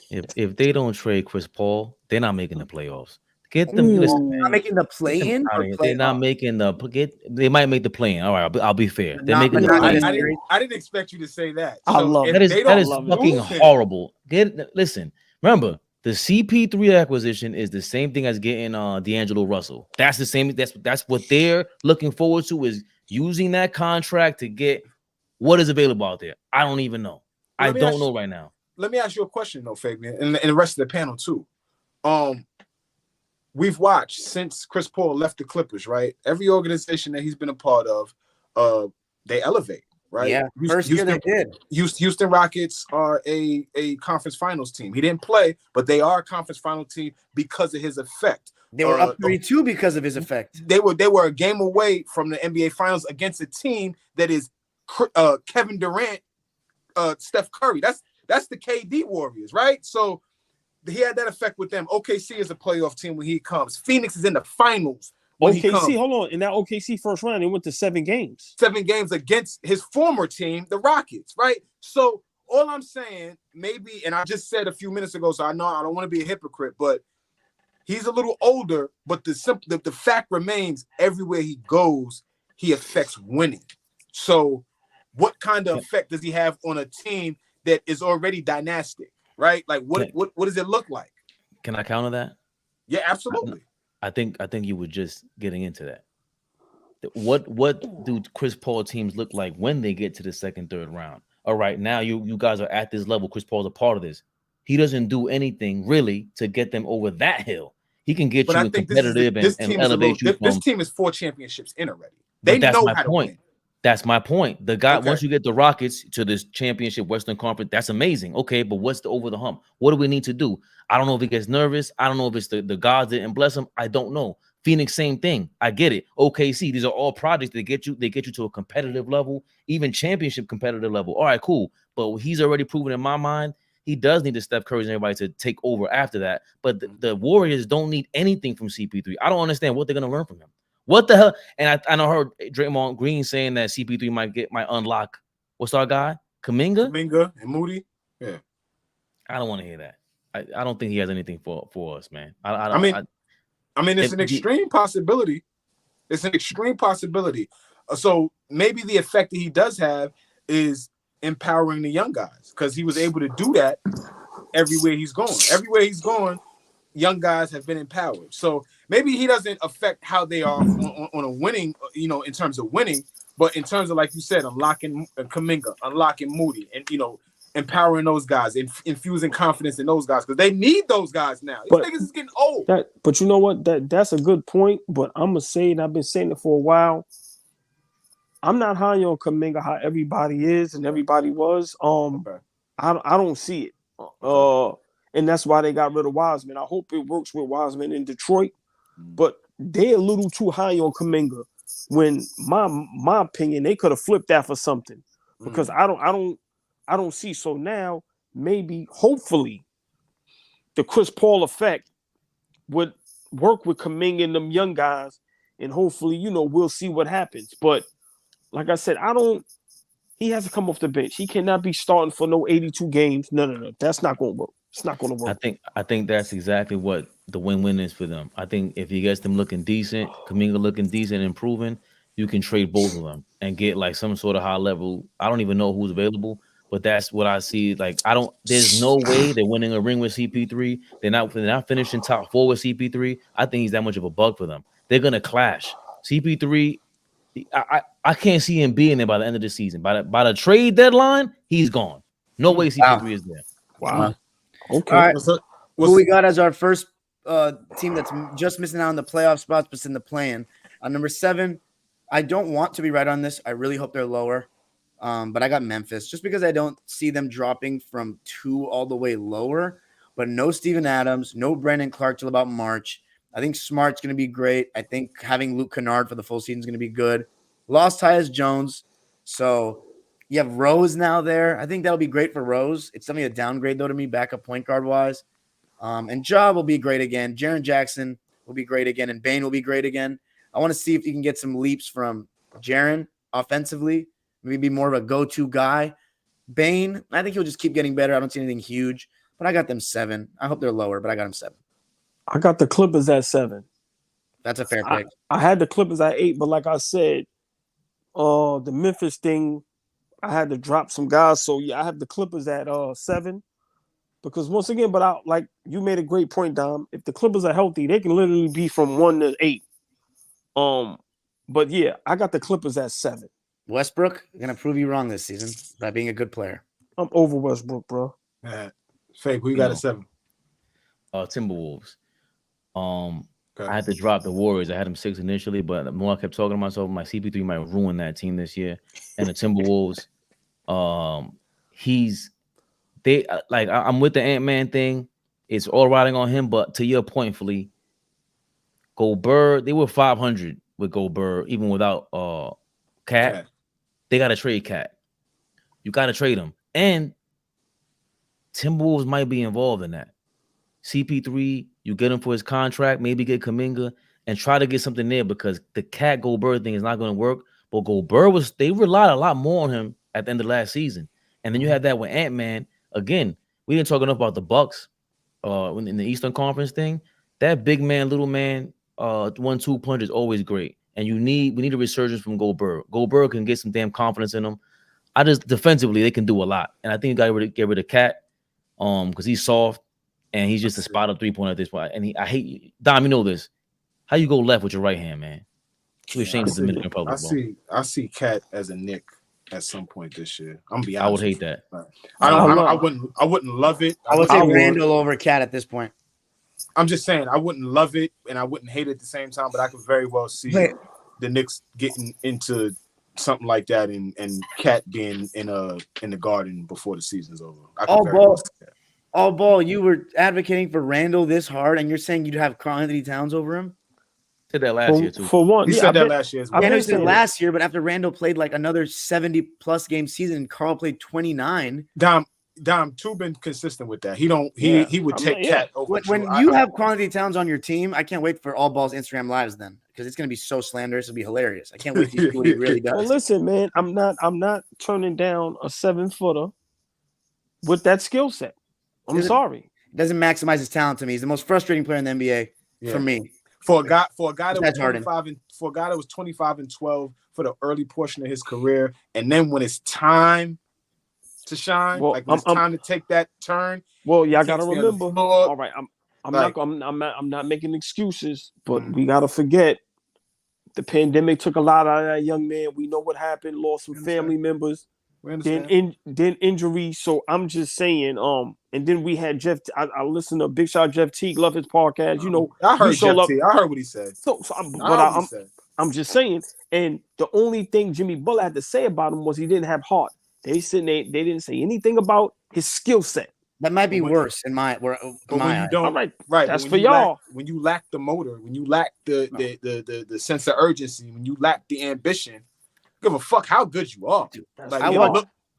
If they don't trade Chris Paul, they're not making the playoffs. Get them. Listen, they're not making the play-in. They're not making the They might make the play-in. All right, I'll be fair. They're making the play-in. play-in. I didn't expect you to say that. I love that. That is fucking horrible. Listen. Remember, the CP3 acquisition is the same thing as getting D'Angelo Russell. That's the same. That's what they're looking forward to, is using that contract to get what is available out there. I don't even know. I don't know right now. Let me ask you a question though, Fabian, and the rest of the panel too. We've watched since Chris Paul left the Clippers, right? Every organization that he's been a part of, they elevate, right? Yeah, first year they did. Houston Rockets are a conference finals team. He didn't play, but they are a conference final team because of his effect. They were up 3-2 because of his effect. They were a game away from the NBA Finals against a team that is Kevin Durant, Steph Curry. That's the KD Warriors, right? So he had that effect with them. OKC is a playoff team when he comes. Phoenix is in the finals when he comes. Hold on. In that OKC first round, they went to 7 games. 7 games against his former team, the Rockets, right? So all I'm saying, maybe, and I just said a few minutes ago, so I know I don't want to be a hypocrite, but he's a little older, but the fact remains, everywhere he goes, he affects winning. So what kind of effect does he have on a team that is already dynastic, right? Like what does it look like? Can I counter that? Yeah, absolutely. I think you were just getting into that. What do Chris Paul teams look like when they get to the second, third round? All right, now you guys are at this level. Chris Paul's a part of this. He doesn't do anything really to get them over that hill. He can get you competitive and elevate you. This team is 4 championships in already. They know how to win. That's my point. The guy, once you get the Rockets to this championship Western Conference, that's amazing. Okay, but what's the over the hump? What do we need to do? I don't know if he gets nervous. I don't know if it's the gods didn't bless him. I don't know. Phoenix, same thing. I get it. OKC, these are all projects that get you to a competitive level, even championship competitive level. All right, cool. But he's already proven in my mind he does need the Steph Curry and everybody to take over after that. But the Warriors don't need anything from CP3. I don't understand what they're going to learn from him. What the hell? And I heard Draymond Green saying that CP3 might unlock, what's our guy? Kuminga and Moody. Yeah. I don't want to hear that. I don't think he has anything for us, man. I mean, it's an extreme possibility. It's an extreme possibility. So maybe the effect that he does have is empowering the young guys, because he was able to do that everywhere he's going. Everywhere he's going, young guys have been empowered. So maybe he doesn't affect how they are on a winning, in terms of winning, but in terms of, like you said, unlocking Kuminga, unlocking Moody, and, empowering those guys, infusing confidence in those guys, because they need those guys now. These niggas is getting old. But you know what? That's a good point, but I'm going to say, and I've been saying it for a while, I'm not high on Kuminga how everybody is and everybody was. I don't see it. And that's why they got rid of Wiseman. I hope it works with Wiseman in Detroit, but they're a little too high on Kuminga. When my opinion, they could have flipped that for something, because I don't see. So now maybe, hopefully, the Chris Paul effect would work with Kuminga and them young guys, and hopefully, we'll see what happens. But like I said, he has to come off the bench. He cannot be starting for no 82 games. No. That's not going to work. It's not going to work. I think that's exactly what the win-win is for them. I think if he gets them looking decent, Kuminga looking decent, improving, you can trade both of them and get like some sort of high level. I don't even know who's available, but that's what I see. Like, there's no way they're winning a ring with CP3. They're not finishing top 4 with CP3. I think he's that much of a bug for them. They're going to clash. CP3, I can't see him being there by the end of the season. By the trade deadline, he's gone. No way CP3 is there. Wow. Okay. All right. Who we got as our first team that's just missing out on the playoff spots, but in the play-in? Number 7, I don't want to be right on this. I really hope they're lower. But I got Memphis, just because I don't see them dropping from 2 all the way lower. but no Steven Adams, no Brandon Clark till about March. I think Smart's going to be great. I think having Luke Kennard for the full season is going to be good. Lost Tyus Jones. So you have Rose now there. I think that'll be great for Rose. It's definitely a downgrade, though, to me, backup point guard wise. And Ja will be great again. Jaren Jackson will be great again. And Bane will be great again. I want to see if you can get some leaps from Jaren offensively, maybe be more of a go-to guy. Bane, I think he'll just keep getting better. I don't see anything huge, but I got them 7. I hope they're lower, but I got them 7. I got the Clippers at 7. That's a fair pick. I had the Clippers at 8, but like I said, the Memphis thing, I had to drop some guys. So yeah, I have the Clippers at 7. Because once again, but like you made a great point, Dom. If the Clippers are healthy, they can literally be from 1 to 8. But yeah, I got the Clippers at 7. Westbrook, gonna prove you wrong this season by being a good player. I'm over Westbrook, bro. Fabe, who you got at 7? Timberwolves. I had to drop the Warriors. I had them 6 initially, but the more I kept talking to myself, my CP3 might ruin that team this year. And the Timberwolves, I'm with the Ant-Man thing. It's all riding on him, but to your point, Flea, Gobert, they were 500 with Gobert, even without Cat. Okay. They got to trade Cat. You got to trade him. And Timberwolves might be involved in that. CP3, you get him for his contract, maybe get Kuminga, and try to get something there because the Cat Gobert thing is not going to work. But Gobert they relied a lot more on him at the end of last season. And then you had that with Ant-Man. Again, we didn't talk enough about the Bucks in the Eastern Conference thing. That big man, little man, 1-2 punch is always great. And we need a resurgence from Gobert. Gobert can get some damn confidence in him. Defensively, they can do a lot. And I think you got to get rid of Cat because he's soft and he's just a spot up 3-pointer at this point. And I hate Dom, you know this. How you go left with your right hand, man? You're ashamed of the Dominican Republic. I see Cat as a Knick at some point this year. I'm gonna be honest. I would hate that. I wouldn't love it. I would say Randall over Cat at this point. I'm just saying I wouldn't love it and I wouldn't hate it at the same time, but I could very well see the Knicks getting into something like that and Cat being in the Garden before the season's over. All ball, you were advocating for Randall this hard, and you're saying you'd have Karl Anthony Towns over him? Said that last year too. For one, he said that last year as well. I understand last year, but after Randall played like another 70+ game season, and Karl played 29. Dom too been consistent with that. He would take Cat over. When you have Karl Anthony Towns on your team, I can't wait for All Ball's Instagram lives then, because it's gonna be so slanderous. It'll be hilarious. I can't wait to see what he really does. Well, listen, man, I'm not turning down a 7-footer with that skill set. I'm sorry. Doesn't maximize his talent to me. He's the most frustrating player in the NBA for me. For a guy that was 25 and 12 for the early portion of his career, and then when it's time to shine, when it's time to take that turn. Well, y'all gotta remember. All right, I'm not making excuses, but we gotta forget the pandemic took a lot out of that young man. We know what happened. Lost some family members. Then injury. So I'm just saying, and then we had Jeff. I listened to Big Shot Jeff Teague, love his podcast. You know, I heard Jeff Teague. I heard what he said. I'm just saying, and the only thing Jimmy Butler had to say about him was he didn't have heart. They didn't say anything about his skill set. That might be worse in my eye. Right. That's for y'all. When you lack the motor, when you lack the sense of urgency, when you lack the ambition. Give a fuck how good you are. Dude,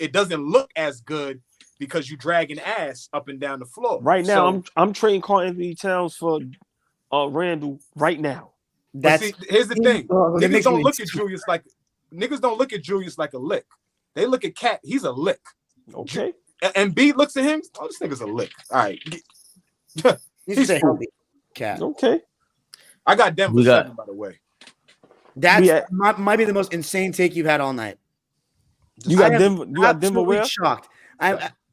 it doesn't look as good because you dragging ass up and down the floor. Right now, I'm trading Karl Anthony Towns for Randall right now. Here's the thing: niggas don't look at Julius like a lick. They look at Cat. He's a lick. Okay. And B looks at him. Oh, this nigga's a lick. All right. He's a healthy Cat. Okay. I got Denver 7, by the way. That might be the most insane take you've had all night. You got Denver. You got Denver where? Shocked.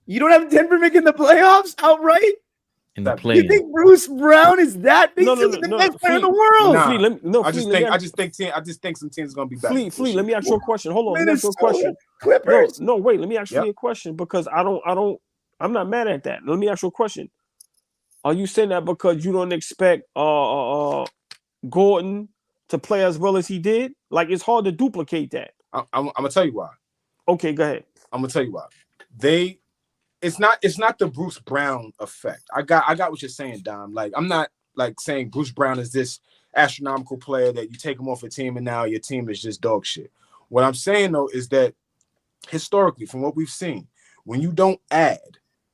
You don't have Denver making the playoffs outright? In the play. You think Bruce Brown is that big? The best player in the world. I just think some teams are gonna be better. Flea, let me ask you a question. Hold on, let me ask you a question. Clippers. No, wait. Let me ask you a question because I'm not mad at that. Let me ask you a question. Are you saying that because you don't expect Gordon to play as well as he did? Like, it's hard to duplicate that. I'm gonna tell you why. Okay, go ahead. I'm gonna tell you why. They it's not the Bruce Brown effect. I got what you're saying, Dom. Like, I'm not like saying Bruce Brown is this astronomical player that you take him off a team and now your team is just dog shit. What I'm saying though is that historically, from what we've seen, when you don't add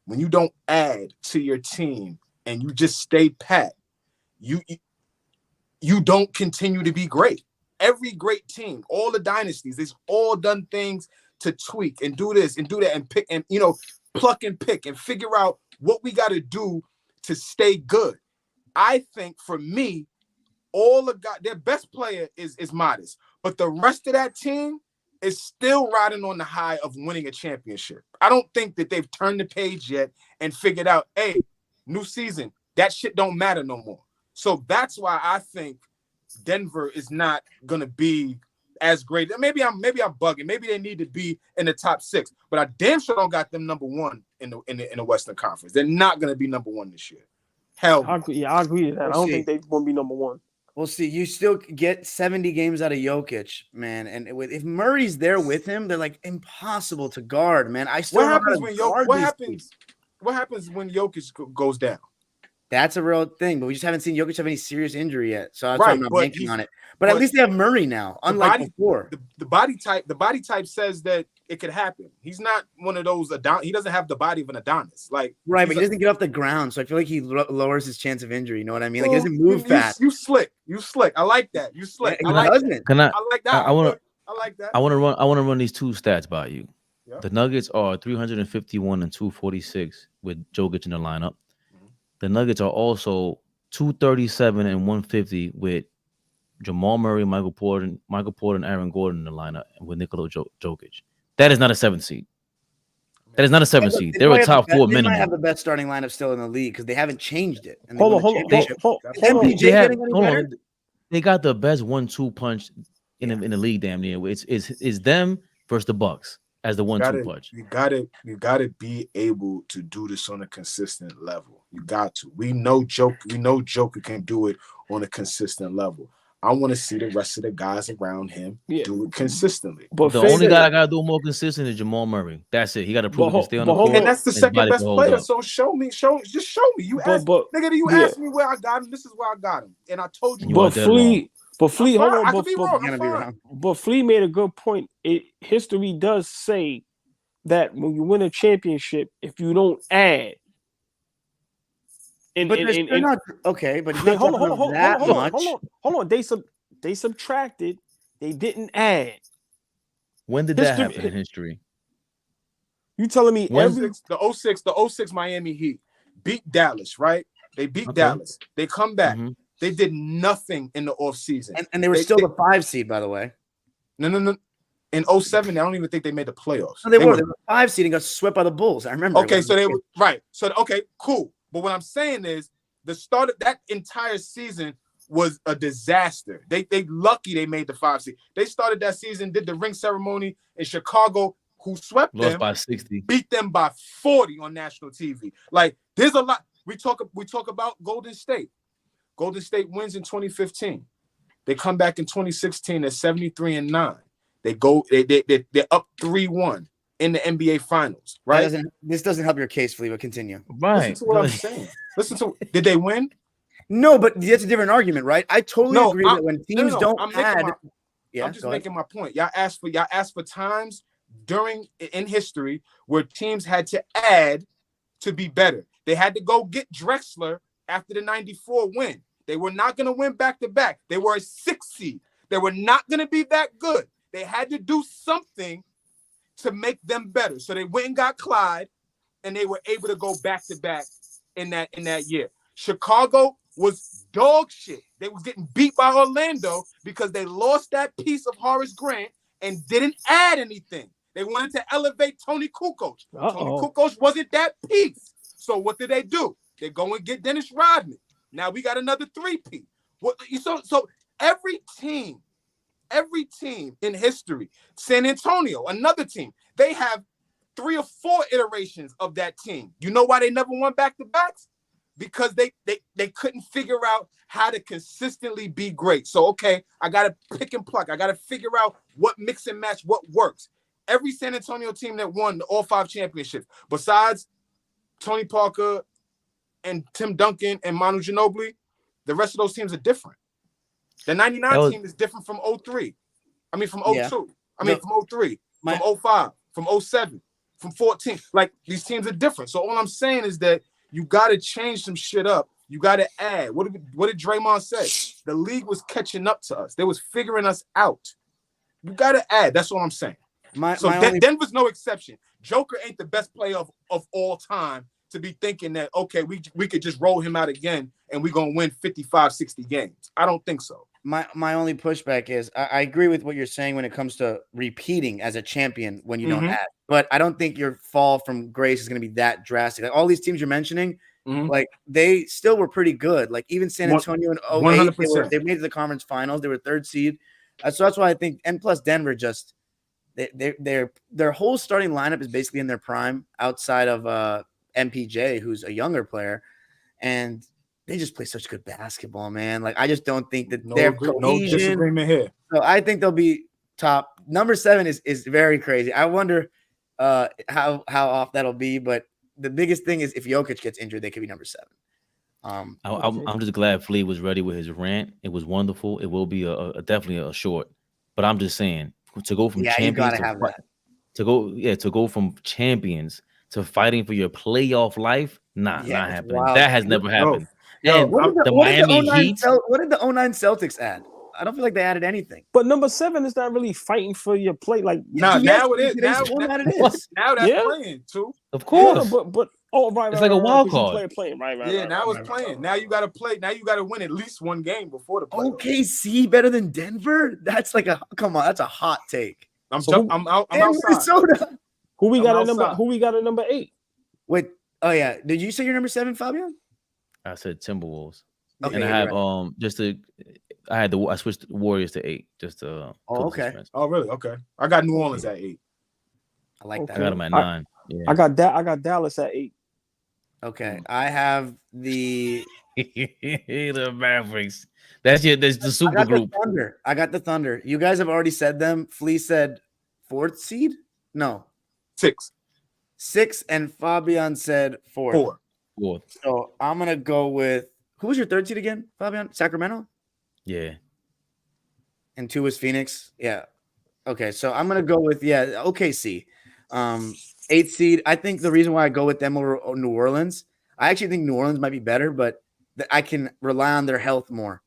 to your team and you just stay pat, you don't continue to be great. Every great team, all the dynasties, they've all done things to tweak and do this and do that and pick and pluck and pick and figure out what we got to do to stay good. I think for me, their best player is modest, but the rest of that team is still riding on the high of winning a championship. I don't think that they've turned the page yet and figured out, hey, new season, that shit don't matter no more. So that's why I think Denver is not gonna be as great. Maybe I'm bugging. Maybe they need to be in the top 6, but I damn sure don't got them number 1 in the Western Conference. They're not gonna be number 1 this year. Hell, I agree with that. I don't think they're gonna be number 1. We'll see. You still get 70 games out of Jokic, man. And if Murray's there with him, they're like impossible to guard, man. What happens when Jokic goes down? That's a real thing, but we just haven't seen Jokic have any serious injury yet. So that's why I'm not banking on it. But at least they have Murray now, unlike before. The body type says that it could happen. He's not one of those he doesn't have the body of an Adonis. Like, right, but he doesn't get off the ground, so I feel like he lowers his chance of injury. You know what I mean? Like, he doesn't move fast. You slick. I like that. You slick. I like that. I like that. I want to run these 2 stats by you. Yeah. The Nuggets are 351 and 246 with Jokic in the lineup. The Nuggets are also 237 and 150 with Jamal Murray, Michael Porter, and Aaron Gordon in the lineup, and with Nikola Jokic. That is not a 7th seed. That is not a 7th seed. They're a top 4 minimum. They might have the best starting lineup still in the league because they haven't changed it. And hold on. They got the best 1-2 punch in the league. Damn near. It's them versus the Bucks as the 1-2 punch. You gotta be able to do this on a consistent level. You got to. We know Joker can do it on a consistent level. I want to see the rest of the guys around him do it consistently. But the only guy I gotta do more consistent is Jamal Murray. That's it. He got to prove he can stay on the court. And that's the second best player. So show me. Just show me. You asked me where I got him. This is where I got him. And I told you. But Flea, hold on. But Flea made a good point. History does say that when you win a championship, if you don't add. But they're not okay. But hold on. They subtracted. They didn't add. When did that happen in history? You telling me the 06 Miami Heat beat Dallas, right? They beat Dallas. They come back. Mm-hmm. They did nothing in the offseason. And they were still the 5 seed, by the way. No. In 07, I don't even think they made the playoffs. No, they were 5 seed and got swept by the Bulls. I remember. Okay, so they were right. So okay, cool. But what I'm saying is the start of that entire season was a disaster. They lucky they made the 5 seed. They started that season, did the ring ceremony in Chicago, who swept them by 60, beat them by 40 on national TV. Like, there's a lot. We talk about Golden State. Golden State wins in 2015. They come back in 2016 at 73-9. They're up 3-1 in the NBA Finals, right? This doesn't help your case, Flea, but continue. Right. Listen to what I'm saying. Did they win? No, but that's a different argument, right? I totally agree that when teams don't add. I'm just making my point. Y'all asked for times in history where teams had to add to be better. They had to go get Drexler after the 94 win. They were not going to win back-to-back. They were a 6 seed. They were not going to be that good. They had to do something to make them better. So they went and got Clyde, and they were able to go back-to-back in that year. Chicago was dog shit. They was getting beat by Orlando because they lost that piece of Horace Grant and didn't add anything. They wanted to elevate Tony Kukoc. Tony Kukoc wasn't that piece. So what did they do? They go and get Dennis Rodman. Now we got another 3P. So every team in history, San Antonio, another team, they have 3 or 4 iterations of that team. You know why they never won back-to-backs? Because they couldn't figure out how to consistently be great. So, okay, I got to pick and pluck. I got to figure out what mix and match, what works. every San Antonio team that won all 5 championships, besides Tony Parker and Tim Duncan and Manu Ginobili, the rest of those teams are different. The 99 team is different from 03. I mean, from 02. Yeah. I mean, from 03, from 05, from 07, from 14. Like, these teams are different. So all I'm saying is that you got to change some shit up. You got to add. What did Draymond say? The league was catching up to us. They was figuring us out. You got to add. That's all I'm saying. Denver's no exception. Joker ain't the best player of all time to be thinking that, okay, we could just roll him out again and we're going to win 55, 60 games. I don't think so. My only pushback is I agree with what you're saying when it comes to repeating as a champion when you don't add. But I don't think your fall from grace is going to be that drastic. Like all these teams you're mentioning, like they still were pretty good. Like even San Antonio in 08, they made it to the conference finals. They were 3rd seed. So that's why I think, and plus Denver just their whole starting lineup is basically in their prime outside of MPJ, who's a younger player, and they just play such good basketball, man. Like I just don't think that they're cohesion. No disagreement here. So I think they'll be top. Number 7 is very crazy. I wonder how off that'll be, but the biggest thing is if Jokic gets injured, they could be number 7. I'm just glad Flea was ready with his rant. It was wonderful. It will be definitely a short, but I'm just saying to go from champions to go from champions to fighting for your playoff life, not happening. Wild. That has never happened. And the Miami Heat. What did the 09 Celtics add? I don't feel like they added anything. But number 7 is not really fighting for your play. Like now it is. Now that's playing too. Of course. Yeah, but it's like a wild card. Playing. Now it's playing. Now you got to play. Now you got to win at least one game before the playoffs. OKC better than Denver? That's like come on. That's a hot take. I'm outside. Minnesota. Who we got at number 8? Wait. Oh yeah. Did you say your number 7, Fabian? I said Timberwolves. Okay, and I have I switched the Warriors to 8 just to okay. Oh really? Okay. I got New Orleans at 8. I like that. I got them at 9. I got Dallas at 8. Okay. I have the Mavericks. That's the super group. I got the Thunder. You guys have already said them. Flea said 4th seed? No. 6, and Fabian said 4th. 4th. So I'm gonna go with who was your 3rd seed again, Fabian? Sacramento? Yeah. And 2 was Phoenix. Yeah. Okay, so I'm gonna go with OKC. 8th seed. I think the reason why I go with them over New Orleans, I actually think New Orleans might be better, but I can rely on their health more.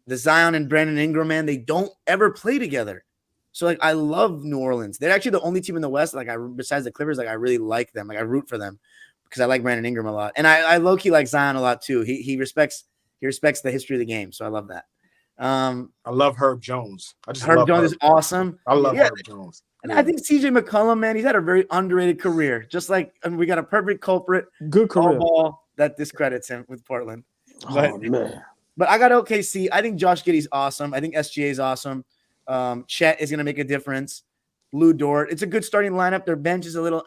The Zion and Brandon Ingram, man, they don't ever play together. So like I love New Orleans. They're actually the only team in the West, like besides the Clippers, like I really like them. Like I root for them because I like Brandon Ingram a lot. And I low-key like Zion a lot too. He respects the history of the game. So I love that. I love Herb Jones. Herb Jones is awesome. I love Herb Jones. And I think CJ McCollum, man, he's had a very underrated career. Just like we got a perfect culprit. Good career. Ball that discredits him with Portland. Man. But I got OKC. I think Josh Giddey's awesome. I think SGA is awesome. Chet is going to make a difference. Lou Dort. It's a good starting lineup. Their bench is a little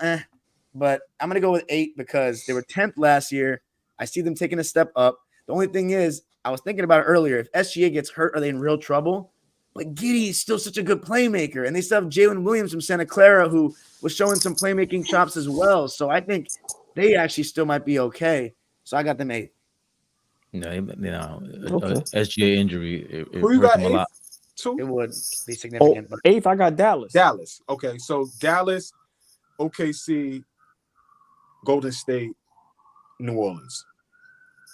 but I'm going to go with 8 because they were 10th last year. I see them taking a step up. The only thing is, I was thinking about it earlier. If SGA gets hurt, are they in real trouble? But Giddey is still such a good playmaker. And they still have Jalen Williams from Santa Clara who was showing some playmaking chops as well. So I think they actually still might be okay. So I got them 8. SGA injury. Who you got 8? 2? It would be significant. But 8th, I got Dallas. Okay, so Dallas, OKC, Golden State, New Orleans.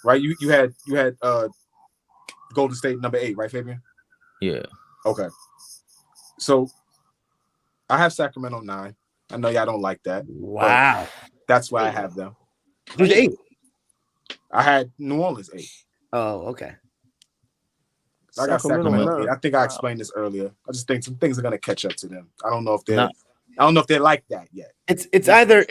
Right? You had Golden State number 8, right, Fabian? Yeah. Okay. So I have Sacramento 9. I know y'all don't like that. Wow. That's why I have them. Who's 8? I had New Orleans 8. Oh, okay. I got Sacramento 8. I think I explained this earlier. I just think some things are gonna catch up to them. I don't know if they're like that yet. It's either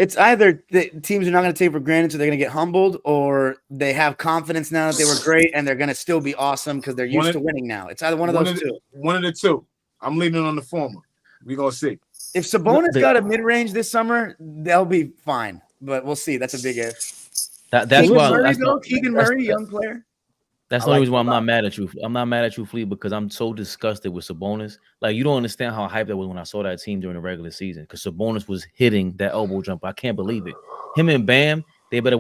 the teams are not going to take for granted, so they're going to get humbled, or they have confidence now that they were great and they're going to still be awesome because they're used to winning now. It's either one of those two. One of the two. I'm leaning on the former. We're gonna see. If Sabonis got a mid-range this summer, they'll be fine. But we'll see. That's a big if. That's why Keegan Murray, young player. That's the only reason why I'm not mad at you. I'm not mad at you, Flea, because I'm so disgusted with Sabonis. Like, you don't understand how hyped that was when I saw that team during the regular season, because Sabonis was hitting that elbow jump. I can't believe it. Him and Bam, they better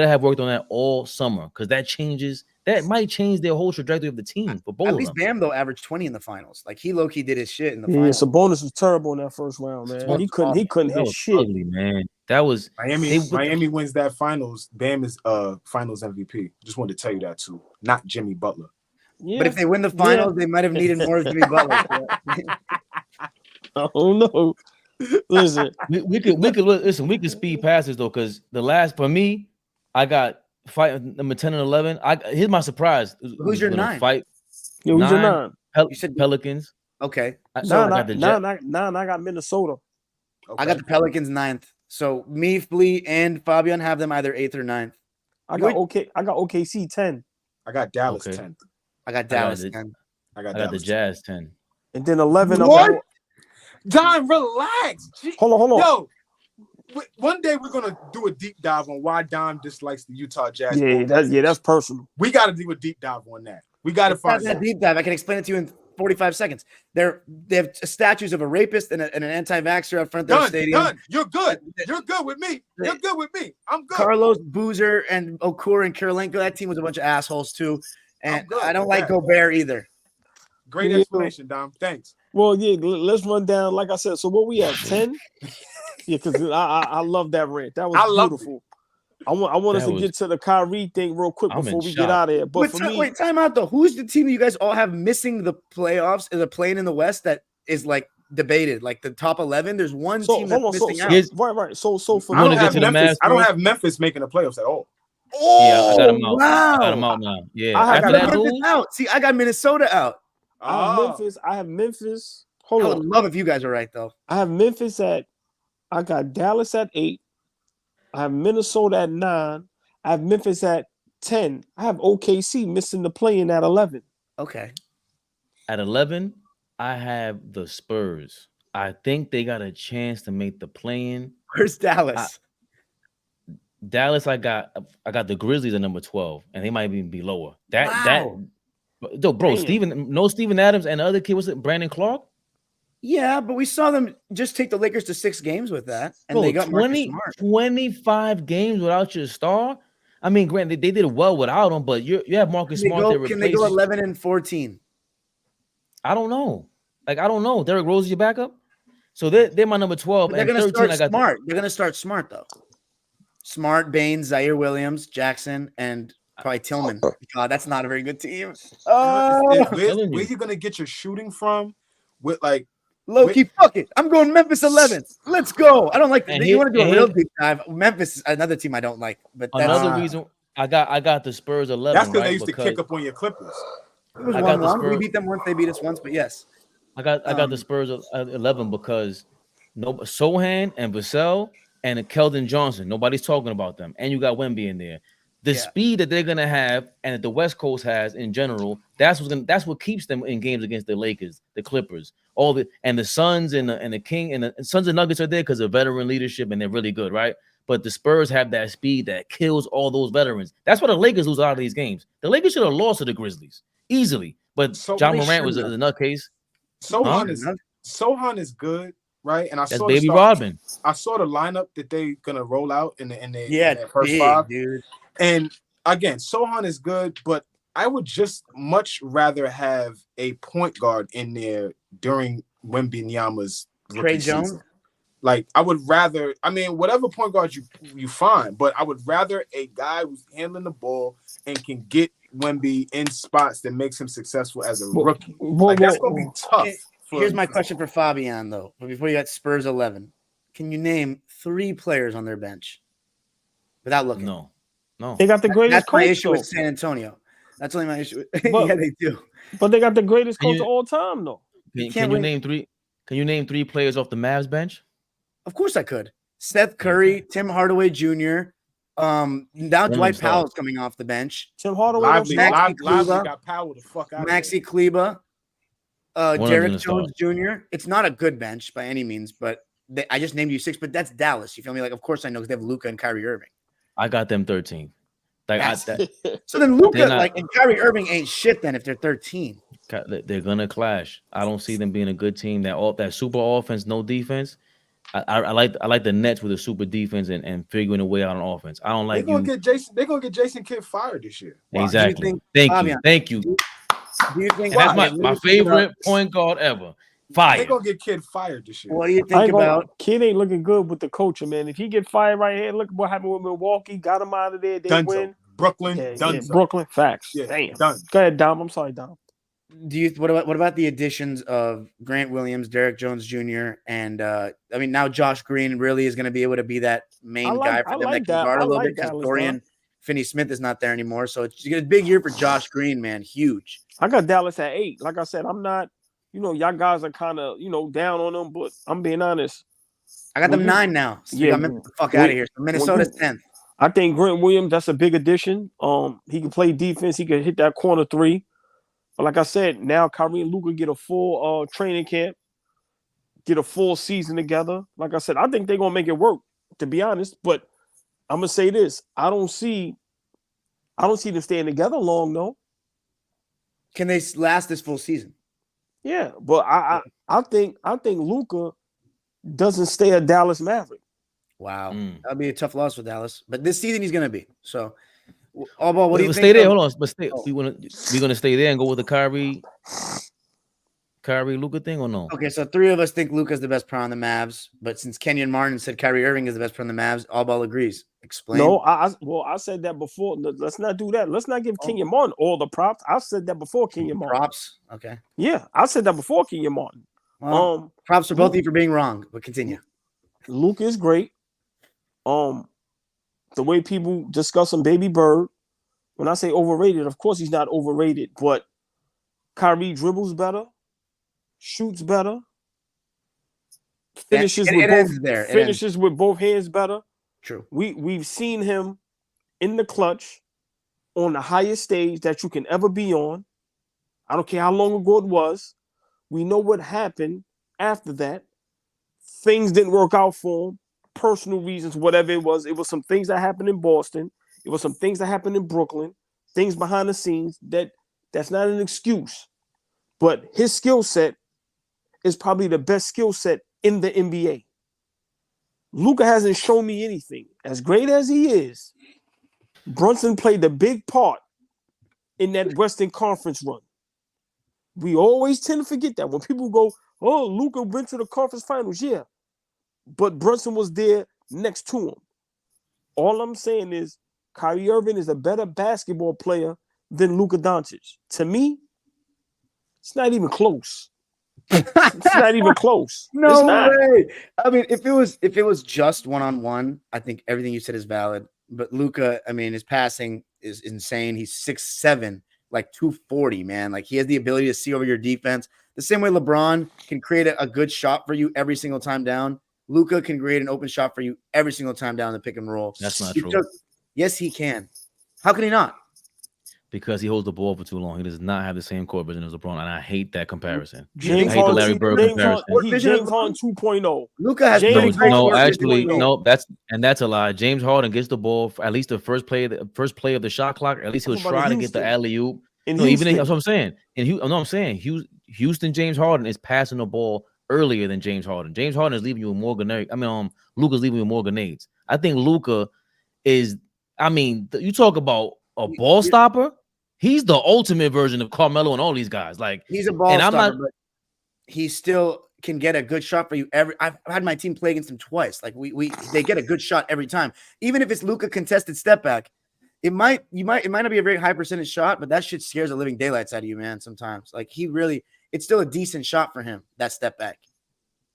have worked on that all summer, because that might change their whole trajectory of the team for both of them. At least Bam, though, averaged 20 in the finals. Like, he low-key did his shit in the finals. Yeah, Sabonis was terrible in that first round, man. He couldn't hit shit. Ugly, man. That was Miami wins that finals. Bam is finals MVP. Just wanted to tell you that too. Not Jimmy Butler. Yeah. But if they win the finals, they might have needed more of Jimmy Butler. Oh no. Listen, we could speed past this though, because the last for me, I got fight number 10 and 11. Here's my surprise. Who's your 9? Fight. Yeah, who's your 9? You said Pelicans. Okay. I got Minnesota. Okay. I got the Pelicans 9th. So me, Flea, and Fabian have them either 8th or 9th. I got OKC 10. I got Dallas 10th. I got Dallas 10. I got the Jazz 10. And then 11. What? Don, relax. Hold on. Yo, one day we're gonna do a deep dive on why Dom dislikes the Utah Jazz. That's personal. We got to do a deep dive on that. We got to find that deep dive. I can explain it to you in 45 seconds. They have statues of a rapist and an anti-vaxxer up front of their stadium. Done. You're good. You're good with me. You're good with me. I'm good. Carlos, Boozer, and Okura and Kirilenko. That team was a bunch of assholes too. And I don't like Gobert either. Great explanation, Dom. Thanks. Well, yeah, let's run down. Like I said, so what we at 10? Yeah, because I love that rant. That was beautiful. I want us to get to the Kyrie thing real quick before we get out of here. But wait, time out though. Who's the team that you guys all have missing the playoffs and the playing in the West that is like debated? Like the top 11, there's one team that's missing out. Right. So for I don't have Memphis making the playoffs at all. Oh, yeah, I got them out. Wow. I got them out now. Yeah, I got Memphis out. See, I got Minnesota out. I have Memphis. Hold on. I would love if you guys are right though. I have Memphis I got Dallas at 8. I have Minnesota at 9. I have Memphis at 10. I have OKC missing the play-in at 11. Okay. At 11, I have the Spurs. I think they got a chance to make the play-in. Where's Dallas? Dallas, I got the Grizzlies at number 12, and they might even be lower. Steven Adams and the other kid, was it Brandon Clark? Yeah, but we saw them just take the Lakers to 6 games with that, and they got 25 games without your star. I mean, granted, they did well without him, but you have Marcus Smart. Can they go 11 and 14? I don't know. I don't know. Derrick Rose is your backup, so they're my number 12. They're going to start Smart. They're going to start Smart though. Smart, Baines, Zaire Williams, Jackson, and probably Tillman. God, that's not a very good team. Where you going to get your shooting from? With like. Low-key, fuck it. I'm going Memphis 11. Let's go. I don't like that. You want to do a real deep dive. Memphis is another team I don't like. But another reason I got the Spurs 11. That's because they used to kick up on your Clippers. It was 1-1. We beat them once. They beat us once, but yes. I got the Spurs 11 because Sohan and Vassell and Keldon Johnson. Nobody's talking about them. And you got Wemby in there. The speed that they're gonna have and that the West Coast has in general, that's what keeps them in games against the Lakers, the Clippers, and the Suns and the King and the Suns and Nuggets are there because of veteran leadership and they're really good, right? But the Spurs have that speed that kills all those veterans. That's why the Lakers lose out of these games. The Lakers should have lost to the Grizzlies easily, but John Morant was a nutcase. Sohan is good, right? And that's Baby Robin. I saw the lineup that they're gonna roll out in the first big, 5, dude. And again, Sohan is good, but I would just much rather have a point guard in there during Wembanyama's Trey Jones. Season. Like I would rather, whatever point guard you find, but I would rather a guy who's handling the ball and can get Wemby in spots that makes him successful as a rookie. That's gonna be tough. Here's my question for Fabian though. But before you got Spurs 11, can you name 3 players on their bench without looking? No. They got the greatest. That's my issue with San Antonio. That's only my issue. Yeah, they do. But they got the greatest coach of all time, though. Can you name 3? Can you name 3 players off the Mavs bench? Of course I could. Seth Curry, Tim Hardaway Jr. Now Dwight Powell's coming off the bench. Tim Hardaway, Lively got Powell the fuck out. Maxi Kleba, Derek Jones Jr. It's not a good bench by any means, but I just named you 6. But that's Dallas. You feel me? Like, of course I know because they have Luka and Kyrie Irving. I got them 13th. So then Luka and Kyrie Irving ain't shit then if they're 13. They're gonna clash. I don't see them being a good team. That super offense, no defense. I like the Nets with a super defense and figuring a way out on offense. I don't like. They're gonna get Jason Kidd fired this year. Why? Exactly. Thank you. Do you think that's my favorite point guard ever? Fired. They're gonna get Kidd fired this year. What do you think about Kidd? Ain't looking good with the coaching, man. If he get fired right here, look what happened with Milwaukee. Got him out of there. They win. Brooklyn. Brooklyn. Facts. Yeah, damn. Done. Go ahead, Dom. I'm sorry, Dom. What about the additions of Grant Williams, Derek Jones Jr., and now Josh Green really is going to be able to be that main guy for them that can guard a little bit because Dorian Finney-Smith is not there anymore. So it's a big year for Josh Green, man. Huge. I got Dallas at 8. Like I said, I'm not. Y'all guys are kind of down on them, but I'm being honest. I got them 9 now. So I'm the fuck out of here. So Minnesota's 10th. I think Grant Williams, that's a big addition. He can play defense. He can hit that corner 3. But like I said, now Kyrie and Luka get a full training camp, get a full season together. Like I said, I think they're gonna make it work, to be honest. But I'm gonna say this: I don't see them staying together long, though. Can they last this full season? Yeah, but I think Luka doesn't stay a Dallas Maverick. Wow, that'd be a tough loss for Dallas. But this season he's gonna be so. AllBall, what do you think? Stay there. Hold on, but stay. We're gonna stay there and go with the Kyrie Luka thing or no? Okay, so 3 of us think Luka's the best player on the Mavs, but since Kenyon Martin said Kyrie Irving is the best player on the Mavs, AllBall agrees. Explain. No, I said that before. Let's not do that. Let's not give Kenyon Martin all the props. I said that before Kenyon Martin. Props. Okay. Yeah, I said that before Kenyon Martin. Well, props for both of you for being wrong, but continue. Luka is great. The way people discuss him, Baby Bird. When I say overrated, of course he's not overrated, but Kyrie dribbles better, shoots better, finishes with both hands better. True. We've seen him in the clutch on the highest stage that you can ever be on. I don't care how long ago it was. We know what happened after that. Things didn't work out for him. Personal reasons, whatever it was. It was some things that happened in Boston. It was some things that happened in Brooklyn. Things behind the scenes that's not an excuse. But his skill set is probably the best skill set in the NBA. Luka hasn't shown me anything. As great as he is, Brunson played a big part in that Western Conference run. We always tend to forget that. When people go, oh, Luka went to the conference finals. Yeah. But Brunson was there next to him. All I'm saying is Kyrie Irving is a better basketball player than Luka Doncic. To me, it's not even close. It's not even close. No way. I mean, if it was just one-on-one, I think everything you said is valid. But Luka, I mean, his passing is insane. He's 6'7", like 240, man. Like he has the ability to see over your defense. The same way LeBron can create a good shot for you every single time down. Luka can create an open shot for you every single time down the pick and roll. That's not true. Yes, he can. How can he not? Because he holds the ball for too long. He does not have the same court vision as LeBron, and I hate that comparison. I hate the Larry Bird comparison. He's James Harden 2.0. Luka has that's a lie. James Harden gets the ball for at least the first play of the shot clock. At least he'll try to get the alley-oop. That's what I'm saying. Houston James Harden is passing the ball earlier than James Harden. James Harden is leaving you with more grenades. Luka's leaving you with more grenades. I think Luka is. You talk about a ball stopper. He's the ultimate version of Carmelo and all these guys. Like he's a ball stopper, but he still can get a good shot for you I've had my team play against him twice. Like they get a good shot every time. Even if it's Luka contested step back, it might not be a very high percentage shot, but that shit scares the living daylights out of you, man. Sometimes, like it's still a decent shot for him. That step back.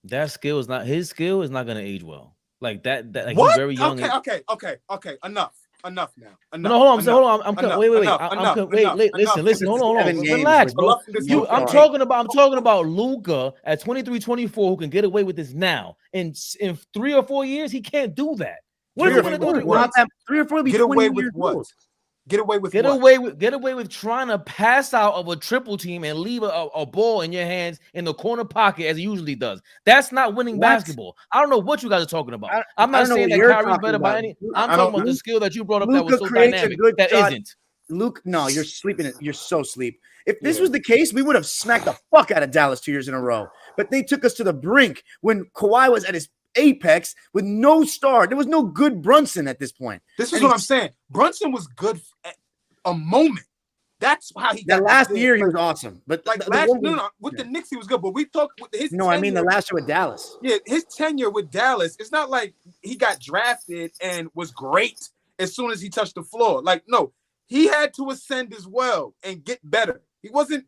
His skill is not going to age well. Like that. Like what? He's very young. Okay. Enough now. No, hold on. Wait. Listen. Hold on. Relax, bro. I'm talking about Luka at 23, 24 who can get away with this now. In 3 or 4 years, he can't do that. What is he going to do? 3 or 4 get away with what? Get away with get what? away with trying to pass out of a triple team and leave a ball in your hands in the corner pocket as he usually does. That's not winning basketball. I don't know what you guys are talking about. I'm not saying that Kyrie's better by any. I'm talking about the skill that you brought up that was so dynamic. That isn't. Luke, no, you're sleeping. You're so sleep. If this was the case, we would have smacked the fuck out of Dallas 2 years in a row. But they took us to the brink when Kawhi was at his apex with no star. There was no good Brunson at this point. This is what I'm saying. Brunson was good at a moment. That's how he got. The last year he was awesome, but like with the Knicks he was good. But we talked with his. No, tenure, I mean the last year with Dallas. Yeah, his tenure with Dallas. It's not like he got drafted and was great as soon as he touched the floor. Like no. He had to ascend as well and get better. He wasn't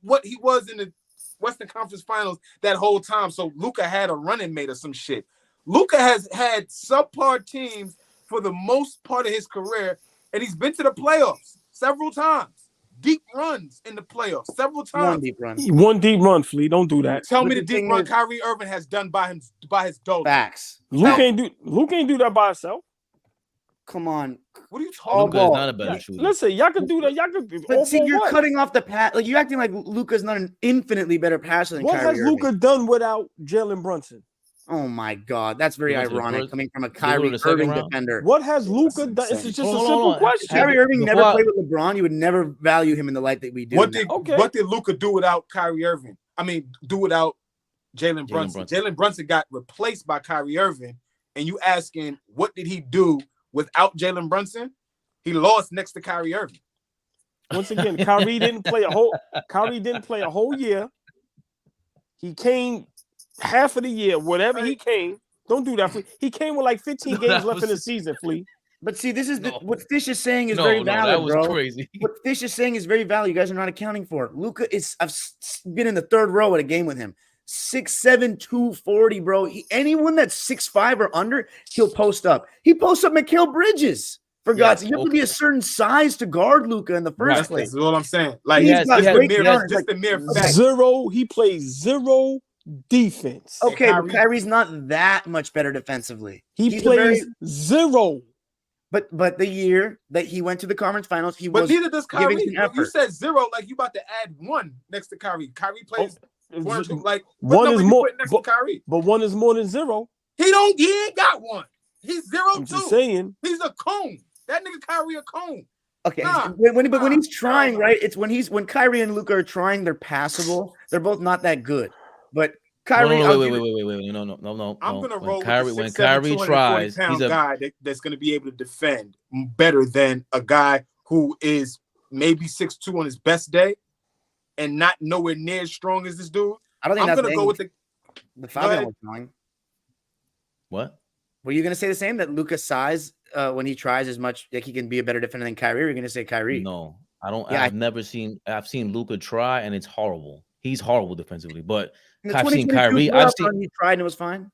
what he was in the Western Conference Finals that whole time. So Luka had a running mate or some shit. Luka has had subpar teams for the most part of his career, and he's been to the playoffs several times. Deep runs in the playoffs several times. One deep run, Flea. Don't do that. Tell me the deep run Kyrie Irving has done by his dog. Facts. Luke ain't do that by himself. Come on. What are you talking about? Not a better shooter. Listen, y'all can do that. Y'all can. But see, you're cutting off the pass. Like you're acting like Luka's not an infinitely better passer than Kyrie Irving. What has Luka done without Jalen Brunson? Oh my God, that's very ironic coming from a Kyrie Irving defender. What has Luka done? It's just a simple question. Kyrie Irving never played with LeBron. You would never value him in the light that we do. What did Luka do without Kyrie Irving? I mean, do without Jalen Brunson. Jalen Brunson got replaced by Kyrie Irving, and you asking what did he do without Jalen Brunson? He lost next to Kyrie Irving. Once again, Kyrie didn't play a whole year. He came half of the year, whatever he came. Don't do that, Flea. He came with like 15 games left in the season, Flea. But see, this is what Fish is saying is very valid, that was bro. Crazy. What Fish is saying is very valid. You guys are not accounting for it. Luka is. I've been in the third row at a game with him. 6'7", 240, bro. Anyone that's 6'5" or under, he'll post up. He posts up Mikal Bridges. For God's sake, you have to be a certain size to guard Luka in the first place. That's what I'm saying. Like just the mere fact. Zero. He plays zero defense. Okay, but Kyrie's not that much better defensively. He plays zero. But the year that he went to the conference finals, But neither does Kyrie. You said zero, like you about to add one next to Kyrie. Kyrie plays one or two, like one is more next to Kyrie. But one is more than zero. He ain't got one. He's 0-2. I'm just saying. He's a cone. That nigga Kyrie a cone. Okay, when he's trying, right? It's when Kyrie and Luka are trying, they're passable. They're both not that good. But Kyrie, wait, no. I'm gonna roll when Kyrie tries, he's a guy that's gonna be able to defend better than a guy who is maybe 6'2" on his best day and not nowhere near as strong as this dude. I don't think I'm gonna go with the Fabian was trying. What? Were you gonna say the same that Luka's size when he tries as much, like he can be a better defender than Kyrie? Or are you gonna say Kyrie? No, I don't. Yeah, I've seen Luka try, and it's horrible. He's horrible defensively, but I've seen Kyrie. He tried and it was fine.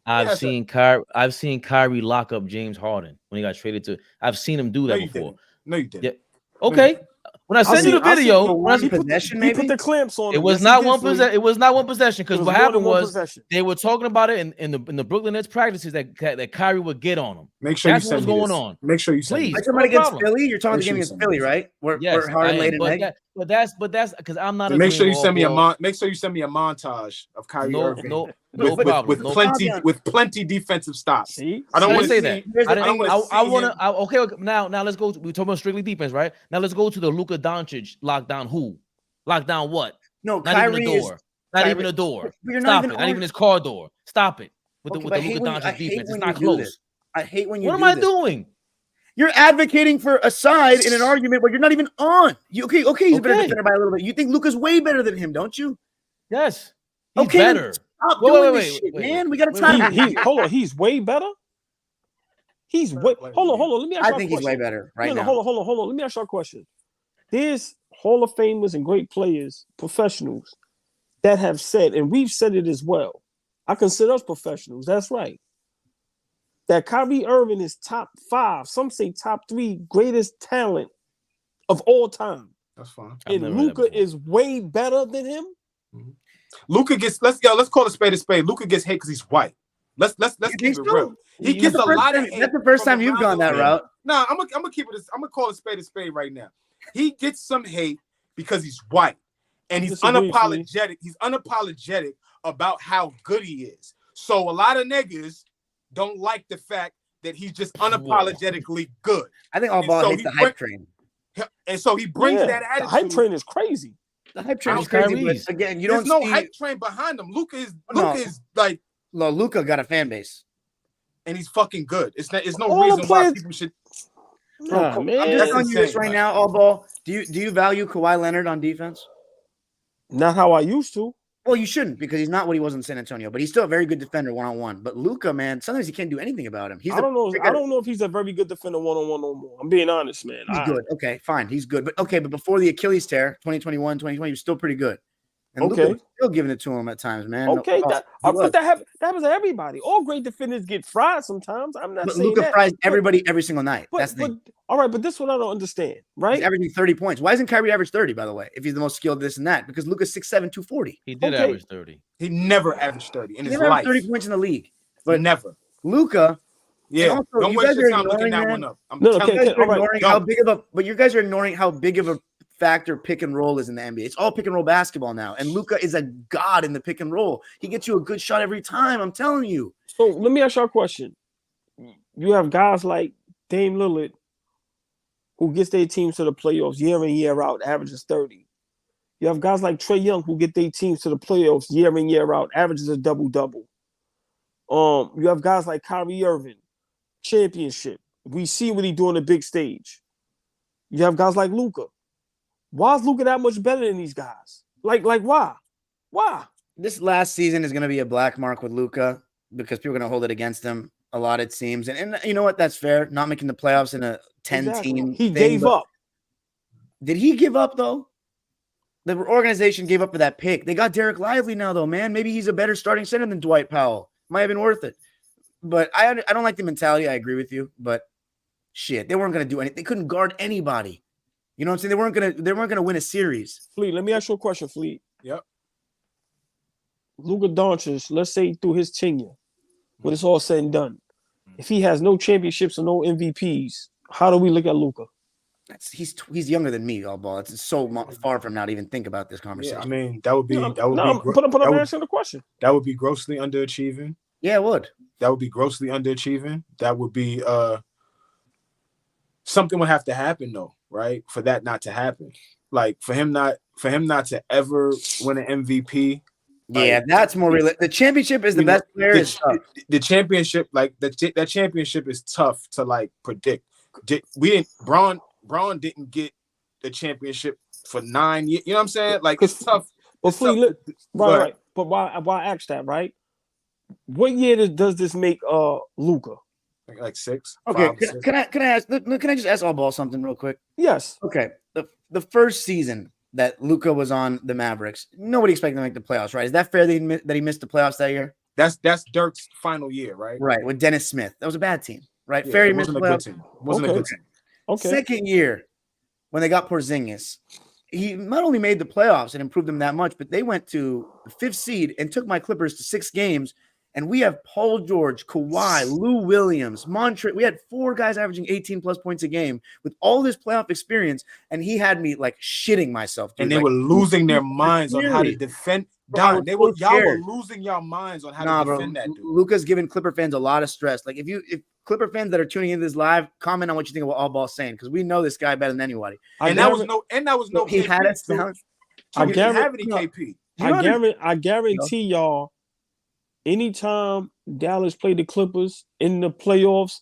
I've seen Kyrie lock up James Harden when he got traded to. I've seen him do that before. No, you didn't. Yeah. Okay. When I sent you the video, he put the clamps on. It was not one possession. It was not one possession because what happened was they were talking about it in the Brooklyn Nets practices that Kyrie would get on him. Make sure that's what's going on. Make sure you please. Like somebody against Philly. You're talking the game against Philly, right? Where Harden laid an egg. But that's because I'm not. Make sure you send me a montage of Kyrie Irving. With plenty defensive stops. See? I don't want to say that. I want to. Okay. Now let's go. We're talking about strictly defense, right? Now let's go to the Luka Doncic lockdown. Who? Lockdown what? No, not Kyrie even a door. Not even a door. Stop it. Not even his car door. Stop it. With the Luka Doncic defense, it's not close. I hate when you. What am I doing? You're advocating for a side in an argument where you're not even on. Okay, he's a better defender by a little bit. You think Luka's way better than him, don't you? Yes. He's better. Stop doing this shit, man. We got to time. Hold on. He's way better. He's way. Hold on. Let me ask you a question. I think he's way better right now. Hold on. Let me ask you a question. There's Hall of Famers and great players, professionals, that have said, and we've said it as well. I consider us professionals. That's right. That Kyrie Irving is top 5, some say top 3 greatest talent of all time. That's fine. And Luka is way better than him. Mm-hmm. Luka gets let's call a spade a spade. Luka gets hate because he's white. Let's keep it real. He gets a lot of hate. That's the first time you've gone that route. No, I'm gonna keep it. I'm gonna call a spade right now. He gets some hate because he's white and he's unapologetic. He's unapologetic about how good he is. So a lot of niggas don't like the fact that he's just unapologetically good. I think AllBall hates the hype train. And so he brings that attitude. The hype train is crazy. The hype train is crazy. But again, There's no hype train behind him. Luka is like. No, Luka got a fan base. And he's fucking good. It's no reason why people should. I'm just telling you this right now, AllBall. Do you value Kawhi Leonard on defense? Not how I used to. Well, you shouldn't because he's not what he was in San Antonio, but he's still a very good defender one-on-one. But Luka, man, sometimes you can't do anything about him. I don't know if he's a very good defender one-on-one no more. I'm being honest, man. He's good. Okay, fine. He's good. But before the Achilles tear, 2021, 2020, he was still pretty good. And Luka was still giving it to him at times, man. Okay, but that happens to everybody. All great defenders get fried sometimes. I'm not saying Luka fries everybody every single night. That's the thing. All right, but this one I don't understand, right? He's averaging 30 points. Why isn't Kyrie average 30, by the way, if he's the most skilled this and that? Because Luka's 6'7", 240. He did average 30. He never averaged 30 in his life. life. 30 points in the league. But never. Luka. Yeah, also, don't waste your time looking that one up. But you guys are ignoring how big of a factor pick and roll is in the NBA. It's all pick and roll basketball now. And Luka is a god in the pick and roll. He gets you a good shot every time. I'm telling you. So let me ask you a question. You have guys like Dame Lillard who gets their teams to the playoffs year in, year out, averages 30. You have guys like Trae Young who get their teams to the playoffs year in, year out, averages a double-double. You have guys like Kyrie Irving, championship. We see what he do on the big stage. You have guys like Luka. Why is Luka that much better than these guys? Like why? Why? This last season is going to be a black mark with Luka because people are going to hold it against him a lot, it seems. And you know what? That's fair. Not making the playoffs in a 10-team He gave up. Did he give up, though? The organization gave up for that pick. They got Derek Lively now, though, man. Maybe he's a better starting center than Dwight Powell. Might have been worth it. But I don't like the mentality. I agree with you. But shit, they weren't going to do anything. They couldn't guard anybody. You know what I'm saying? They weren't gonna win a series. Fleet, let me ask you a question, Fleet. Yep. Luka Doncic, let's say through his tenure, when it's all said and done, if he has no championships or no MVPs, how do we look at Luka? He's younger than me, AllBall. It's so far from now to even think about this conversation. Yeah, I mean, that would be put up answering the question. That would be grossly underachieving. Yeah, it would. That would be grossly underachieving. That would be something would have to happen though, right? For that not to happen. Like for him not to ever win an MVP. Yeah, like, that's more real. The championship is the best player. The championship, like that championship is tough to like predict. Braun didn't get the championship for 9 years. You know what I'm saying? Like it's tough. But Fleet, right. But why I asked that, right? What year does this make Luka? Like 6. Okay, can I just ask AllBall something real quick? Yes. Okay. The first season that Luka was on the Mavericks, nobody expected him to make the playoffs, right? Is that fair that he missed the playoffs that year? That's Dirk's final year, right? Right, with Dennis Smith. That was a bad team, right? Yeah, fair he missed the playoffs. It wasn't a good team. Okay. Second year, when they got Porzingis, he not only made the playoffs and improved them that much, but they went to the 5th seed and took my Clippers to 6 games. And we have Paul George, Kawhi, Lou Williams, Montre. We had 4 guys averaging 18-plus points a game with all this playoff experience, and he had me like shitting myself. Dude. And they were losing their minds on how to defend. Y'all were losing your minds on how to defend that dude. Luka's giving Clipper fans a lot of stress. Like if Clipper fans that are tuning into this live, comment on what you think of what AllBall's saying because we know this guy better than anybody. That was no. He had us down. I guarantee I guarantee y'all. Anytime Dallas played the Clippers in the playoffs,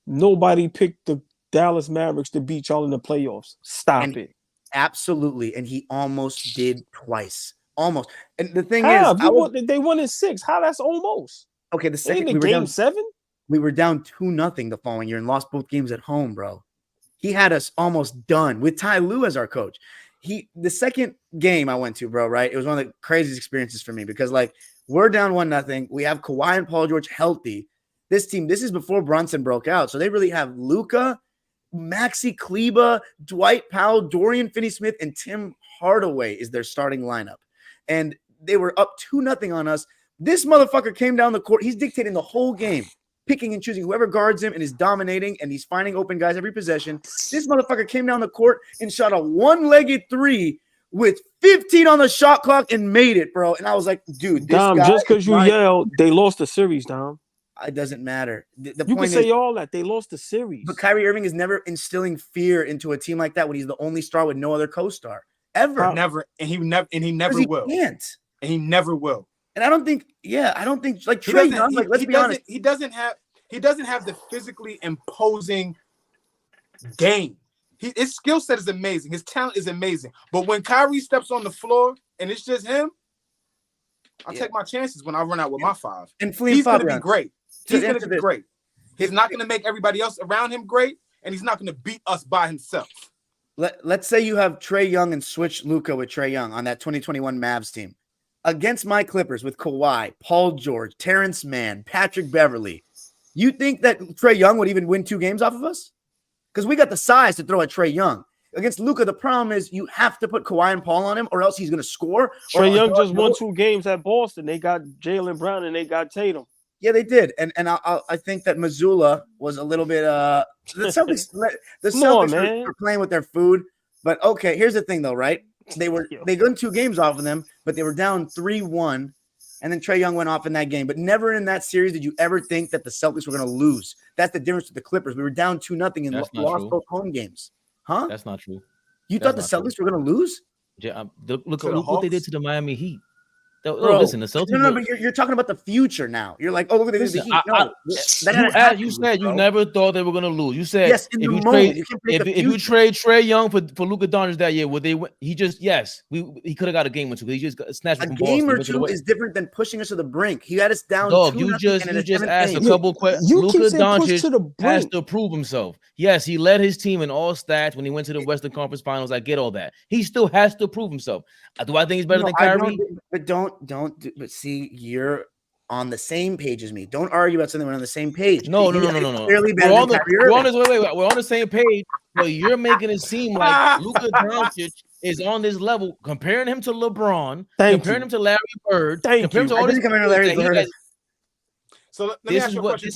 nobody picked the Dallas Mavericks to beat y'all in the playoffs. Stop it. Absolutely. And he almost did twice. Almost. And the thing is, they won in 6. How that's almost? Okay, the second we were game down, 7? We were down 2-0 the following year and lost both games at home, bro. He had us almost done with Ty Lue as our coach. The second game I went to, bro, right? It was one of the craziest experiences for me because like we're down 1-0. We have Kawhi and Paul George healthy. This team, this is before Brunson broke out. So they really have Luka, Maxi Kleber, Dwight Powell, Dorian Finney-Smith, and Tim Hardaway is their starting lineup. And they were up 2-0 on us. This motherfucker came down the court. He's dictating the whole game, picking and choosing whoever guards him and is dominating, and he's finding open guys every possession. This motherfucker came down the court and shot a one-legged three with 15 on the shot clock and made it, bro. And I was like, dude, this Dom, guy just because you yelled, they lost the series, Dom. it doesn't matter. The You can point say is, all that. They lost the series. but Kyrie Irving is never instilling fear into a team like that when he's the only star with no other co-star ever. Never, and he never He will. can't. And he never will. And I don't think like Trae Young. Like, let's be honest, he doesn't have the physically imposing game. His skill set is amazing. His talent is amazing. But when Kyrie steps on the floor and it's just him, I take my chances when I run out with my 5. And he's going to be great. To He's going to answer be this- great. He's not going to make everybody else around him great, and he's not going to beat us by himself. Let's say you have Trae Young and switch Luka with Trae Young on that 2021 Mavs team. Against my Clippers with Kawhi, Paul George, Terrence Mann, Patrick Beverly. You think that Trae Young would even win 2 games off of us? Because we got the size to throw at Trae Young. Against Luka, the problem is you have to put Kawhi and Paul on him or else he's going to score. Trae Young just won 2 games at Boston. They got Jaylen Brown and they got Tatum. Yeah, they did. And I think that Missoula was a little bit the Celtics are playing with their food. But okay, here's the thing though, right? They won 2 games off of them, but they were down 3-1. And then Trae Young went off in that game. But never in that series did you ever think that the Celtics were going to lose. That's the difference with the Clippers. We were down 2-0 and lost both home games. Huh? That's not true. You thought the Celtics were going to lose? Yeah, look what they did to the Miami Heat. Bro, listen, the Celtics. No, but you're talking about the future now. You're like, oh, look at the Heat. No, you said you never thought they were going to lose. You said yes, in the moment. If you trade Trae Young for Luka Doncic that year, would they win? He could have got a game or 2. He just snatched a from game Boston, or 2 is different than pushing us to the brink. He had us down. Dog, you just asked a couple questions. Luka Doncic has to prove himself. Yes, he led his team in all stats when he went to the Western Conference Finals. I get all that. He still has to prove himself. Do I think he's better than Kyrie? But see, you're on the same page as me. Don't argue about something we're on the same page. No. Clearly we're on the same page, but you're making it seem like Luka Doncic is on this level, comparing him to LeBron, comparing him to Larry Bird, comparing him to all this. So let me ask you a question.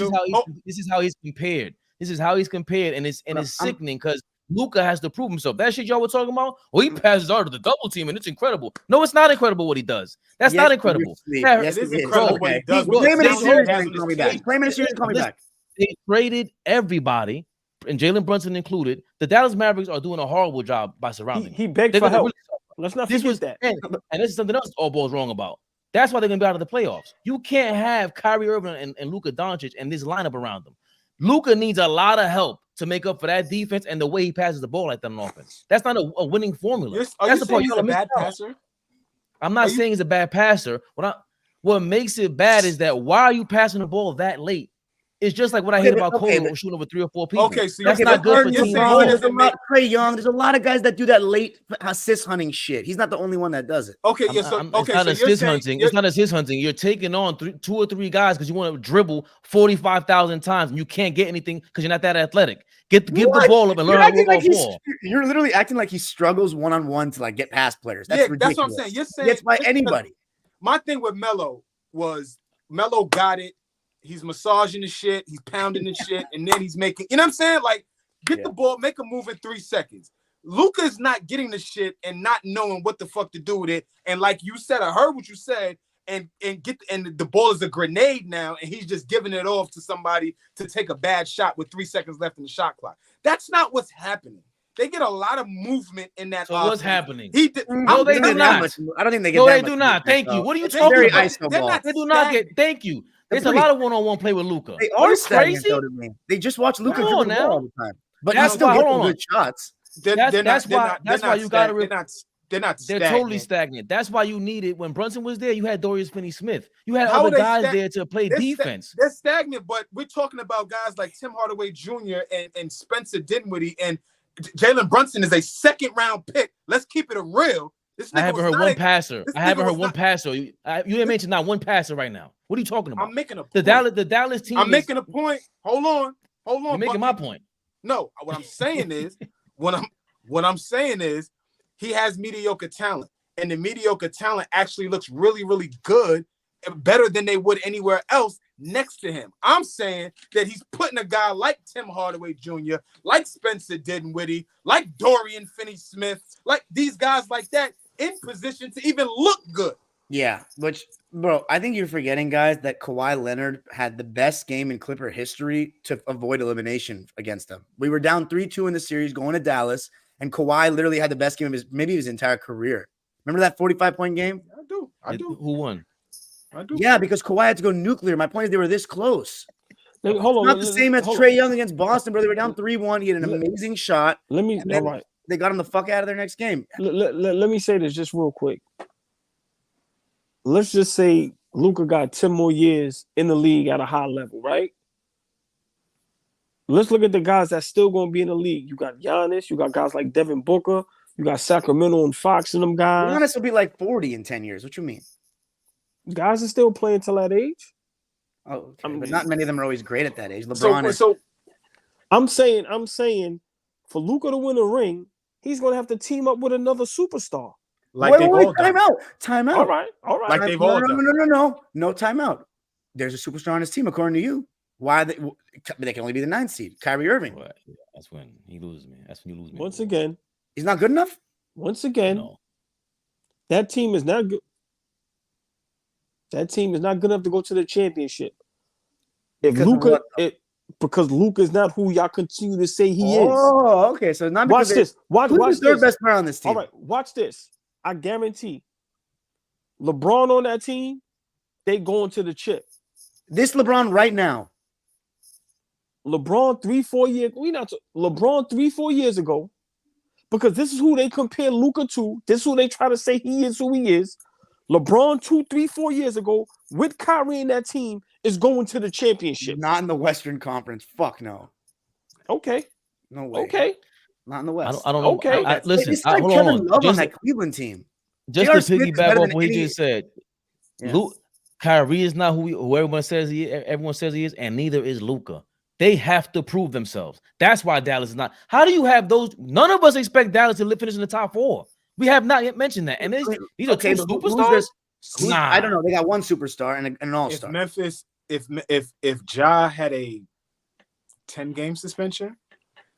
This is how he's compared. This is how he's compared, and it's sickening because Luka has to prove himself. That shit y'all were talking about? Well, he passes out of the double team, and it's incredible. No, it's not incredible what he does. That's not incredible. Yes, it is incredible what he does. Claim it a series and call me back. Claim it a series and call me back. They traded everybody, and Jalen Brunson included. The Dallas Mavericks are doing a horrible job by surrounding him. He begged for help. Let's not forget that. And this is something else AllBall's wrong about. That's why they're going to be out of the playoffs. You can't have Kyrie Irving and Luka Doncic and this lineup around them. Luka needs a lot of help to make up for that defense and the way he passes the ball like that on offense. That's not a winning formula. That's the part. He's a bad passer? I'm not saying he's a bad passer. What makes it bad is that why are you passing the ball that late? It's just like what I hate about Cole shooting over 3 or 4 people. Okay, so that's not good for team. Trae Young, there's a lot of guys that do that late assist hunting shit. He's not the only one that does it. Okay, it's not assist hunting. It's not assist hunting. You're taking on 2 or 3 guys because you want to dribble 45,000 times and you can't get anything because you're not that athletic. Give the ball up and learn how to roll ball. You're literally acting like he struggles one-on-one to like get past players. That's ridiculous. That's what I'm saying. You're saying gets by anybody. My thing with Melo was Melo got it. He's massaging the shit, he's pounding the shit, and then he's making, you know what I'm saying? Like, get the ball, make a move in 3 seconds. Luka is not getting the shit and not knowing what the fuck to do with it. And like you said, I heard what you said, and the ball is a grenade now, and he's just giving it off to somebody to take a bad shot with 3 seconds left in the shot clock. That's not what's happening. They get a lot of movement in that. So what's happening? No, they do not. I don't think they get. No, they do not. Thank you. What are you talking about? They do not get. Thank you. There's a lot of one-on-one play with Luka. They are crazy. They just watch Luka dribble the ball all the time, but he's still getting good shots. That's why you got to. They're not. They're totally stagnant. That's why you needed when Brunson was there. You had Dorian Finney-Smith. You had other guys there to play defense. They're stagnant, but we're talking about guys like Tim Hardaway Jr. and Spencer Dinwiddie, and Jalen Brunson is a 2nd-round pick. Let's keep it real. I haven't heard one passer. You didn't mention not one passer right now. What are you talking about? I'm making a point. The Dallas team. I'm making a point. Hold on. You're making my point. No, what I'm saying is, what I'm saying is, he has mediocre talent, and the mediocre talent actually looks really, really good better than they would anywhere else next to him. I'm saying that he's putting a guy like Tim Hardaway Jr., like Spencer Dinwiddie, like Dorian Finney-Smith, like these guys like that in position to even look good. Yeah, which, bro, I think you're forgetting, guys, that Kawhi Leonard had the best game in Clipper history to avoid elimination against them. We were down 3-2 in the series going to Dallas, and Kawhi literally had the best game of his entire career. Remember that 45-point game? I do. Who won? I do. Yeah, because Kawhi had to go nuclear. My point is they were this close. Hold on. Not the same as Trae Young against Boston, bro. They were down 3-1. He had an amazing shot. All right. They got him the fuck out of their next game. Let me say this just real quick. Let's just say Luka got 10 more years in the league at a high level, right? Let's look at the guys that's still going to be in the league. You got Giannis. You got guys like Devin Booker. You got Sacramento and Fox and them guys. Giannis will be like 40 in 10 years. What you mean? Guys are still playing till that age. Oh, okay. But not many of them are always great at that age. I'm saying for Luka to win a ring, he's going to have to team up with another superstar. Like they've all done. Time out. All right. Like they've all done. No timeout. There's a superstar on his team, according to you. Why they can only be the 9th seed? Kyrie Irving. Well, that's when he loses me. That's when you lose me. Once again, he's not good enough. That team is not good. That team is not good enough to go to the championship. Because Luka is not who y'all continue to say he is. Oh, okay. So not watch this. Watch who's the third best player on this team? All right, watch this. I guarantee LeBron on that team, they going to the chip. This LeBron right now. LeBron 3-4 years. LeBron 3-4 years ago, because this is who they compare Luka to. This is who they try to say he is who he is. LeBron 2-3-4 years ago with Kyrie in that team is going to the championship. Not in the Western Conference. Fuck no. Okay. No way. Okay. Not in the West. I don't know. Okay. Listen, hold Kevin Love on on that Cleveland team. Just to piggyback off what he just said, Kyrie is not who everyone says he is. Everyone says he is, and neither is Luka. They have to prove themselves. That's why Dallas is not. How do you have those? None of us expect Dallas to finish in the top 4. We have not yet mentioned that. And these are two superstars. Nah. I don't know. They got one superstar and an all-star. If Memphis, if Ja had a 10-game suspension,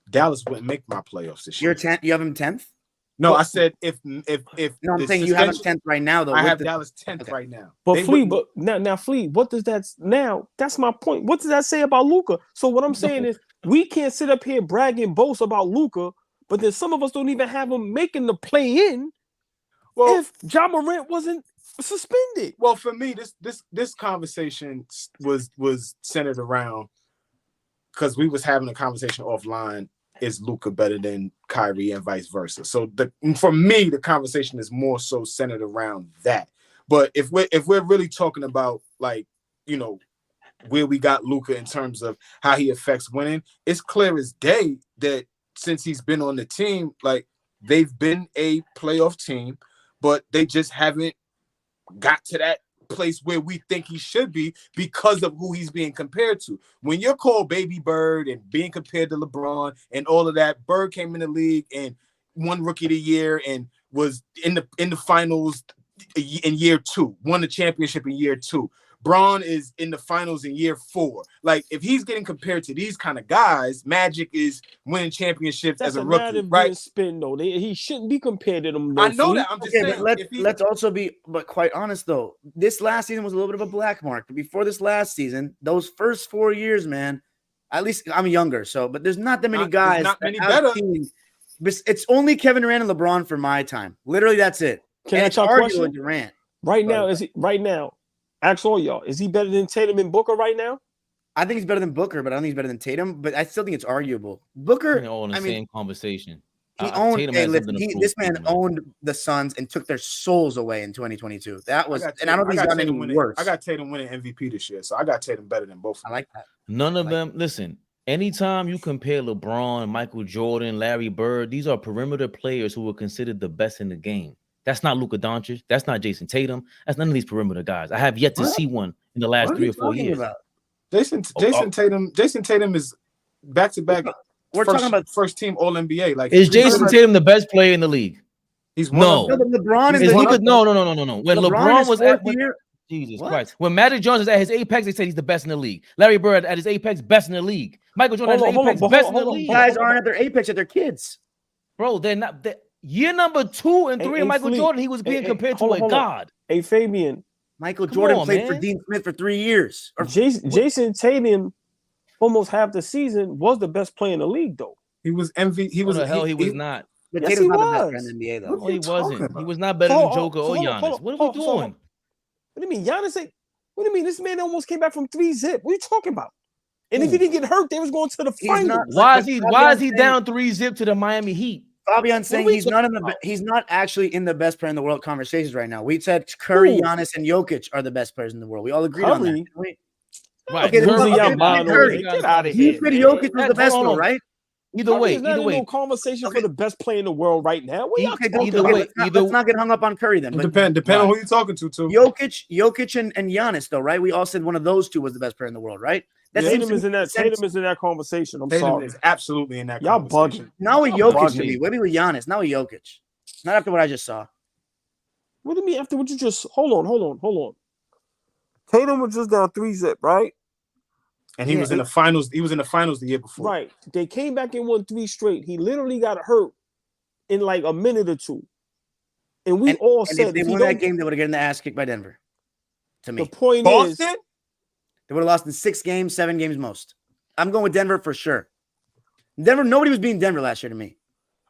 Dallas wouldn't make my playoffs this year. You're 10th. You have him 10th? No, I said if no, I'm saying you have him 10th right now, though. I have Dallas 10th right now. But now Flea, what does that now? That's my point. What does that say about Luka? So what I'm saying is we can't sit up here brag and boast about Luka, but then some of us don't even have him making the play-in. Well, if Ja Morant wasn't suspended. Well, for me, this conversation was centered around because we was having a conversation offline. Is Luka better than Kyrie and vice versa? So for me, the conversation is more so centered around that. But if we're really talking about like, where we got Luka in terms of how he affects winning, it's clear as day that since he's been on the team, like they've been a playoff team, but they just haven't got to that place where we think he should be because of who he's being compared to. When you're called Baby Bird and being compared to LeBron and all of that, Bird came in the league and won Rookie of the Year and was in the finals in year 2, won the championship in year 2. Bron is in the finals in year 4. Like, if he's getting compared to these kind of guys, Magic is winning championships as a rookie, right? Spin, though. He shouldn't be compared to them. I know that. I'm just saying. But let's also be, but quite honest, though. This last season was a little bit of a black mark. Before this last season, those first 4 years, man, at least I'm younger, but there's not that many guys. Not many better. It's only Kevin Durant and LeBron for my time. Literally, that's it. Can I ask you a question? Durant. Right now, ask all y'all, is he better than Tatum and Booker right now? I think he's better than Booker, but I don't think he's better than Tatum. But I still think it's arguable. Booker, all in the same conversation. He owned. This man owned the Suns and took their souls away in 2022. That was, and I don't think he's gotten any worse. I got Tatum winning MVP this year, so I got Tatum better than both. I like that. None of them. Listen, anytime you compare LeBron, Michael Jordan, Larry Bird, these are perimeter players who were considered the best in the game. That's not Luka Doncic. That's not Jason Tatum. That's none of these perimeter guys. I have yet to see one in the last 3 or 4 years. Jason Tatum is back-to-back. We're talking about first team All-NBA. Like, is Jason Tatum the best player in the league? He's no. LeBron is no. When LeBron was at Jesus Christ. When Magic Johnson is at his apex, they said he's the best in the league. Larry Bird at his apex, best in the league. Michael Jordan at his apex, best in the league. Guys aren't at their apex at their kids. Bro, they're not. Year number 2 and 3 of Michael Jordan, he was being compared to a god. Hey, Fabian. Michael Jordan played for Dean Smith for 3 years. Jason Tatum, almost half the season, was the best player in the league, though. He was MVP. He was not. But yes, Tatum's not the best player in the NBA, though. No, he wasn't. He was not better than Joker or Giannis. What are we doing? What do you mean? Giannis ain't. What do you mean? This man almost came back from 3-zip. What are you talking about? And if he didn't get hurt, they was going to the finals. Why is he down 3-zip to the Miami Heat? Fabian's saying he's not actually in the best player in the world conversations right now. We said Curry, Giannis, and Jokic are the best players in the world. We all agreed on that. Right. Okay, Curry, get out of here. You said Jokic was the best one, right? Either way, no conversation for the best player in the world right now. Let's not get hung up on Curry then. Depend on who you're talking to. Jokic and Giannis, though, right? We all said one of those two was the best player in the world, right? Tatum is in that conversation. I'm sorry. Is absolutely in that. Y'all bugging. Now with Jokic to me. Maybe with Giannis. Now with Jokic. Not after what I just saw. What do you mean after what you just? Hold on. Tatum was just down 3-zip, right? And he was in the finals. He was in the finals the year before. Right. They came back and won 3 straight. He literally got hurt in like a minute or two. And we all said if they won that game, they would have gotten the ass kicked by Denver. To me. The point Boston? is they would have lost in 6 games, 7 games most. I'm going with Denver for sure. Denver, nobody was beating Denver last year to me.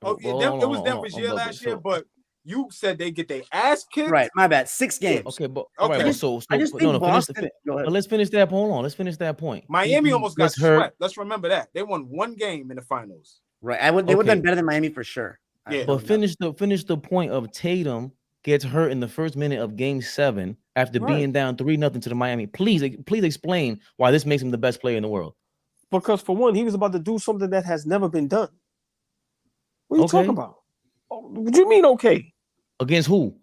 Oh, it was Denver's year last year, but you said they get their ass kicked. Right, my bad. 6 games. Okay, but okay. Right, so I just think Boston. Let's finish that. Hold on, let's finish that point. Miami almost got swept. Let's remember that they won 1 game in the finals. Right, they would have done better than Miami for sure. Yeah, but finish the point of Tatum gets hurt in the first minute of Game 7 after being down 3-0 to the Miami. Please explain why this makes him the best player in the world. Because for one, he was about to do something that has never been done. What are you talking about? What do you mean? Okay. Against who?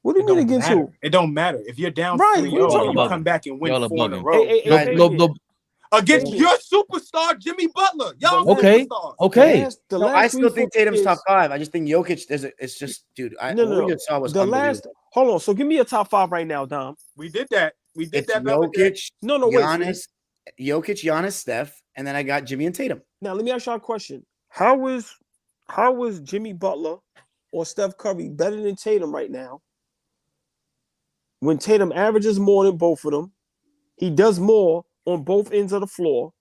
What do you mean against who? It don't matter. If you're down 3-0, you come back and win 4 in a row. Against your superstar, Jimmy Butler. Y'all superstars. Okay. I still think Tatum's top 5. I just think Jokic it's just, dude. What we saw was hold on. So give me a top 5 right now, Dom. We did that. Jokic. Giannis, Giannis, Steph, and then I got Jimmy and Tatum. Now let me ask y'all a question. How is Jimmy Butler or Steph Curry better than Tatum right now? When Tatum averages more than both of them, he does more on both ends of the floor.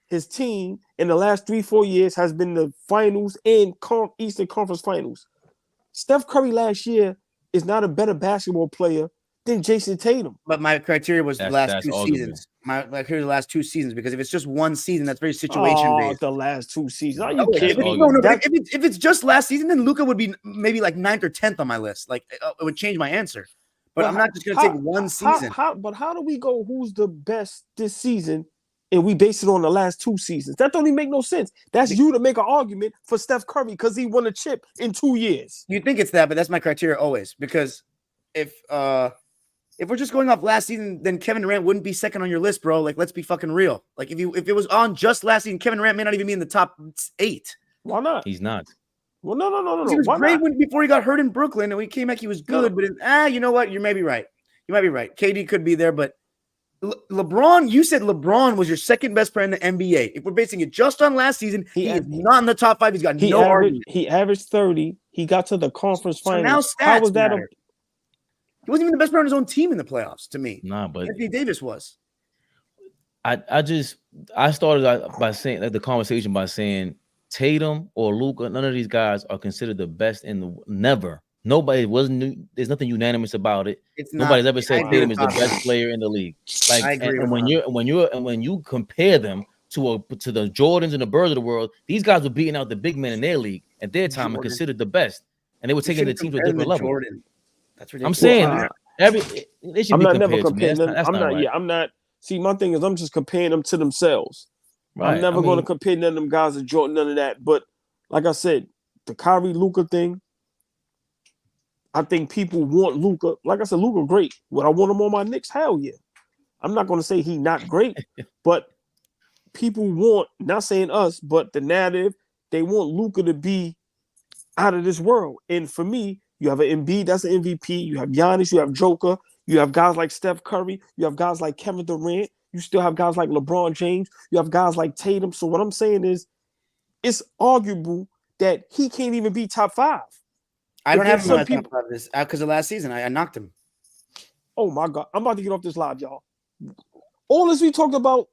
His team in the last 3-4 years has been the finals and Eastern Conference Finals. Steph Curry last year is not a better basketball player than Jason Tatum. But my criteria was the last 2 seasons. My criteria the last 2 seasons, because if it's just one season, that's very situation based. The last 2 seasons. Are you kidding? If it's just last season, then Luka would be maybe like 9th or 10th on my list. Like it would change my answer. But I'm not just going to take one season. But how do we go who's the best this season and we base it on the last 2 seasons? That don't even make no sense. That's you to make an argument for Steph Curry because he won a chip in 2 years. You think it's that, but that's my criteria always. Because if we're just going off last season, then Kevin Durant wouldn't be second on your list, bro. Like, let's be fucking real. Like, if it was on just last season, Kevin Durant may not even be in the top 8. Why not? He's not. Well, no. He was great before he got hurt in Brooklyn, and when he came back, he was good. But you know what? You may be right. You might be right. KD could be there, but LeBron, you said LeBron was your second best player in the NBA. If we're basing it just on last season, he is not in the top 5. He's got no argument. He averaged 30. He got to the conference finals. Now how was that? He wasn't even the best player on his own team in the playoffs to me. Nah, but Anthony Davis was. I started by saying the conversation by saying Tatum or Luka, none of these guys are considered the best in the never. Nobody there's nothing unanimous about it. Nobody's ever said Tatum is the best player in the league. Like, I agree. And when you compare them to the Jordans and the Birds of the world, these guys were beating out the big men in their league at their time and considered the best, and they were taking the team to a different level. Jordan. That's ridiculous. I'm saying they should be never comparing them. I'm not. See, my thing is I'm just comparing them to themselves. Right. I'm never going to compare none of them guys to Jordan, none of that. But like I said, the Kyrie Luka thing, I think people want Luka. Like I said, Luka great. Would I want him on my Knicks? Hell yeah. I'm not going to say he's not great, but people want, not saying us, but the narrative, they want Luka to be out of this world. And for me, you have an Embiid, that's an MVP. You have Giannis, you have Joker, You have guys like Steph Curry. You have guys like Kevin Durant. You still have guys like LeBron James. You have guys like Tatum. So what I'm saying is, it's arguable that he can't even be top 5. I don't have him on top 5 this because of last season. I knocked him. Oh my God! I'm about to get off this live, y'all. All this we talked about.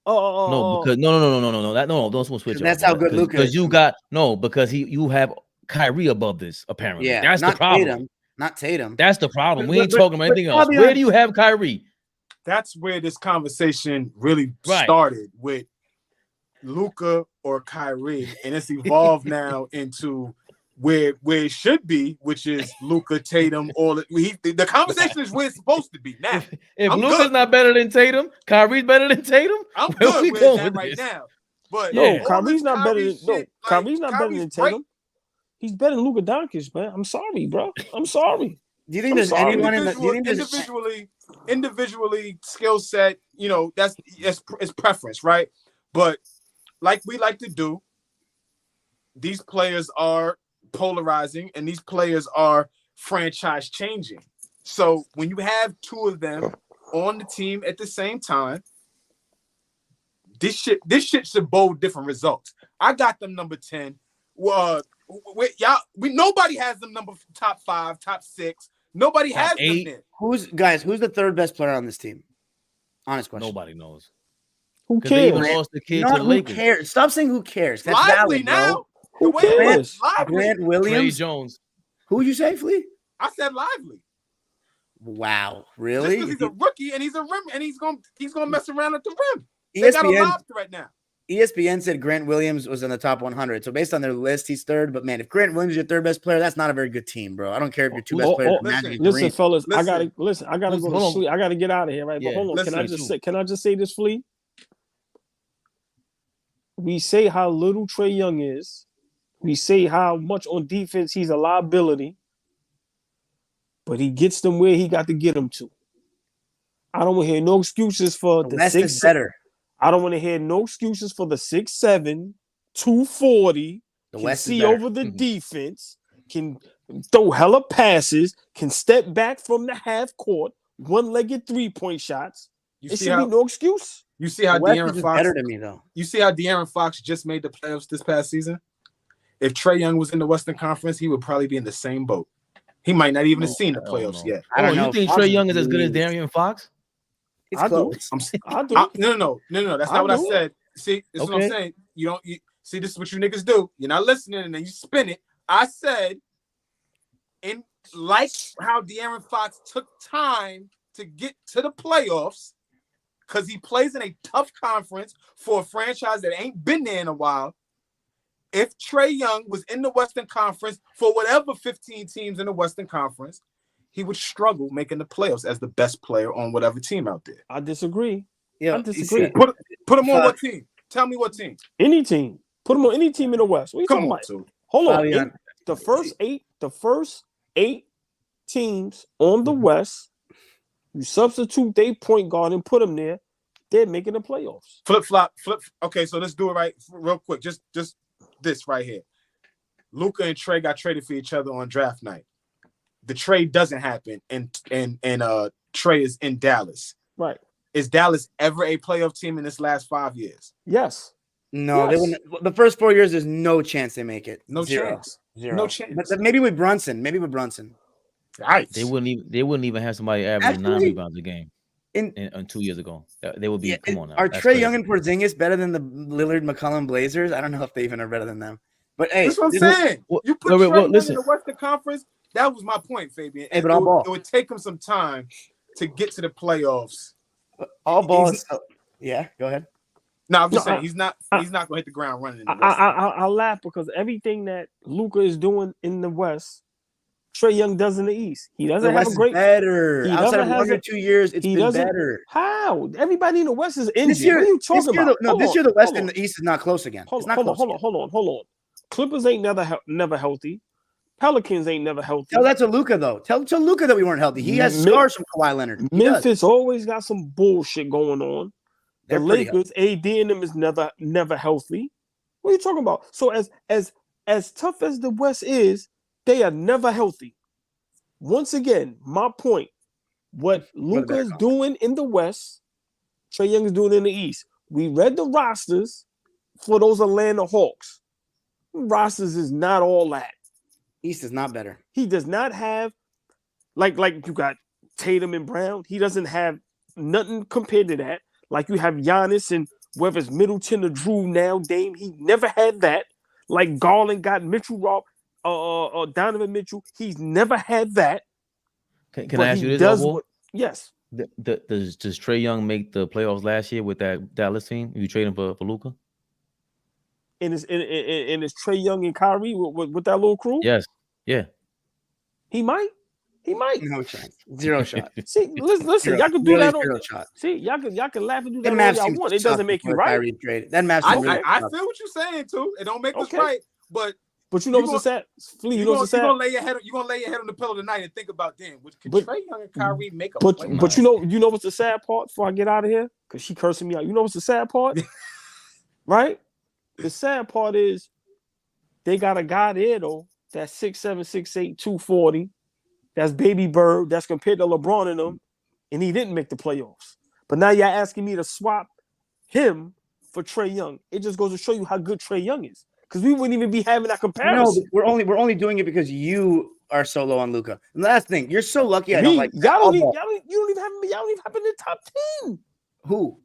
No, because no, don't switch. That's how good Luka is. Because because you have Kyrie above this apparently. Yeah, that's the problem. Tatum, not Tatum. That's the problem. We ain't talking about anything else. Where do you have Kyrie? That's where this conversation really started with Luka or Kyrie, and it's evolved now into where it should be, which is Luka, Tatum. The conversation is where it's supposed to be now. If Luka's not better than Tatum, Kyrie's better than Tatum. I'm good with that right now. But no, Kyrie's not better than Kyrie's not better than Tatum. He's better than Luka Doncic, man. I'm sorry, bro. I'm sorry. Do you think there's anyone individually skill set? You know, that's preference, right? But like we like to do, these players are polarizing and these players are franchise changing. So when you have 2 of them on the team at the same time, this shit should bode different results. I got them number 10. Nobody has them top 5, top 6. Nobody has 8. Them there. Who's the 3rd best player on this team? Honest question. Nobody knows. Who cares? They even lost the kid to the Lakers. Who cares? Stop saying who cares. That's Lively valid, now. Bro. Who cares? Grant Williams. Trey Jones. Who you say, Flea? I said Lively. Wow, really? Just because he's a rookie and he's a rim and he's gonna mess around at the rim. ESPN, they got a lob threat now. ESPN said Grant Williams was in the top 100. So based on their list, he's 3rd. But man, if Grant Williams is your 3rd best player, that's not a very good team, bro. I don't care if your 2 best players. Listen, fellas, I gotta go to sleep. I gotta get out of here, right? But hold on, can I just say this, Flea? We say how little Trae Young is. We say how much on defense he's a liability, but he gets them where he got to get them to. I don't want to hear no excuses for the West 6. Is better. I don't want to hear no excuses for the 6'7", 240. The can West see over the defense, can throw hella passes, can step back from the half court, 1-legged 3-point shots. It should be no excuse. You see how De'Aaron Fox better than me though. You see how De'Aaron Fox just made the playoffs this past season? If Trae Young was in the Western Conference, he would probably be in the same boat. He might not even have seen the playoffs yet. I don't know. You think Trae Young is as good as De'Aaron Fox? I do. No. That's not what I said. See, this is what I'm saying. You see, this is what you niggas do. You're not listening, and then you spin it. I said, like how De'Aaron Fox took time to get to the playoffs, because he plays in a tough conference for a franchise that ain't been there in a while. If Trae Young was in the Western Conference for whatever 15 teams in the Western Conference, he would struggle making the playoffs as the best player on whatever team out there. I disagree. Yeah, I disagree. Put him on what team? Tell me what team. Any team. Put him on any team in the West. What are you talking about? Hold on. The first eight teams on the West, you substitute their point guard and put them there, they're making the playoffs. Flip. Okay, so let's do it right real quick. Just this right here. Luka and Trae got traded for each other on draft night. The trade doesn't happen, and Trae is in Dallas. Right. Is Dallas ever a playoff team in this last 5 years? Yes. No, they wouldn't. The first 4 years, there's no chance they make it. Zero. No chance. But maybe with Brunson. Right. They wouldn't even have somebody averaging 9 rebounds a game in 2 years ago. They would be. Yeah, come on now. Are Trae Young and Porzingis better than the Lillard McCollum Blazers? I don't know if they even are better than them. But hey, that's what I'm saying. You put Trae Young in the Western Conference. That was my point, Fabian. Hey, but it would take him some time to get to the playoffs. All ball. Yeah, go ahead. No, I'm just saying he's not going to hit the ground running. I laugh because everything that Luka is doing in the West, Trae Young does in the East. He doesn't have a great better. Outside of 1 or 2 years, it's been better. How? Everybody in the West is injured. What are you talking about? This year the West and the East is not close again. Hold on. Clippers ain't never healthy. Pelicans ain't never healthy. Tell that to Luka though. Tell Luka that we weren't healthy. He has scars from Kawhi Leonard. Memphis always got some bullshit going on. The Lakers, AD and them is never healthy. What are you talking about? So as tough as the West is, they are never healthy. Once again, my point. What Luka's doing in the West, Trae Young is doing in the East. We read the rosters for those Atlanta Hawks. Rosters is not all that. East is not better. He does not have like you got Tatum and Brown. He doesn't have nothing compared to that. Like you have Giannis and whether it's Middleton or Drew now, Dame. He never had that. Like Garland got Mitchell Donovan Mitchell. He's never had that. Can I ask you this? Yes. Does Trae Young make the playoffs last year with that Dallas team? You trade him for Luka? And it's Trae Young and Kyrie with that little crew? Yes. Yeah. He might. No chance. Zero shot. See, listen, y'all can do that. Zero shot. See, y'all can laugh and do that all y'all want. It doesn't make you right. That Mavs I feel what you're saying too. It don't make us right, but you know what's the sad? Flea, you know what's the sad? You're gonna lay your head on the pillow tonight and think about damn. Can Trae Young and Kyrie make a play? But you know what's the sad part? Before I get out of here, because she cursing me out. You know what's the sad part? Right? The sad part is they got a guy there though that's 6'7", 6'8", 240. That's Baby Bird. That's compared to LeBron and them, and he didn't make the playoffs. But now y'all asking me to swap him for Trae Young. It just goes to show you how good Trae Young is. Because we wouldn't even be having that comparison. No, we're only doing it because you are so low on Luka. And the last thing, you're so lucky. I don't like you don't even have me. Y'all don't even have in the top 10. Who?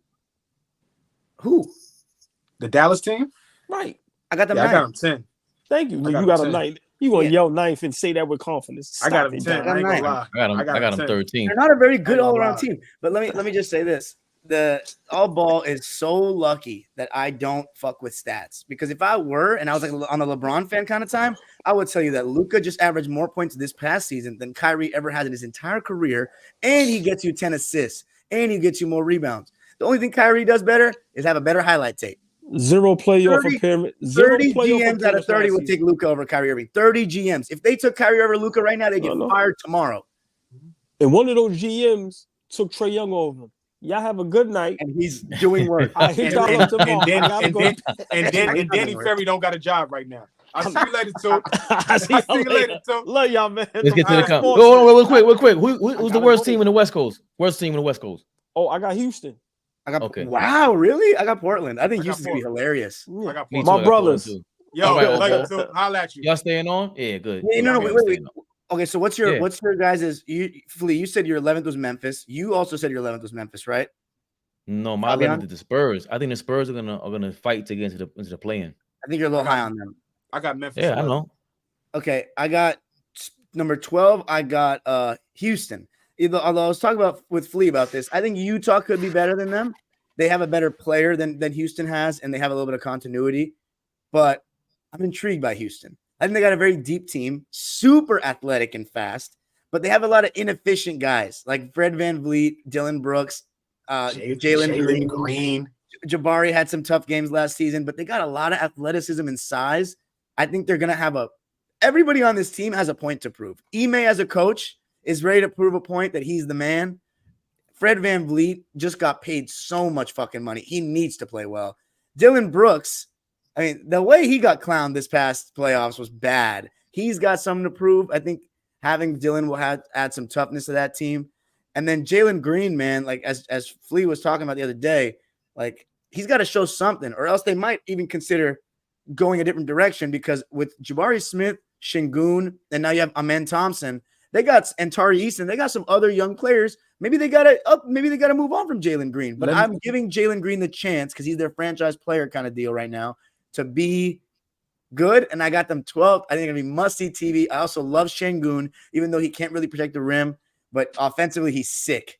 The Dallas team? Right. I got them. I got them 10. Thank you. You got a 9. You gonna yell 9th and say that with confidence? Stop, I got them 10. I got them 13. They're not a very good all-around team. But let me just say this: the All Ball is so lucky that I don't fuck with stats. Because if I were and I was like on the LeBron fan kind of time, I would tell you that Luka just averaged more points this past season than Kyrie ever had in his entire career, and he gets you 10 assists, and he gets you more rebounds. The only thing Kyrie does better is have a better highlight tape. 0 playoff impairment. 30 GMs out of 30 would take Luka over Kyrie Irving. 30 GMs. If they took Kyrie over Luka right now, they get fired tomorrow. And one of those GMs took Trae Young over him. Y'all have a good night. And he's doing work. I hit y'all up tomorrow. And Danny Ferry don't got a job right now. I'll see you later, too. I'll see you later, too. Love y'all, man. Let's get to the comment. Real quick. Who's the worst team in the West Coast? Worst team in the West Coast? Oh, I got Houston. Wow, really? I got Portland. I think Houston's gonna be hilarious. Yeah. I got my brothers. Yo, right, holla at you. Y'all staying on? Yeah, good. Yeah, no, wait. Okay, so what's your guys' Flea? You said your 11th was Memphis. You also said your 11th was Memphis, right? No, my 11th is the Spurs. I think the Spurs are gonna fight to get into the play-in. I think you're a little high on them. I got Memphis. Yeah, I know. Okay, I got number 12. I got Houston. Although I was talking with Flea about this, I think Utah could be better than them. They have a better player than Houston has, and they have a little bit of continuity. But I'm intrigued by Houston. I think they got a very deep team, super athletic and fast, but they have a lot of inefficient guys like Fred VanVleet, Dylan Brooks, Jalen Green. Jabari had some tough games last season, but they got a lot of athleticism and size. I think they're going to have everybody on this team has a point to prove. Ime as a coach is ready to prove a point that he's the man. Fred VanVleet just got paid so much fucking money. He needs to play well. Dylan Brooks, I mean, the way he got clowned this past playoffs was bad. He's got something to prove. I think having Dylan will add some toughness to that team. And then Jalen Green, man, like as Flea was talking about the other day, like he's got to show something, or else they might even consider going a different direction, because with Jabari Smith, Şengün, and now you have Amen Thompson, they got, and Tari Eason, they got some other young players. Maybe they got to move on from Jalen Green, but I'm giving Jalen Green the chance because he's their franchise player kind of deal right now to be good. And I got them 12th. I think it'll be must-see TV. I also love Şengün, even though he can't really protect the rim, but offensively he's sick.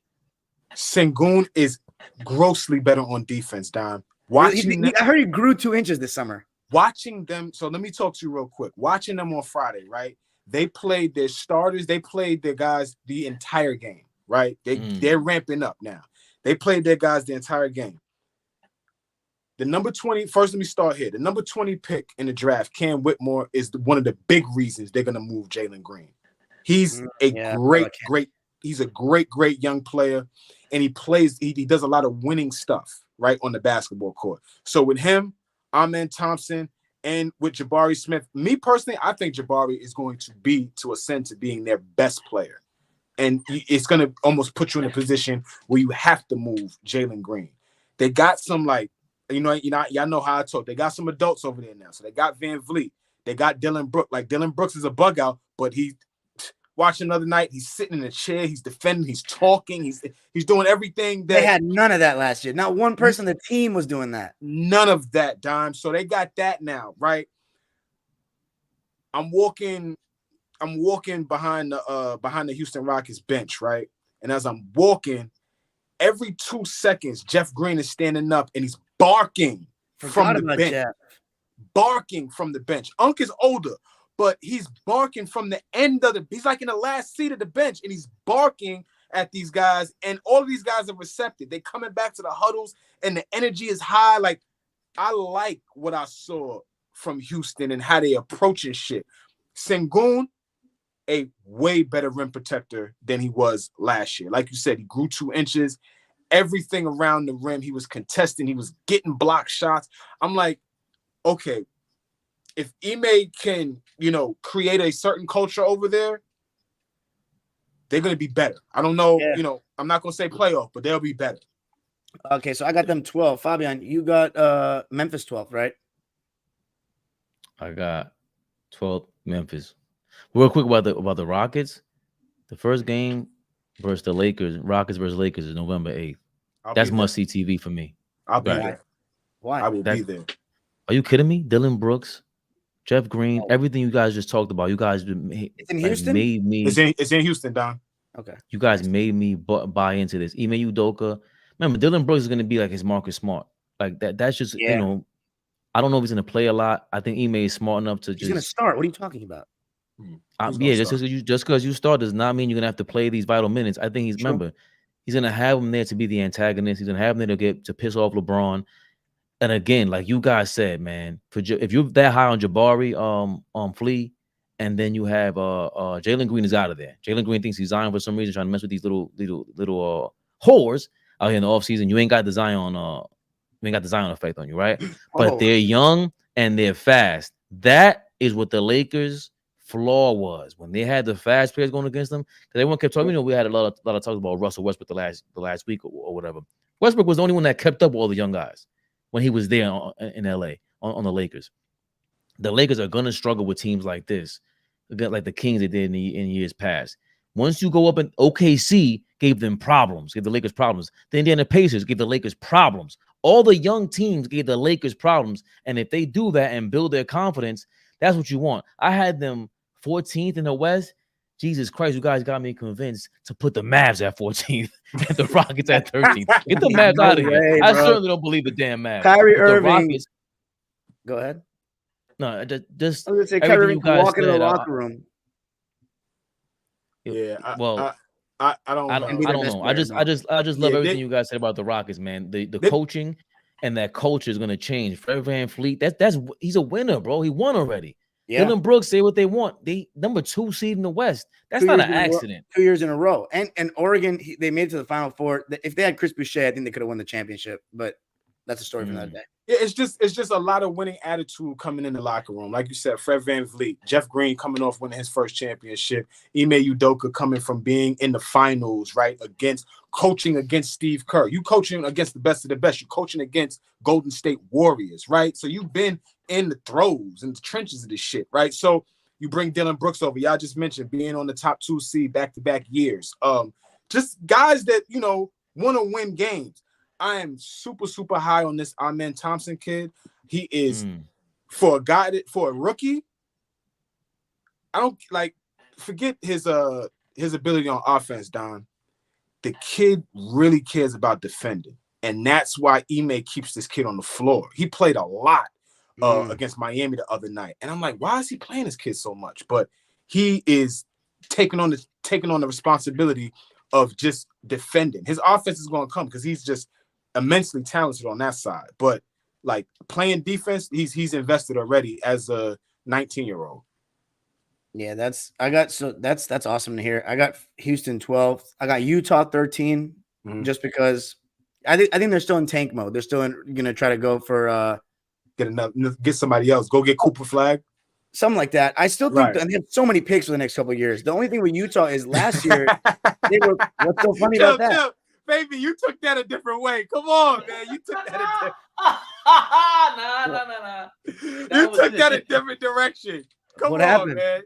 Şengün is grossly better on defense, Don. I heard he grew 2 inches this summer. Watching them, so let me talk to you real quick. Watching them on Friday, right? They played their starters. They played their guys the entire game, right? They're ramping up now. They played their guys the entire game. The number 20, first let me start here. The number 20 pick in the draft, Cam Whitmore, is one of the big reasons they're going to move Jalen Green. He's he's a great young player, and he does a lot of winning stuff, right, on the basketball court. So with him, Amen Thompson, and with Jabari Smith, me personally, I think Jabari is going to ascend to being their best player. and it's going to almost put you in a position where you have to move Jalen Green. They got some, like, y'all know how I talk. They got some adults over there now. So they got Van Vliet. They got Dylan Brooks. Like, Dylan Brooks is a bug out, but he watching another night. He's sitting in a chair. He's defending. He's talking. He's doing everything that they had none of that last year. Not one person on the team was doing that. None of that, Dime. So they got that now, right? I'm walking behind the Houston Rockets bench, right? And as I'm walking, every 2 seconds, Jeff Green is standing up and he's barking from the bench. Jeff. Barking from the bench. Unc is older, but he's barking from the end of he's like in the last seat of the bench, and he's barking at these guys, and all of these guys are receptive. They coming back to the huddles, and the energy is high. Like, I like what I saw from Houston and how they approaching shit. Sengun, a way better rim protector than he was last year. Like you said, he grew 2 inches. Everything around the rim, he was contesting. He was getting block shots. I'm like, okay, if Ime can, create a certain culture over there, they're going to be better. I don't know, I'm not going to say playoff, but they'll be better. Okay, so I got them 12. Fabian, you got Memphis 12, right? I got 12 Memphis. Real quick about the Rockets. The first game versus the Lakers, Rockets versus Lakers, is November 8th. That's must-see TV for me. I'll be there. Why? I will be there. Are you kidding me? Dylan Brooks, Jeff Green, everything you guys just talked about. You guys it's in Houston? Made me. It's in Houston, Don. Okay. You guys made me buy into this. Ime Udoka. Remember, Dylan Brooks is going to be like his Marcus Smart. Like that. That's just, I don't know if he's going to play a lot. I think Ime is smart enough to He's going to start. What are you talking about? Just because you start does not mean you're going to have to play these vital minutes. I think remember, he's going to have him there to be the antagonist. He's going to have him there to piss off LeBron. And again, like you guys said, man, if you're that high on Jabari, Flea, and then you have Jalen Green is out of there. Jalen Green thinks he's Zion for some reason, trying to mess with these little whores out here in the offseason. You ain't got the Zion, effect on you, right? But they're young and they're fast. That is what the Lakers' flaw was when they had the fast players going against them. Because everyone kept talking. We had a lot of talks about Russell Westbrook the last week or whatever. Westbrook was the only one that kept up with all the young guys when he was there in LA on the Lakers. The Lakers are going to struggle with teams like this, like the Kings they did in years past. Once you go up, and OKC gave the Lakers problems. The Indiana Pacers gave the Lakers problems. All the young teams gave the Lakers problems. And if they do that and build their confidence, that's what you want. I had them 14th in the West. Jesus Christ, you guys got me convinced to put the Mavs at 14th and the Rockets at 13th. Get the Mavs out of here. I certainly don't believe the damn Mavs. Kyrie Irving. Go ahead. No, just I was going to say Kyrie Irving walking in the locker room. Yeah. I don't know. I just love everything you guys said about the Rockets, man. The coaching and that culture is going to change. Fred VanVleet, he's a winner, bro. He won already. Yeah. Dylan Brooks say what they want. They number 2 seed in the West. That's not an accident. 2 years in a row. And Oregon, they made it to the Final Four. If they had Chris Boucher, I think they could have won the championship. But that's a story for another day. Yeah, it's just a lot of winning attitude coming in the locker room. Like you said, Fred VanVleet, Jeff Green coming off winning his first championship, Ime Udoka coming from being in the finals, right? Coaching against Steve Kerr. You coaching against the best of the best. You're coaching against Golden State Warriors, right? So you've been in the throes and the trenches of this shit, right? So you bring Dylan Brooks over. Y'all just mentioned being on the top 2 seed back-to-back years. Just guys that, want to win games. I am super, super high on this Amen Thompson kid. He is for a rookie. I don't forget his ability on offense, Don. The kid really cares about defending. And that's why Ime keeps this kid on the floor. He played a lot against Miami the other night. And I'm like, why is he playing this kid so much? But he is taking on the responsibility of just defending. His offense is going to come because he's just immensely talented on that side. But like playing defense, he's invested already as a 19-year-old. Yeah, that's awesome to hear. I got Houston 12. I got Utah 13 just because I think they're still in tank mode. They're still going to try to go for get somebody else. Go get Cooper Flag. something like that. I still think they have so many picks for the next couple of years. The only thing with Utah is last year they were. What's so funny about that? Baby, you took that a different way. Come on, man. You took that a different. Nah. You took that a different direction. Come on, man.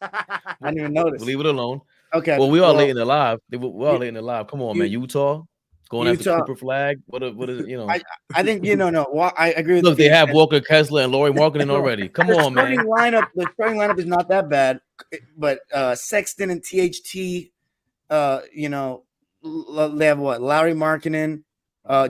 I didn't even notice. Leave it alone. Okay. Well, we are late in the live. We're all late in the live. Come on, man. Utah going after Cooper Flag. What is you know? I think no. Well, I agree with. Look, they have Walker Kessler and Laurie Marketing already. Come on, man. The starting lineup is not that bad, but Sexton and THT, they have what? Lowry Markkinen,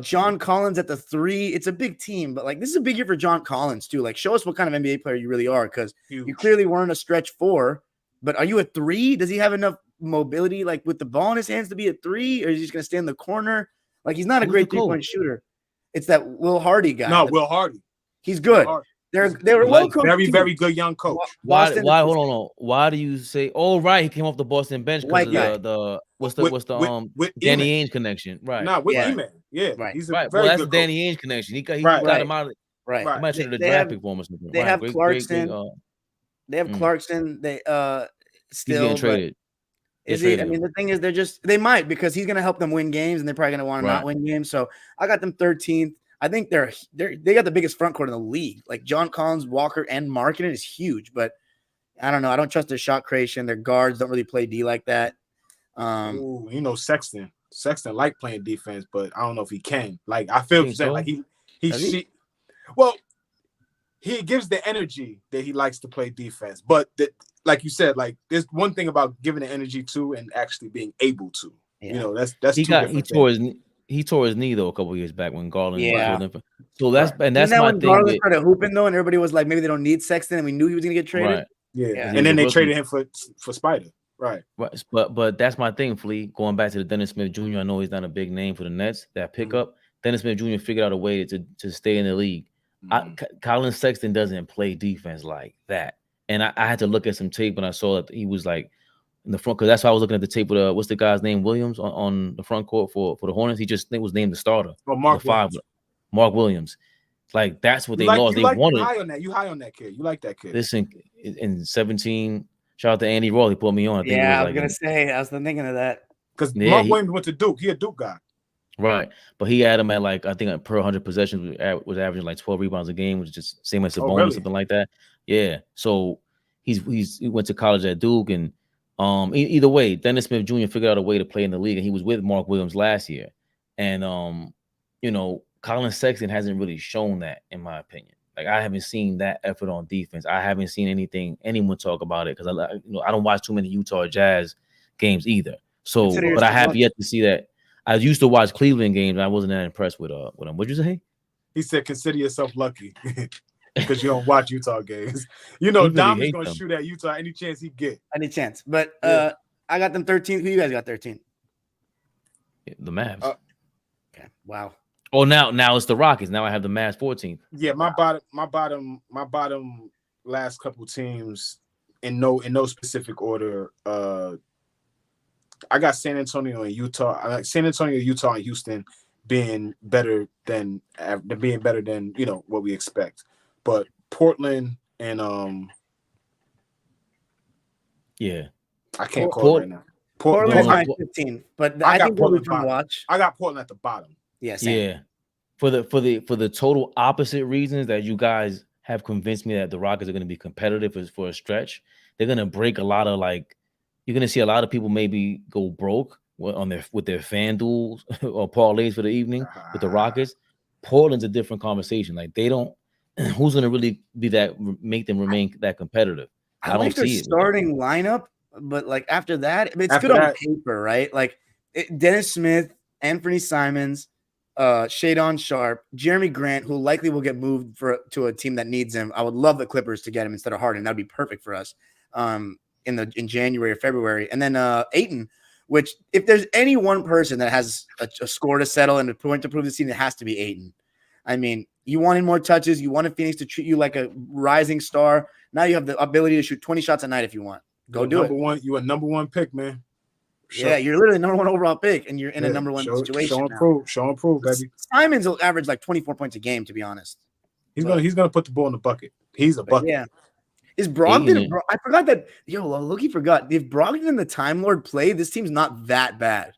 John Collins at the 3. It's a big team, but like this is a big year for John Collins too. Like, show us what kind of NBA player you really are, because you clearly weren't a stretch 4. But are you a 3? Does he have enough mobility, like with the ball in his hands, to be a 3, or is he just gonna stay in the corner? Like, he's not a great 3-point shooter. It's that Will Hardy guy. No, Will Hardy. He's good. They were well coached. Very, very good young coach. Why? Hold on. Why do you say? Oh, right, he came off the Boston bench because what's the Danny Ainge connection? Right. No, with E-Man. Yeah, right. He's right. Well, that's the Danny Ainge connection. He got him out. Right. I might say the draft pick for him or something. They have Clarkson. They have Clarkson. They still getting traded. Is he? I mean, the thing is, they might, because he's going to help them win games, and they're probably going to want to not win games. So I got them 13th. I think they got the biggest front court in the league. Like, John Collins, Walker, and Markkinen is huge, but I don't know. I don't trust their shot creation. Their guards don't really play D like that. Sexton. Sexton like playing defense, but I don't know if he can. Like, I feel like he gives the energy that he likes to play defense, but like you said, like, there's one thing about giving the energy to and actually being able to. Yeah. That's he tore his knee though a couple of years back when Garland. Yeah. So that's my when thing. Garland started hooping though, and everybody was like, maybe they don't need Sexton, and we knew he was going to get traded. Right. Yeah. And then they traded him for Spider. Right. But that's my thing, Flea. Going back to the Dennis Smith Jr. I know he's not a big name for the Nets. That pickup, Dennis Smith Jr. figured out a way to stay in the league. Colin Sexton doesn't play defense like that, and I had to look at some tape when I saw that he was like in the front, because that's why I was looking at the tape with what's the guy's name, Williams, on the front court for the Hornets. He just was named the starter. Mark Williams. Like, that's what they lost. They wanted. You high on that kid. You like that kid. Listen, in 17, shout out to Andy Raw. He put me on. I was gonna say. I was thinking of that because Mark Williams went to Duke. He a Duke guy. Right, but he had him at like, I think per 100 possessions was averaging like 12 rebounds a game, which is just same as Sabonis, something like that. Yeah, so he went to college at Duke, and either way, Dennis Smith Jr. figured out a way to play in the league, and he was with Mark Williams last year, and Colin Sexton hasn't really shown that, in my opinion. Like, I haven't seen that effort on defense. I haven't seen anyone talk about it, because I don't watch too many Utah Jazz games either. So, but I have yet to see that. I used to watch Cleveland games, and I wasn't that impressed with him. What'd you say? He said, "Consider yourself lucky because you don't watch Utah games." Dom is going to shoot at Utah any chance he get. Any chance, but I got them 13. Who you guys got 13? The Mavs. Okay. Wow. Oh, now it's the Rockets. Now I have the Mavs 14th. Yeah, my bottom last couple teams in no specific order. I got San Antonio and Utah. I like San Antonio, Utah, and Houston being better than what we expect. But Portland and I can't call it right now. Portland's my 15, but I think Portland from watch. I got Portland at the bottom. Yeah, same. Yeah. For the total opposite reasons that you guys have convinced me that the Rockets are going to be competitive for a stretch. They're going to break a lot of you're going to see a lot of people maybe go broke with their FanDuel or parlays for the evening with the Rockets. Portland's a different conversation. Like, they don't. Who's going to really make them remain that competitive? I don't see it. Starting lineup, but like after that, it's good on paper, right? Like Dennis Smith, Anthony Simons, Shadon Sharp, Jeremy Grant, who likely will get moved to a team that needs him. I would love the Clippers to get him instead of Harden. That'd be perfect for us. In January or February, and then Ayton, which if there's any one person that has a score to settle and a point to prove the season, it has to be Ayton. I mean, you wanted more touches, you wanted Phoenix to treat you like a rising star. Now you have the ability to shoot 20 shots a night if you want. Go do it. You a number one pick, man. Yeah, you're literally number one overall pick, and you're in a number one situation. Show and prove, baby. Simons will average like 24 points a game, to be honest. He's gonna put the ball in the bucket. He's a bucket. Yeah. Is Brogdon? I forgot that. Look, forgot. If Brogdon and the Time Lord play, this team's not that bad.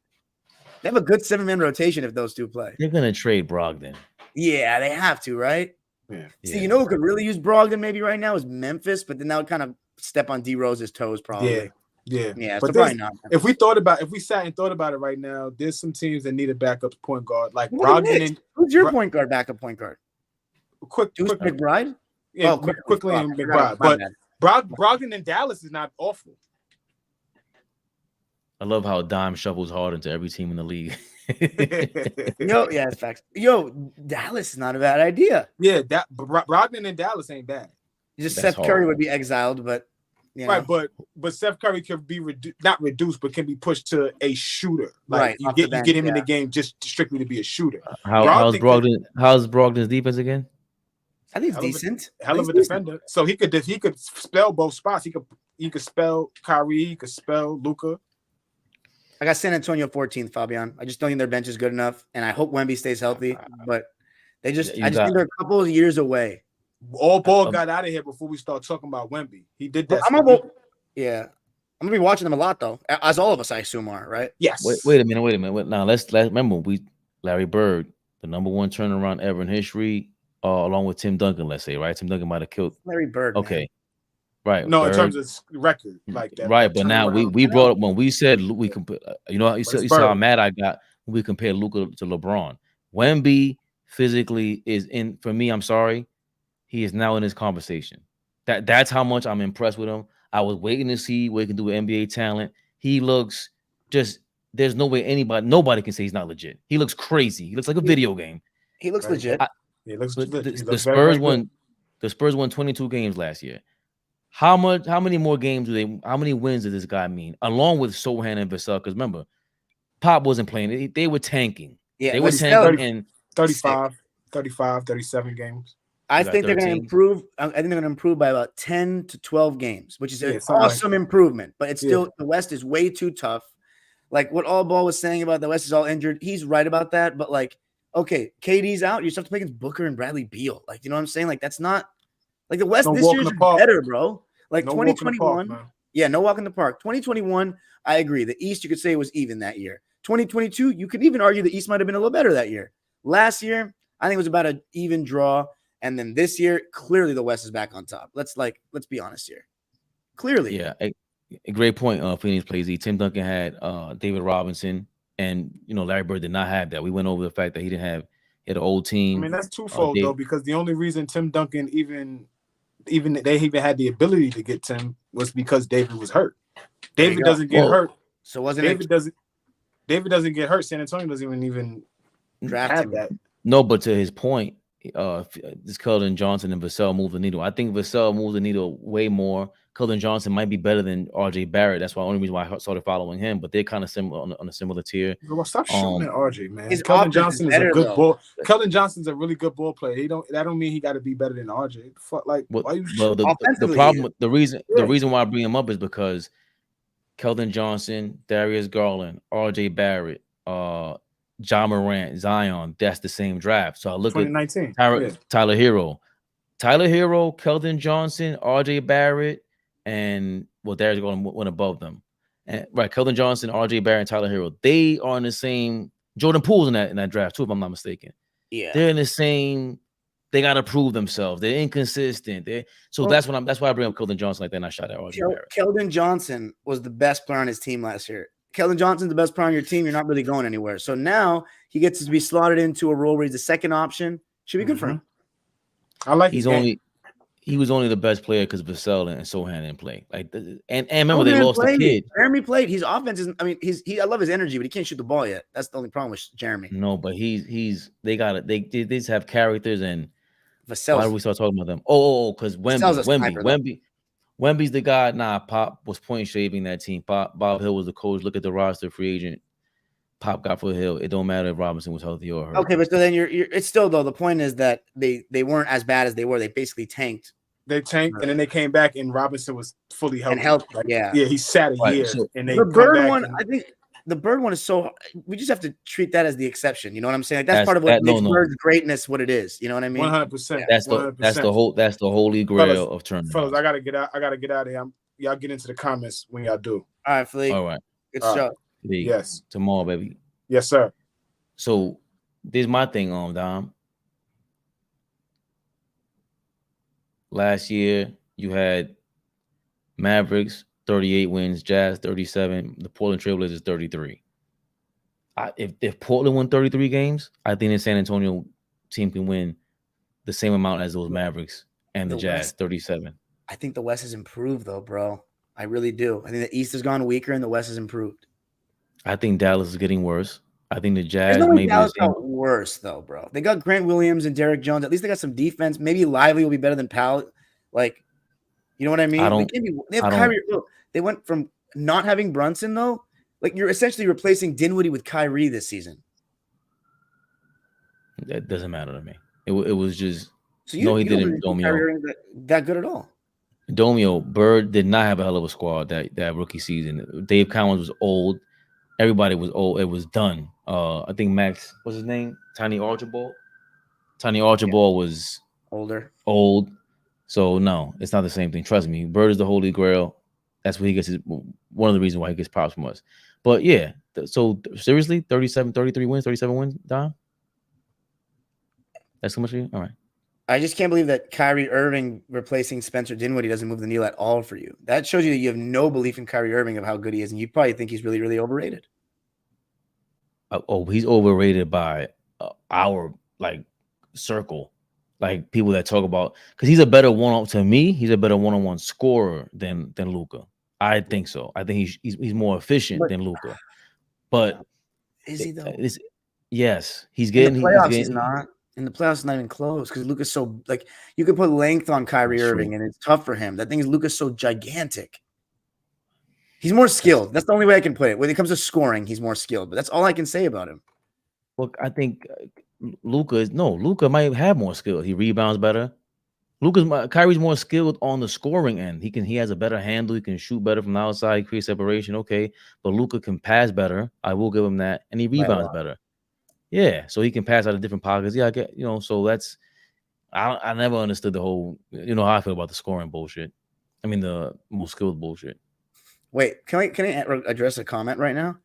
They have a good 7-man rotation if those two play. They're gonna trade Brogdon. Yeah, they have to, right? Yeah. See, you know who could really use Brogdon maybe right now is Memphis, but then that would kind of step on D Rose's toes, probably. Yeah. But so probably not. If we sat and thought about it right now, there's some teams that need a backup point guard, like Brogdon. And who's your backup point guard? McBride. Yeah, quickly and McBride. But Brogdon in Dallas is not awful. I love how Dime shuffles hard into every team in the league. It's facts. Dallas is not a bad idea. Yeah, Brogdon in Dallas ain't bad. Just Seth Curry would be exiled, but right. But Seth Curry could be not reduced, but can be pushed to a shooter. Like you get him in the game just strictly to be a shooter. How's Brogdon's defense again? I think it's decent. Hell of a defender. So he could spell both spots. He could spell Kyrie. He could spell Luka. I got San Antonio 14th, Fabian. I just don't think their bench is good enough, and I hope Wemby stays healthy. But I just think they're a couple of years away. AllBall got out of here before we start talking about Wemby. He did that. I'm gonna be watching them a lot though, as all of us, I assume, are right. Yes. Wait a minute. Now let's remember Larry Bird, the #1 turnaround ever in history, along with Tim Duncan. Let's say right, Tim Duncan might have killed Larry Bird. Okay. Man. Right. No, in terms of record, like that. Right, but now we brought up when we said we can put. You saw how mad I got when we compared Luka to LeBron. Wemby physically is in. For me, I'm sorry, he is now in this conversation. That's how much I'm impressed with him. I was waiting to see what he can do with NBA talent. He looks just. There's no way nobody can say he's not legit. He looks crazy. He looks like a video game. He looks legit. He looks legit. The Spurs won. The Spurs won 22 games last year. How many more games how many wins does this guy mean? Along with Sohan and Vassell, because remember, Pop wasn't playing. They were tanking. Yeah, they were tanking 35, 37 games. I think they're going to improve. I think they're going to improve by about 10 to 12 games, which is an awesome improvement. But it's still the West is way too tough. Like what AllBall was saying about the West is all injured. He's right about that. But okay, KD's out. You just have to play against Booker and Bradley Beal. You know what I'm saying? That's not. The West this year is better, bro. 2021. No walk in the park. 2021, I agree. The East, you could say, was even that year. 2022, you could even argue the East might have been a little better that year. Last year, I think it was about an even draw. And then this year, clearly the West is back on top. Let's be honest here. Clearly. Yeah, a great point. Phoenix plays E. Tim Duncan had David Robinson, and Larry Bird did not have that. We went over the fact that he had an old team. I mean, that's twofold though, because the only reason Tim Duncan even they had the ability to get Tim was because David was hurt. David doesn't get hurt. So wasn't David doesn't get hurt. San Antonio doesn't even draft him. That. No, but to his point, this Keldon Johnson and Vassell move the needle. I think Vassell moves the needle way more. Keldon Johnson might be better than RJ Barrett. That's why the only reason why I started following him. But they're kind of similar on a similar tier. Well, stop shooting at RJ, man. Keldon Johnson is a good ball. Keldon Johnson's a really good ball player. That don't mean he got to be better than RJ. Why you? The problem, the reason why I bring him up is because Keldon Johnson, Darius Garland, RJ Barrett, John Morant, Zion. That's the same draft. So I look 2019. At Tyler Hero, Keldon Johnson, RJ Barrett. And Darius Garland went above them. And Keldon Johnson, RJ Barrett, and Tyler Hero. They are in the same. Jordan Poole's in that draft too, if I'm not mistaken. Yeah, they're in the same. They got to prove themselves. They're inconsistent. That's why I bring up Keldon Johnson like that. And I shot at RJ Barrett. Keldon Johnson was the best player on his team last year. Keldon Johnson's the best player on your team. You're not really going anywhere. So now he gets to be slotted into a role where he's the second option. Should be good for him. I like. He was only the best player because Vassell and Sohan didn't play. And remember they lost the kid. Jeremy played. His offense is. I mean, I love his energy, but he can't shoot the ball yet. That's the only problem with Jeremy. No, but they got it. They just have characters and. Vassell. Why do we start talking about them? Because Wemby's the guy. Nah, Pop was point shaving that team. Bob Hill was the coach. Look at the roster, free agent. Pop got for Hill. It don't matter if Robinson was healthy or hurt. Okay, but so then it's still though. The point is that they weren't as bad as they were. They basically tanked. They tanked, and then they came back, and Robinson was fully healthy. And healthy. Yeah, he sat a year, and they the Bird one. I think the Bird one is so. We just have to treat that as the exception. You know what I'm saying? Like that's part of what makes Bird's greatness what it is. You know what I mean? 100%. That's the holy grail of tournament. Fellas, I gotta get out. I gotta get out of here. Y'all get into the comments when y'all do. All right, Flea. All right. Good show. Yes. Tomorrow, baby. Yes, sir. So this is my thing on Dom. Last year you had Mavericks 38 wins, Jazz 37, the Portland Trailblazers 33. If Portland won 33 games, I think the San Antonio team can win the same amount as those Mavericks and the Jazz 37. I think the West has improved though, bro. I really do. I think the East has gone weaker and the West has improved. I think Dallas is getting worse. I think the Jazz maybe Dallas got worse though, bro. They got Grant Williams and Derek Jones. At least they got some defense. Maybe Lively will be better than Powell. Like, you know what I mean? They have Kyrie. Look, they went from not having Brunson though. Like you're essentially replacing Dinwiddie with Kyrie this season. That doesn't matter to me. It was just he didn't. Domio that good at all. Domio Bird did not have a hell of a squad that rookie season. Dave Collins was old. Everybody was old. It was done. I think Max, what's his name? Tiny Archibald. Tiny Archibald was old. So no, it's not the same thing. Trust me. Bird is the holy grail. That's what he gets. One of the reasons why he gets props from us. But yeah, so seriously, 33 wins, 37 wins, Dom? That's so much for you? All right. I just can't believe that Kyrie Irving replacing Spencer Dinwiddie doesn't move the needle at all for you. That shows you that you have no belief in Kyrie Irving of how good he is, and you probably think he's really, really overrated. He's overrated by our circle, like people that talk about, because he's a better he's a better one-on-one scorer than Luka. I think so. I think he's more efficient than Luka. But is he though? Yes, he's getting. In the playoffs, he's not. In the playoffs, not even close because Luka's so you could put length on Kyrie Irving and it's tough for him. That thing is Luka's so gigantic. He's more skilled. That's the only way I can put it. When it comes to scoring, he's more skilled. But that's all I can say about him. Well, I think Luka might have more skill. He rebounds better. Kyrie's more skilled on the scoring end. He has a better handle. He can shoot better from the outside, create separation. Okay, but Luka can pass better. I will give him that, and he rebounds better. Yeah, so he can pass out of different pockets. Yeah, I get, so that's I never understood the whole, how I feel about the scoring bullshit. I mean the most skilled bullshit. Wait, can I address a comment right now?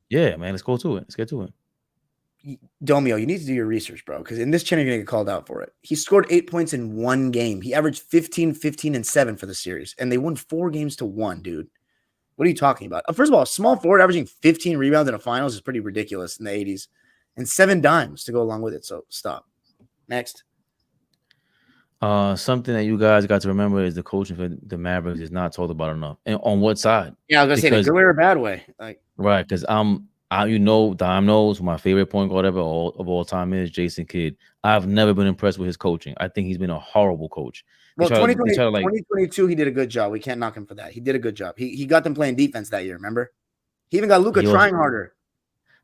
Yeah, man, let's go to it. Let's get to it. Domio, you need to do your research, bro, because in this channel you're gonna get called out for it. He scored 8 points in one game. He averaged 15, 15, and 7 for the series, and they won 4 games to 1, dude. What are you talking about? First of all, a small forward averaging 15 rebounds in a finals is pretty ridiculous in the 80s. And 7 dimes to go along with it. So stop. Next. Something that you guys got to remember is the coaching for the Mavericks is not talked about enough. And on what side? Yeah, I was gonna say the good way or bad way. Right, because Dom knows who my favorite point guard ever of all time is Jason Kidd. I've never been impressed with his coaching. I think he's been a horrible coach. Well, 2022, he did a good job. We can't knock him for that. He did a good job. He got them playing defense that year, remember? He even got Luka trying harder.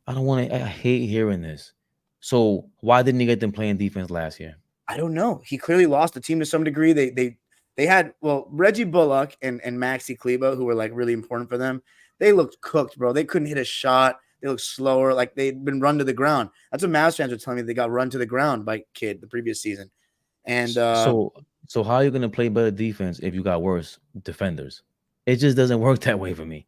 I hate hearing this. So why didn't he get them playing defense last year? I don't know. He clearly lost the team to some degree. They had Reggie Bullock and Maxi Kleber, who were really important for them. They looked cooked, bro. They couldn't hit a shot. They looked slower, like they'd been run to the ground. That's what Mavs fans were telling me. They got run to the ground by Kidd the previous season. And so how are you gonna play better defense if you got worse defenders? It just doesn't work that way for me.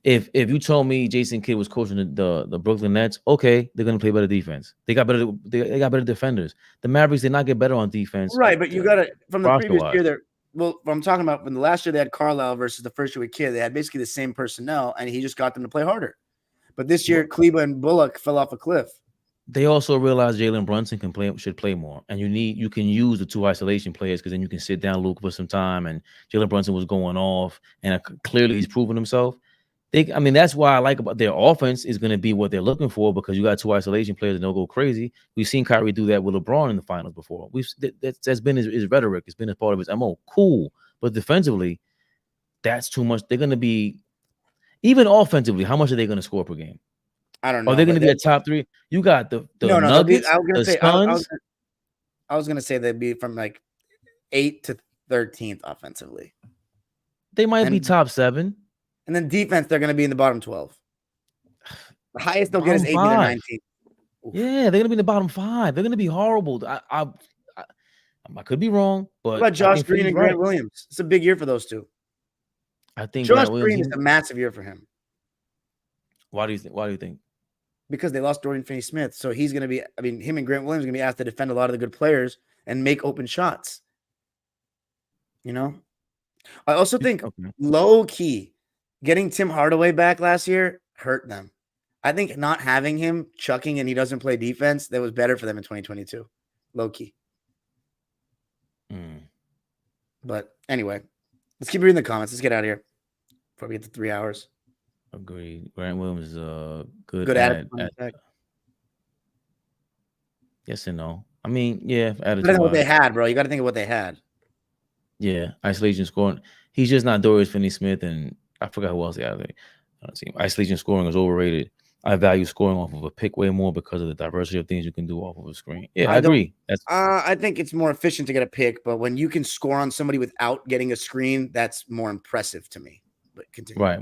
If you told me Jason Kidd was coaching the Brooklyn Nets, okay, they're gonna play better defense. They got better defenders. The Mavericks did not get better on defense. Right, but you got to from the previous year there. Well, I'm talking about from the last year they had Carlisle versus the first year with Kidd. They had basically the same personnel, and he just got them to play harder. But this year, Kleber and Bullock fell off a cliff. They also realized Jalen Brunson should play more, and you can use the 2 isolation players because then you can sit down Luke for some time. And Jalen Brunson was going off, and clearly he's proven himself. That's why I like about their offense is going to be what they're looking for because you got 2 isolation players and they'll go crazy. We've seen Kyrie do that with LeBron in the finals before. That's been his rhetoric. It's been a part of his MO. Cool, but defensively, that's too much. They're going to be even offensively. How much are they going to score per game? I don't know. Are they going to be a top 3? You got the Nuggets. I was going to say they'd be from 8th to 13th offensively. They might be top 7. And then defense, they're going to be in the bottom 12. The highest they'll get is 18 or 19. Oof. Yeah, they're going to be in the bottom 5. They're going to be horrible. I could be wrong, but what about Josh Green and Grant Williams? It's a big year for those two. I think Josh Green is a massive year for him. Why do you think? Because they lost Dorian Finney-Smith, so he's going to be. I mean, him and Grant Williams are going to be asked to defend a lot of the good players and make open shots. You know, I also think low key getting Tim Hardaway back last year hurt them. I think not having him chucking and he doesn't play defense, that was better for them in 2022. Low key. But anyway, let's keep reading the comments. Let's get out of here before we get to 3 hours. Agreed. Grant Williams is good at yes and no. I mean, yeah. You gotta think what they had, bro. You got to think of what they had. Yeah, isolation scoring. He's just not Dorian Finney-Smith, and I forgot who else they had. Isolation scoring is overrated. I value scoring off of a pick way more because of the diversity of things you can do off of a screen. Yeah, I agree. I think it's more efficient to get a pick, but when you can score on somebody without getting a screen, that's more impressive to me. But continue. Right,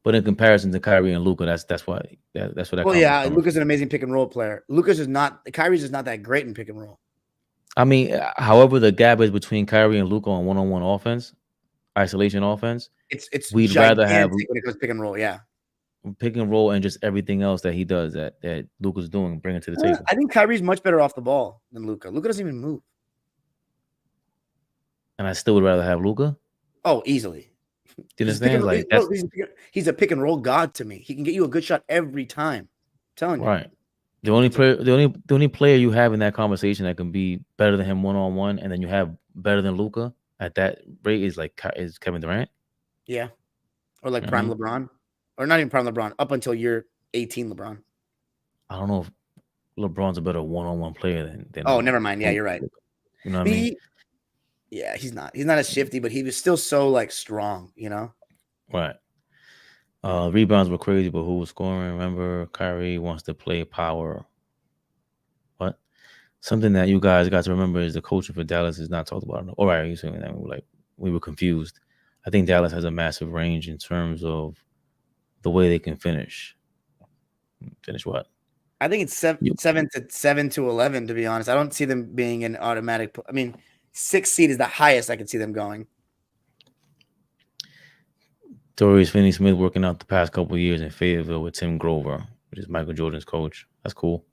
but in comparison to Kyrie and Luka, that's what that. Well, yeah, Luka's an amazing pick and roll player. Kyrie's is not that great in pick and roll. I mean, however, the gap is between Kyrie and Luka on one-on-one offense, isolation offense. We'd rather have when it goes pick and roll, pick and roll and just everything else that he does that Luka's doing, bringing to the table. I think Kyrie's much better off the ball than Luka. Luka doesn't even move, and I still would rather have Luka. Oh, easily. Do you understand? He's a pick and roll god to me. He can get you a good shot every time. I'm telling you, right? The only player you have in that conversation that can be better than him one-on-one, and then you have better than Luka at that rate is Kevin Durant. Yeah, or like prime LeBron, or not even prime LeBron. Up until year 18, LeBron. I don't know if LeBron's a better one-on-one player than. Oh, never mind. Yeah, you're right. You know what I mean? Yeah, he's not. He's not as shifty, but he was still so like strong. You know. Right. Rebounds were crazy, but who was scoring? Remember, Kyrie wants to play power. What? Something that you guys got to remember is the coaching for Dallas is not talked about. All right, you saying that we were confused. I think Dallas has a massive range in terms of the way they can finish. Finish what? I think it's 7 to 11. To be honest, I don't see them being an automatic. I mean, 6th seed is the highest I could see them going. Dorian Finney-Smith working out the past couple of years in Fayetteville with Tim Grover, which is Michael Jordan's coach. That's cool.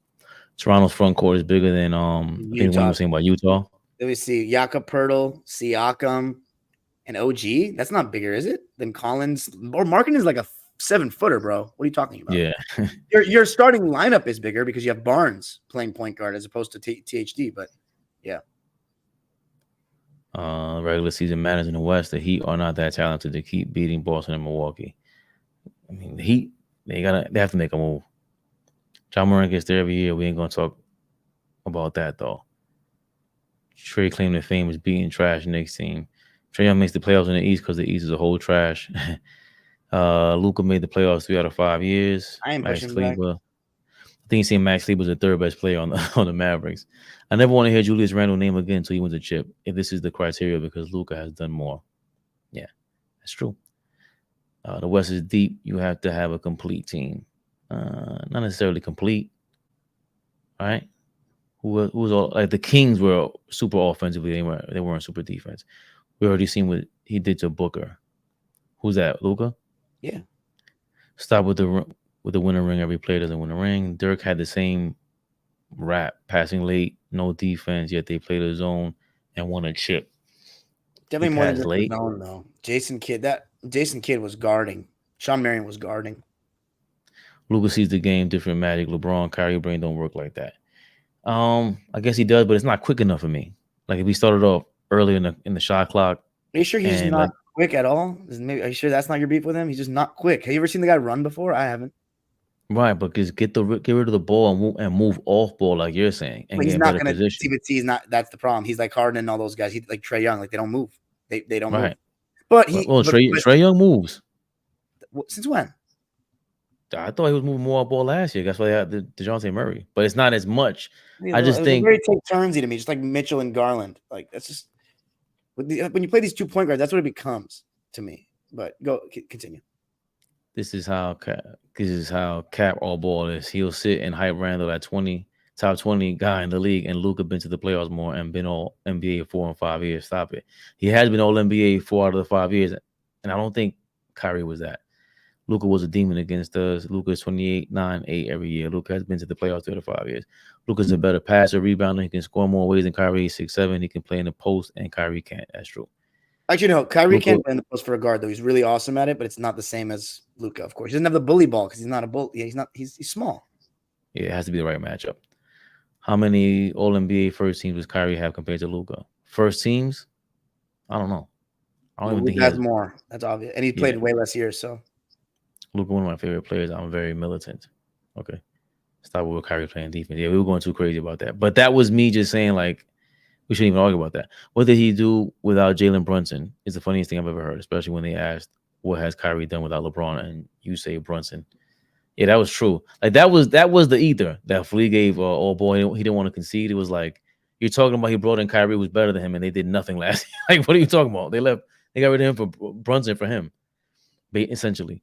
Toronto's front court is bigger than I think what you were saying about Utah. Let me see. Jakob Poeltl, Siakam, and OG. That's not bigger, is it? Than Collins or Markin is like a 7-footer, bro. What are you talking about? Yeah. Your starting lineup is bigger because you have Barnes playing point guard as opposed to THD, but yeah. Regular season matters in the West. The Heat are not that talented to keep beating Boston and Milwaukee. I mean, the Heat, they have to make a move. John Moran gets there every year. We ain't gonna talk about that though. Trey claim to fame is beating trash Knicks team. Trae Young makes the playoffs in the East because the East is a whole trash. Luka made the playoffs 3 out of 5 years. I ain't Max pushing back. Kleber. I think he's saying Max Kleber was the 3rd best player on the Mavericks. I never want to hear Julius Randle's name again until he wins a chip. If this is the criteria, because Luka has done more. Yeah, that's true. The West is deep. You have to have a complete team. Not necessarily complete. All right. Who was all like the Kings were super offensively. They weren't super defense. We already seen what he did to Booker. Who's that? Luka? Yeah. Stop with the winner ring. Every player doesn't win a ring. Dirk had the same rap, passing late, no defense, yet they played a zone and won a chip. Definitely more than late. Zone, though. Jason Kidd was guarding. Sean Marion was guarding. Luka sees the game different. Magic, LeBron, Kyrie brain don't work like that. I guess he does, but it's not quick enough for me. Like if he started off early in the shot clock. Are you sure he's not quick at all? Are you sure that's not your beef with him? He's just not quick. Have you ever seen the guy run before? I haven't. Right, but just get rid of the ball and move off ball like you're saying. And he's not going to. He's not. That's the problem. He's like Harden and all those guys. He's like Trae Young. Like they don't move. They don't move. But Trae Young moves. Since when? I thought he was moving more off ball last year. That's why they had DeJounte Murray. But it's not as much. I just think very take turnsy to me, just like Mitchell and Garland. Like that's just when you play these 2 point guards, that's what it becomes to me. But continue. This is how Cap all ball is. He'll sit and hype Randall at top 20 guy in the league, and Luka been to the playoffs more and been all NBA 4 and 5 years. Stop it. He has been all NBA 4 out of the 5 years, and I don't think Kyrie was that. Luka was a demon against us. Luka is 28, 9, 8 every year. Luka has been to the playoffs 3 out of 5 years. Luka's a better passer, rebounder. He can score more ways than Kyrie. 6'7". He can play in the post, and Kyrie can't. That's true. Actually, no, Kyrie can't play in the post for a guard, though. He's really awesome at it, but it's not the same as Luka, of course. He doesn't have the bully ball because he's not a bully. Yeah, he's small. Yeah, it has to be the right matchup. How many All-NBA first teams does Kyrie have compared to Luka? First teams? I don't know. I don't even think he has more. That's obvious. And he played way less years, so. Luka, one of my favorite players. I'm very militant. Okay. Stop with Kyrie playing defense. Yeah, we were going too crazy about that. But that was me just saying, like, we shouldn't even argue about that. What did he do without Jalen Brunson is the funniest thing I've ever heard, especially when they asked, what has Kyrie done without LeBron? And you say Brunson. Yeah, that was true. Like, that was the ether that Flea gave boy. He didn't want to concede. It was like, you're talking about he brought in Kyrie, was better than him, and they did nothing last year. Like, what are you talking about? They got rid of him for Brunson for him, essentially.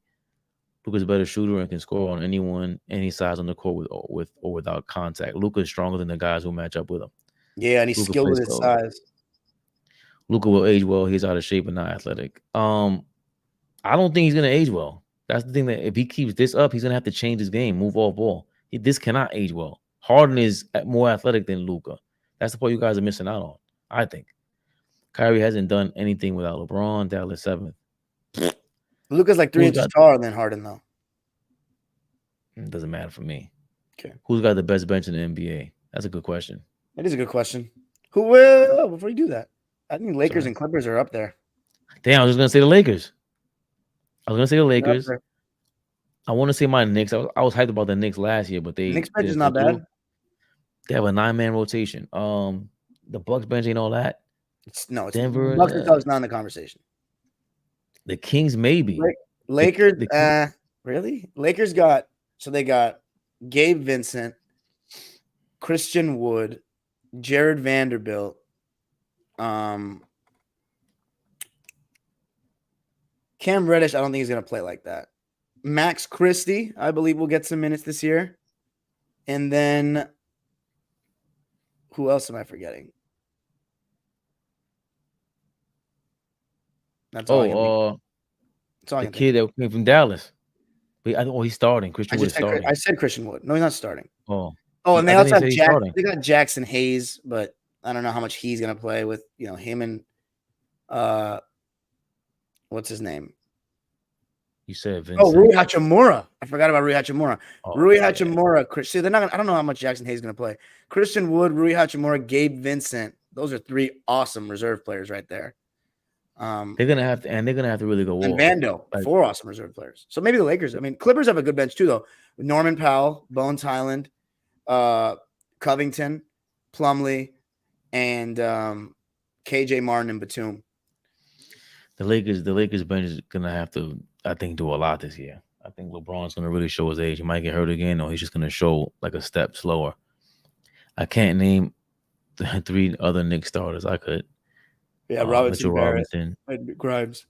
Luka's a better shooter and can score on anyone, any size on the court with or without contact. Luka is stronger than the guys who match up with him. Yeah, and he's skilled with his size. Luka will age well. He's out of shape and not athletic. I don't think he's gonna age well. That's the thing, that if he keeps this up, he's gonna have to change his game, move off ball. This cannot age well. Harden is more athletic than Luka. That's the part you guys are missing out on, I think. Kyrie hasn't done anything without LeBron. Dallas 7th. Luka's like 3 inches taller than Harden, though. It doesn't matter for me. Okay. Who's got the best bench in the NBA? That's a good question. That is a good question. Who will? Before you do that, I think Lakers and Clippers are up there. Damn, I was just gonna say the Lakers. I want to say my Knicks. I was hyped about the Knicks last year, but Knicks bench is not bad. They have a 9-man rotation. The Bucks bench ain't all that. It's Denver. Bucks is not in the conversation. The Kings maybe. Lakers. Really? Lakers got Gabe Vincent, Christian Wood, Jared Vanderbilt, Cam Reddish. I don't think he's gonna play like that. Max Christie, I believe, will get some minutes this year. And then who else am I forgetting? That's all. The kid that came from Dallas. He's starting. Christian Wood is starting. I said Christian Wood. No, he's not starting. And they also have they got Jackson Hayes, but I don't know how much he's gonna play with. Him and what's his name? You said Vincent. Rui Hachimura. I forgot about Rui Hachimura. Rui Hachimura. See, they're not. I don't know how much Jackson Hayes is gonna play. Christian Wood, Rui Hachimura, Gabe Vincent. Those are 3 awesome reserve players right there. They're gonna have to really go. And Vando, 4 awesome reserve players. So maybe the Lakers. I mean, Clippers have a good bench too, though. Norman Powell, Bones Highland, Covington, Plumlee, and KJ Martin and Batum. The Lakers bench is gonna have to, I think, do a lot this year. I think LeBron's gonna really show his age. He might get hurt again, or he's just gonna show like a step slower. I can't name the 3 other Knicks starters. I could. Yeah, Robinson, Grimes.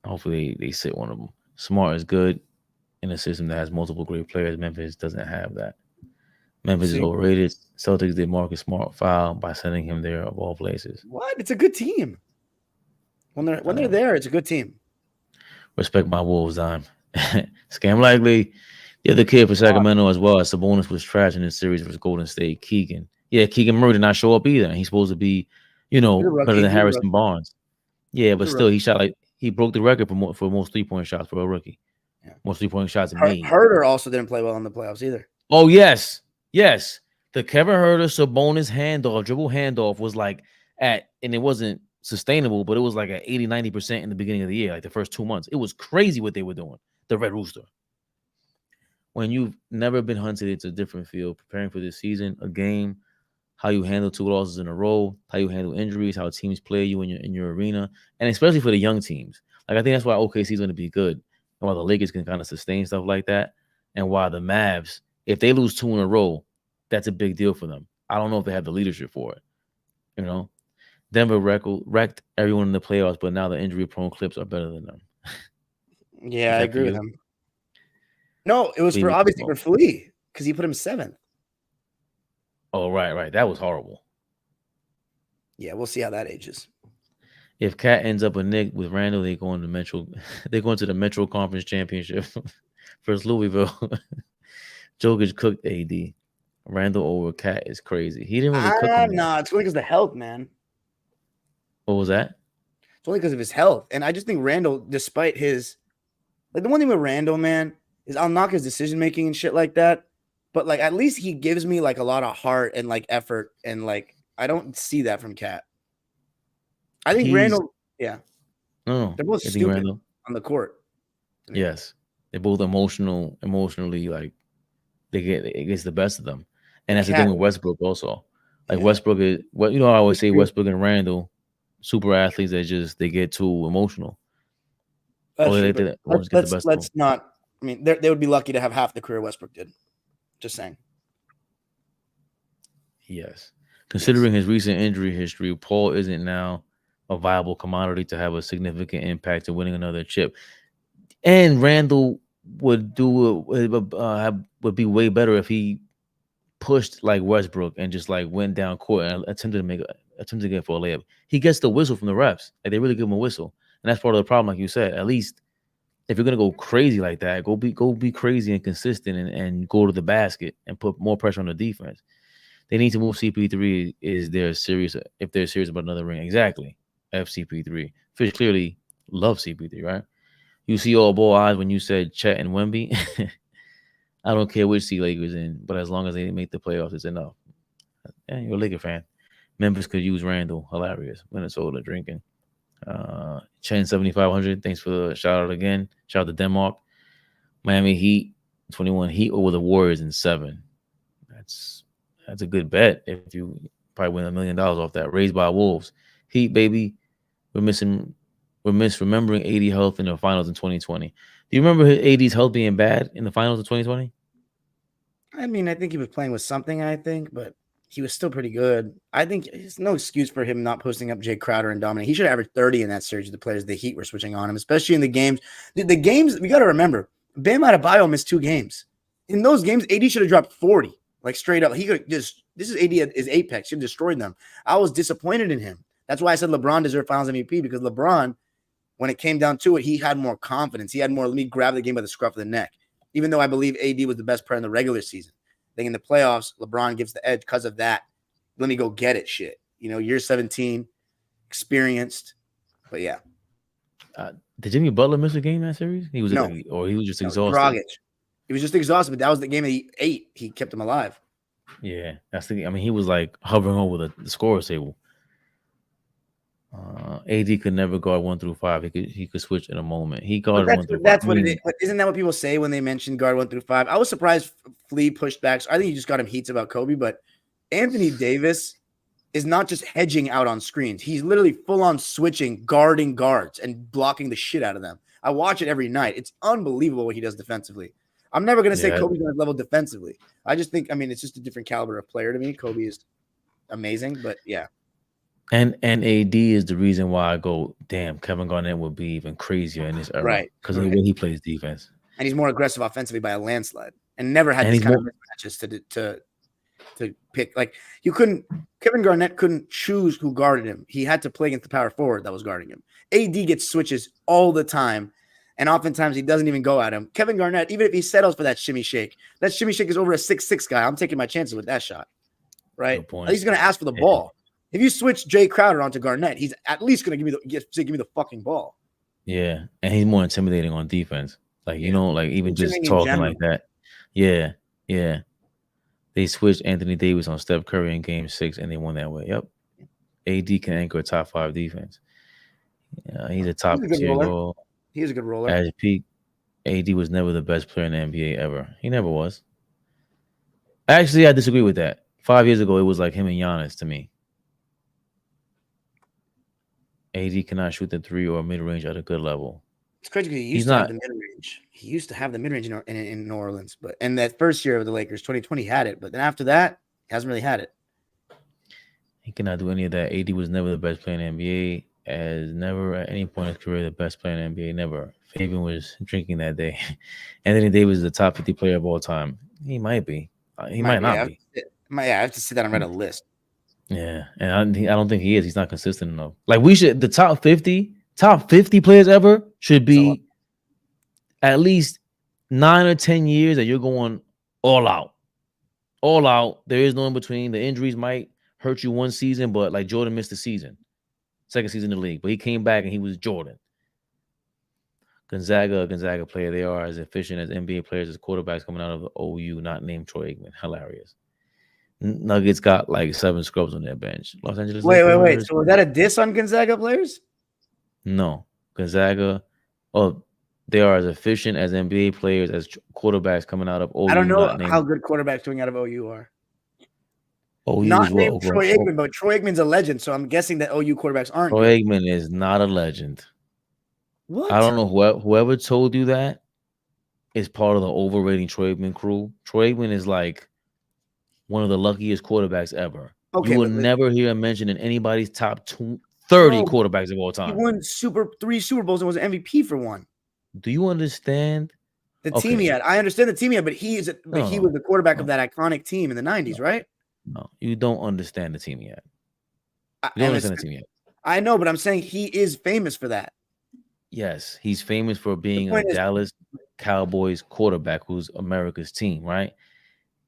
Hopefully they sit one of them. Smart is good in a system that has multiple great players. Memphis doesn't have that. Memphis is overrated. Celtics did Marcus Smart foul by sending him there of all places. What? It's a good team. When they're there, it's a good team. Respect my Wolves, Dime. Scam likely. The other kid for Sacramento as well. Sabonis was trash in this series versus Golden State. Keegan. Yeah, Keegan Murray did not show up either. He's supposed to be, better than Harrison Barnes. Yeah, but still, he broke the record for most 3-point shots for a rookie. Yeah. Most 3-point shots made. Herter also didn't play well in the playoffs either. Oh, yes. The Kevin Herter Sabonis dribble handoff was and it wasn't sustainable, but it was like at 80-90% in the beginning of the year, like the first 2 months. It was crazy what they were doing, the Red Rooster. When you've never been hunted, it's a different field. Preparing for this season, a game, how you handle 2 losses in a row, how you handle injuries, how teams play you in your arena, and especially for the young teams. Like, I think that's why OKC is going to be good, and why the Lakers can kind of sustain stuff like that, and why the Mavs, if they lose 2 in a row, that's a big deal for them. I don't know if they have the leadership for it. Denver wrecked everyone in the playoffs, but now the injury-prone Clips are better than them. Yeah, I agree with them. No, it was for obviously for Flea because he put him 7th. Oh, right. That was horrible. Yeah, we'll see how that ages. If Cat ends up a Nick with Randall, they go into Metro. They go into the Metro Conference Championship versus Louisville. Jokic cooked AD. Randall over Cat is crazy. He didn't really cook him. No, it's only because of the health, man. What was that? It's only because of his health. And I just think Randall, despite his the one thing with Randall, man, is I'll knock his decision making and shit like that. But at least he gives me a lot of heart and effort. And I don't see that from Cat. I think Randall, yeah. No, they're both stupid on the court. Yes. They're both emotionally it gets the best of them. And that's the thing with Westbrook also. Westbrook is I always say Westbrook and Randall, super athletes that they get too emotional. Let's not. I mean, they would be lucky to have half the career Westbrook did. Just saying. Yes. Considering his recent injury history, Paul isn't now a viable commodity to have a significant impact to winning another chip. And Randall would be way better if he pushed like Westbrook and just went down court and attempted to get for a layup. He gets the whistle from the refs. They really give him a whistle. And that's part of the problem, like you said. At least if you're gonna go crazy like that, go be crazy and consistent and go to the basket and put more pressure on the defense. They need to move CP3 if they're serious about another ring. Exactly. FCP3. Fish clearly loves CP3, right? You see all ball eyes when you said Chet and Wemby. I don't care which seed Lakers in, but as long as they make the playoffs, it's enough. Yeah, you're a Laker fan. Memphis could use Randall. Hilarious. Minnesota drinking. Chen 7500. Thanks for the shout out again. Shout out to Denmark. Miami Heat 21 Heat over the Warriors in 7. That's a good bet. If you probably win $1 million off that. Raised by Wolves. Heat, baby. We're misremembering AD health in the finals in 2020. Do you remember AD's health being bad in the finals of 2020? I mean, I think he was playing with something, but he was still pretty good. I think there's no excuse for him not posting up Jay Crowder and dominate. He should have averaged 30 in that series. The players, the Heat were switching on him, especially in the games. The games, we got to remember, Bam Adebayo missed 2 games. In those games, AD should have dropped 40, straight up. He could this is AD at his apex. He destroyed them. I was disappointed in him. That's why I said LeBron deserved Finals MVP, because LeBron, when it came down to it, he had more confidence. He had more, let me grab the game by the scruff of the neck, even though I believe AD was the best player in the regular season. I think in the playoffs, LeBron gives the edge because of that. Let me go get it shit. Year 17, experienced. But yeah. Did Jimmy Butler miss a game in that series? He was just exhausted. Dragic. He was just exhausted, but that was the game that he ate. He kept him alive. Yeah, that's the. I mean, he was hovering over the scorer's table. AD could never guard 1 through 5. He could switch in a moment. He guarded 1 through 5. That's what it is. But isn't that what people say when they mention guard 1 through 5? I was surprised Flea pushed back. So I think he just got him heats about Kobe, but Anthony Davis is not just hedging out on screens. He's literally full on switching, guarding guards and blocking the shit out of them. I watch it every night. It's unbelievable what he does defensively. I'm never going to say Kobe's on his level defensively. I just think, it's just a different caliber of player to me. Kobe is amazing, but yeah. And AD is the reason why I go, damn, Kevin Garnett would be even crazier in this era. Right. Because of the way he plays defense. And he's more aggressive offensively by a landslide. And never had these kind of mismatches to pick. Kevin Garnett couldn't choose who guarded him. He had to play against the power forward that was guarding him. AD gets switches all the time. And oftentimes he doesn't even go at him. Kevin Garnett, even if he settles for that shimmy shake is over a 6'6" guy. I'm taking my chances with that shot. Right? He's going to ask for the ball. If you switch Jay Crowder onto Garnett, he's at least going to give me the fucking ball. Yeah, and he's more intimidating on defense. Even just talking like that. Yeah. They switched Anthony Davis on Steph Curry in Game 6, and they won that way. Yep. AD can anchor a top 5 defense. He's a top tier goal. He's a good roller. At his peak, AD was never the best player in the NBA ever. He never was. Actually, I disagree with that. 5 years ago, it was like him and Giannis to me. AD cannot shoot the 3 or mid-range at a good level. It's crazy because he used to have the mid-range. He used to have the mid-range in New Orleans. But in that first year of the Lakers, 2020, he had it. But then after that, he hasn't really had it. He cannot do any of that. AD was never the best player in the NBA. As never at any point in his career the best player in the NBA. Never. Fabian was drinking that day. Anthony Davis is the top 50 player of all time. He might be. He might not be. I have to sit down and write a list. Yeah, and I don't think he is. He's not consistent enough. Like we should, the top 50 players ever should be at least 9 or 10 years that you're going all out. All out. There is no in between. The injuries might hurt you one season, but like Jordan missed the season, second season in the league, but he came back and he was Jordan. Gonzaga player. They are as efficient as NBA players as quarterbacks coming out of the OU, not named Troy Aikman. Hilarious. Nuggets got like 7 scrubs on their bench. Los Angeles. Wait. So was that a diss on Gonzaga players? No, Gonzaga. Oh, they are as efficient as NBA players as quarterbacks coming out of OU. I don't know how good quarterbacks coming out of OU are. OU not is named Troy Aikman, but Troy Aikman's a legend, so I'm guessing that OU quarterbacks aren't. Troy Aikman is not a legend. What? I don't know whoever told you that is part of the overrating Troy Aikman crew. Troy Aikman is like one of the luckiest quarterbacks ever. Okay, you will never hear him mentioned in anybody's top 30 quarterbacks of all time. He won 3 Super Bowls and was an MVP for one. Do you understand the team he had? I understand the team he had, but he was the quarterback of that iconic team in the 90s, right? No, you don't understand the team he had. You don't understand the team he had. I know, but I'm saying he is famous for that. Yes, he's famous for being a Dallas Cowboys quarterback who's America's team, right?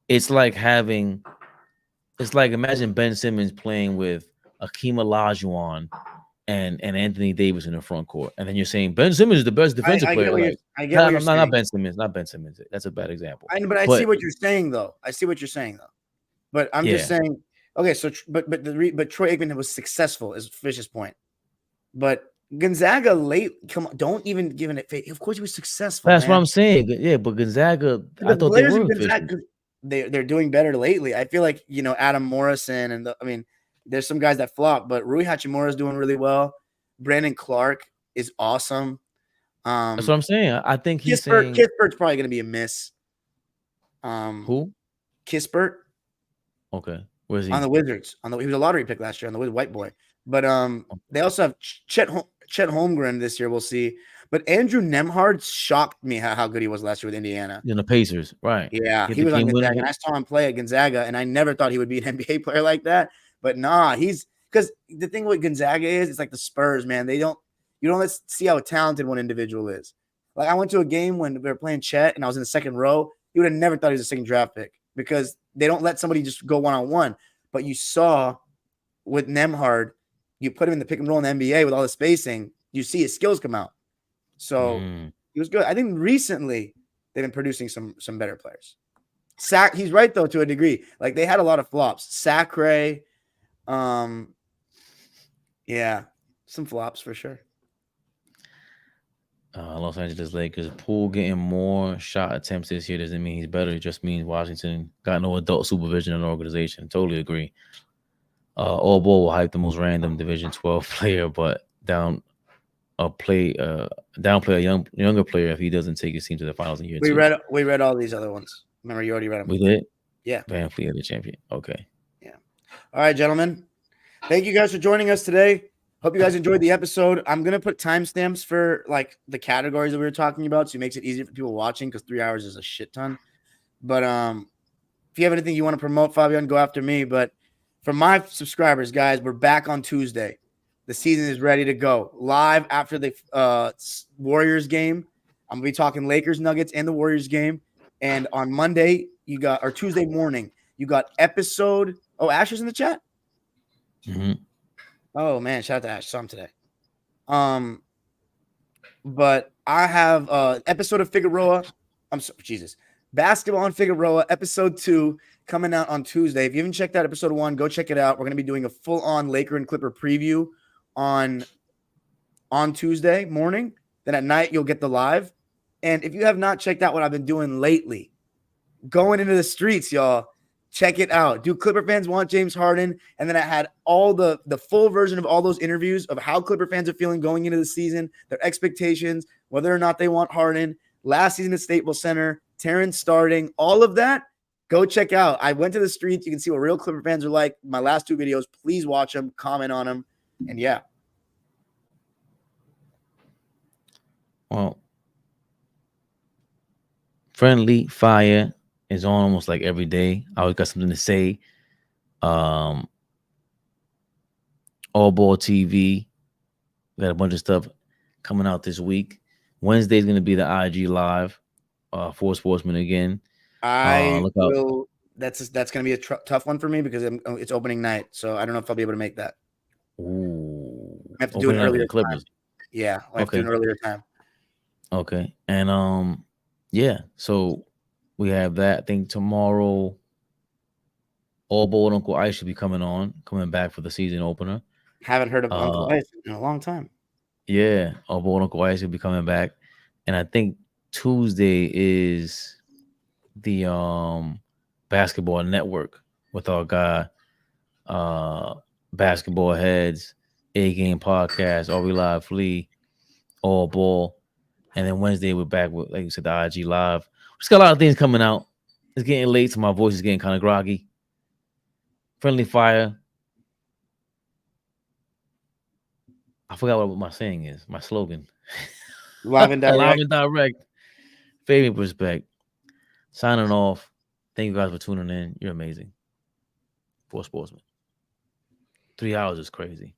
It's like imagine Ben Simmons playing with Akeem Olajuwon and Anthony Davis in the front court, and then you're saying Ben Simmons is the best defensive player. Not Ben Simmons. Not Ben Simmons. That's a bad example. But I see what you're saying, though. But I'm just saying, okay. So, but Troy Aikman was successful, is Fish's point. But Gonzaga come on, don't even give it. Of course, he was successful. That's what I'm saying. Yeah, but Gonzaga, I thought they were. They're doing better lately. I feel like Adam Morrison and there's some guys that flop, but Rui Hachimura is doing really well. Brandon Clark is awesome. That's what I'm saying. I think Kispert's probably going to be a miss. Who? Kispert. Okay, where's he? On the Wizards. He was a lottery pick last year on the white boy. But they also have Chet Holmgren this year. We'll see. But Andrew Nembhard shocked me how good he was last year with Indiana. In the Pacers, right? Yeah, he was on Gonzaga. And I saw him play at Gonzaga, and I never thought he would be an NBA player like that. But nah, because the thing with Gonzaga is it's like the Spurs, man. You don't see how talented one individual is. Like I went to a game when they were playing Chet, and I was in the second row. You would have never thought he was a second draft pick because they don't let somebody just go one-on-one. But you saw with Nembhard, you put him in the pick and roll in the NBA with all the spacing, you see his skills come out. So he was good. I think recently they've been producing some better players. He's right though to a degree. Like they had a lot of flops. Sacre, yeah, some flops for sure. Los Angeles Lakers. Poole getting more shot attempts this year doesn't mean he's better. It just means Washington got no adult supervision in the organization. Totally agree. AllBall will hype the most random Division 12 player, but downplay a younger player if he doesn't take his team to the finals in year 2. We read all these other ones. Remember, you already read them. We did? Yeah. Van Fleet the champion. Okay. Yeah. All right, gentlemen. Thank you guys for joining us today. Hope you guys enjoyed the episode. I'm going to put timestamps for like the categories that we were talking about, so it makes it easier for people watching because 3 hours is a shit ton. But if you have anything you want to promote, Fabian, go after me. But for my subscribers, guys, we're back on Tuesday. The season is ready to go. Live after the Warriors game. I'm going to be talking Lakers, Nuggets, and the Warriors game. And on Monday, Tuesday morning, you got episode. Oh, Ash is in the chat? Mm-hmm. Oh, man. Shout out to Ash. Saw him today. But I have episode of Figueroa. Basketball on Figueroa, episode 2, coming out on Tuesday. If you haven't checked out episode 1, go check it out. We're going to be doing a full-on Laker and Clipper preview on Tuesday morning. Then at night, you'll get the live. And if you have not checked out what I've been doing lately, going into the streets, y'all, check it out. Do Clipper fans want James Harden? And then I had all the full version of all those interviews of how Clipper fans are feeling going into the season, their expectations, whether or not they want Harden, last season at Staples Center, Terrence starting, all of that. Go check out. I went to the streets. You can see what real Clipper fans are like. My last 2 videos, please watch them, comment on them. And yeah. Well, Friendly Fire is on almost like every day. I always got something to say. AllBallTV got a bunch of stuff coming out this week. Wednesday is going to be the IG live for Sportsmen again. I will. That's going to be a tough one for me because it's opening night, so I don't know if I'll be able to make that. Ooh, I have to do an earlier time. Yeah, I have to do an earlier time. Okay, and yeah. So we have that. I think tomorrow, AllBall and Uncle Ice should be coming back for the season opener. Haven't heard of Uncle Ice in a long time. Yeah, AllBall and Uncle Ice will be coming back, and I think Tuesday is the Basketball Network with our guy, Basketball Heads, A Game Podcast, All We Live Flea, All Ball, and then Wednesday we're back with, like you said, the IG Live. We just got a lot of things coming out. It's getting late, so my voice is getting kind of groggy. Friendly Fire. I forgot what my saying is. My slogan. Live and direct. Live and direct. Fabian Perspect. Signing off. Thank you guys for tuning in. You're amazing. For Sportsmen. 3 hours is crazy.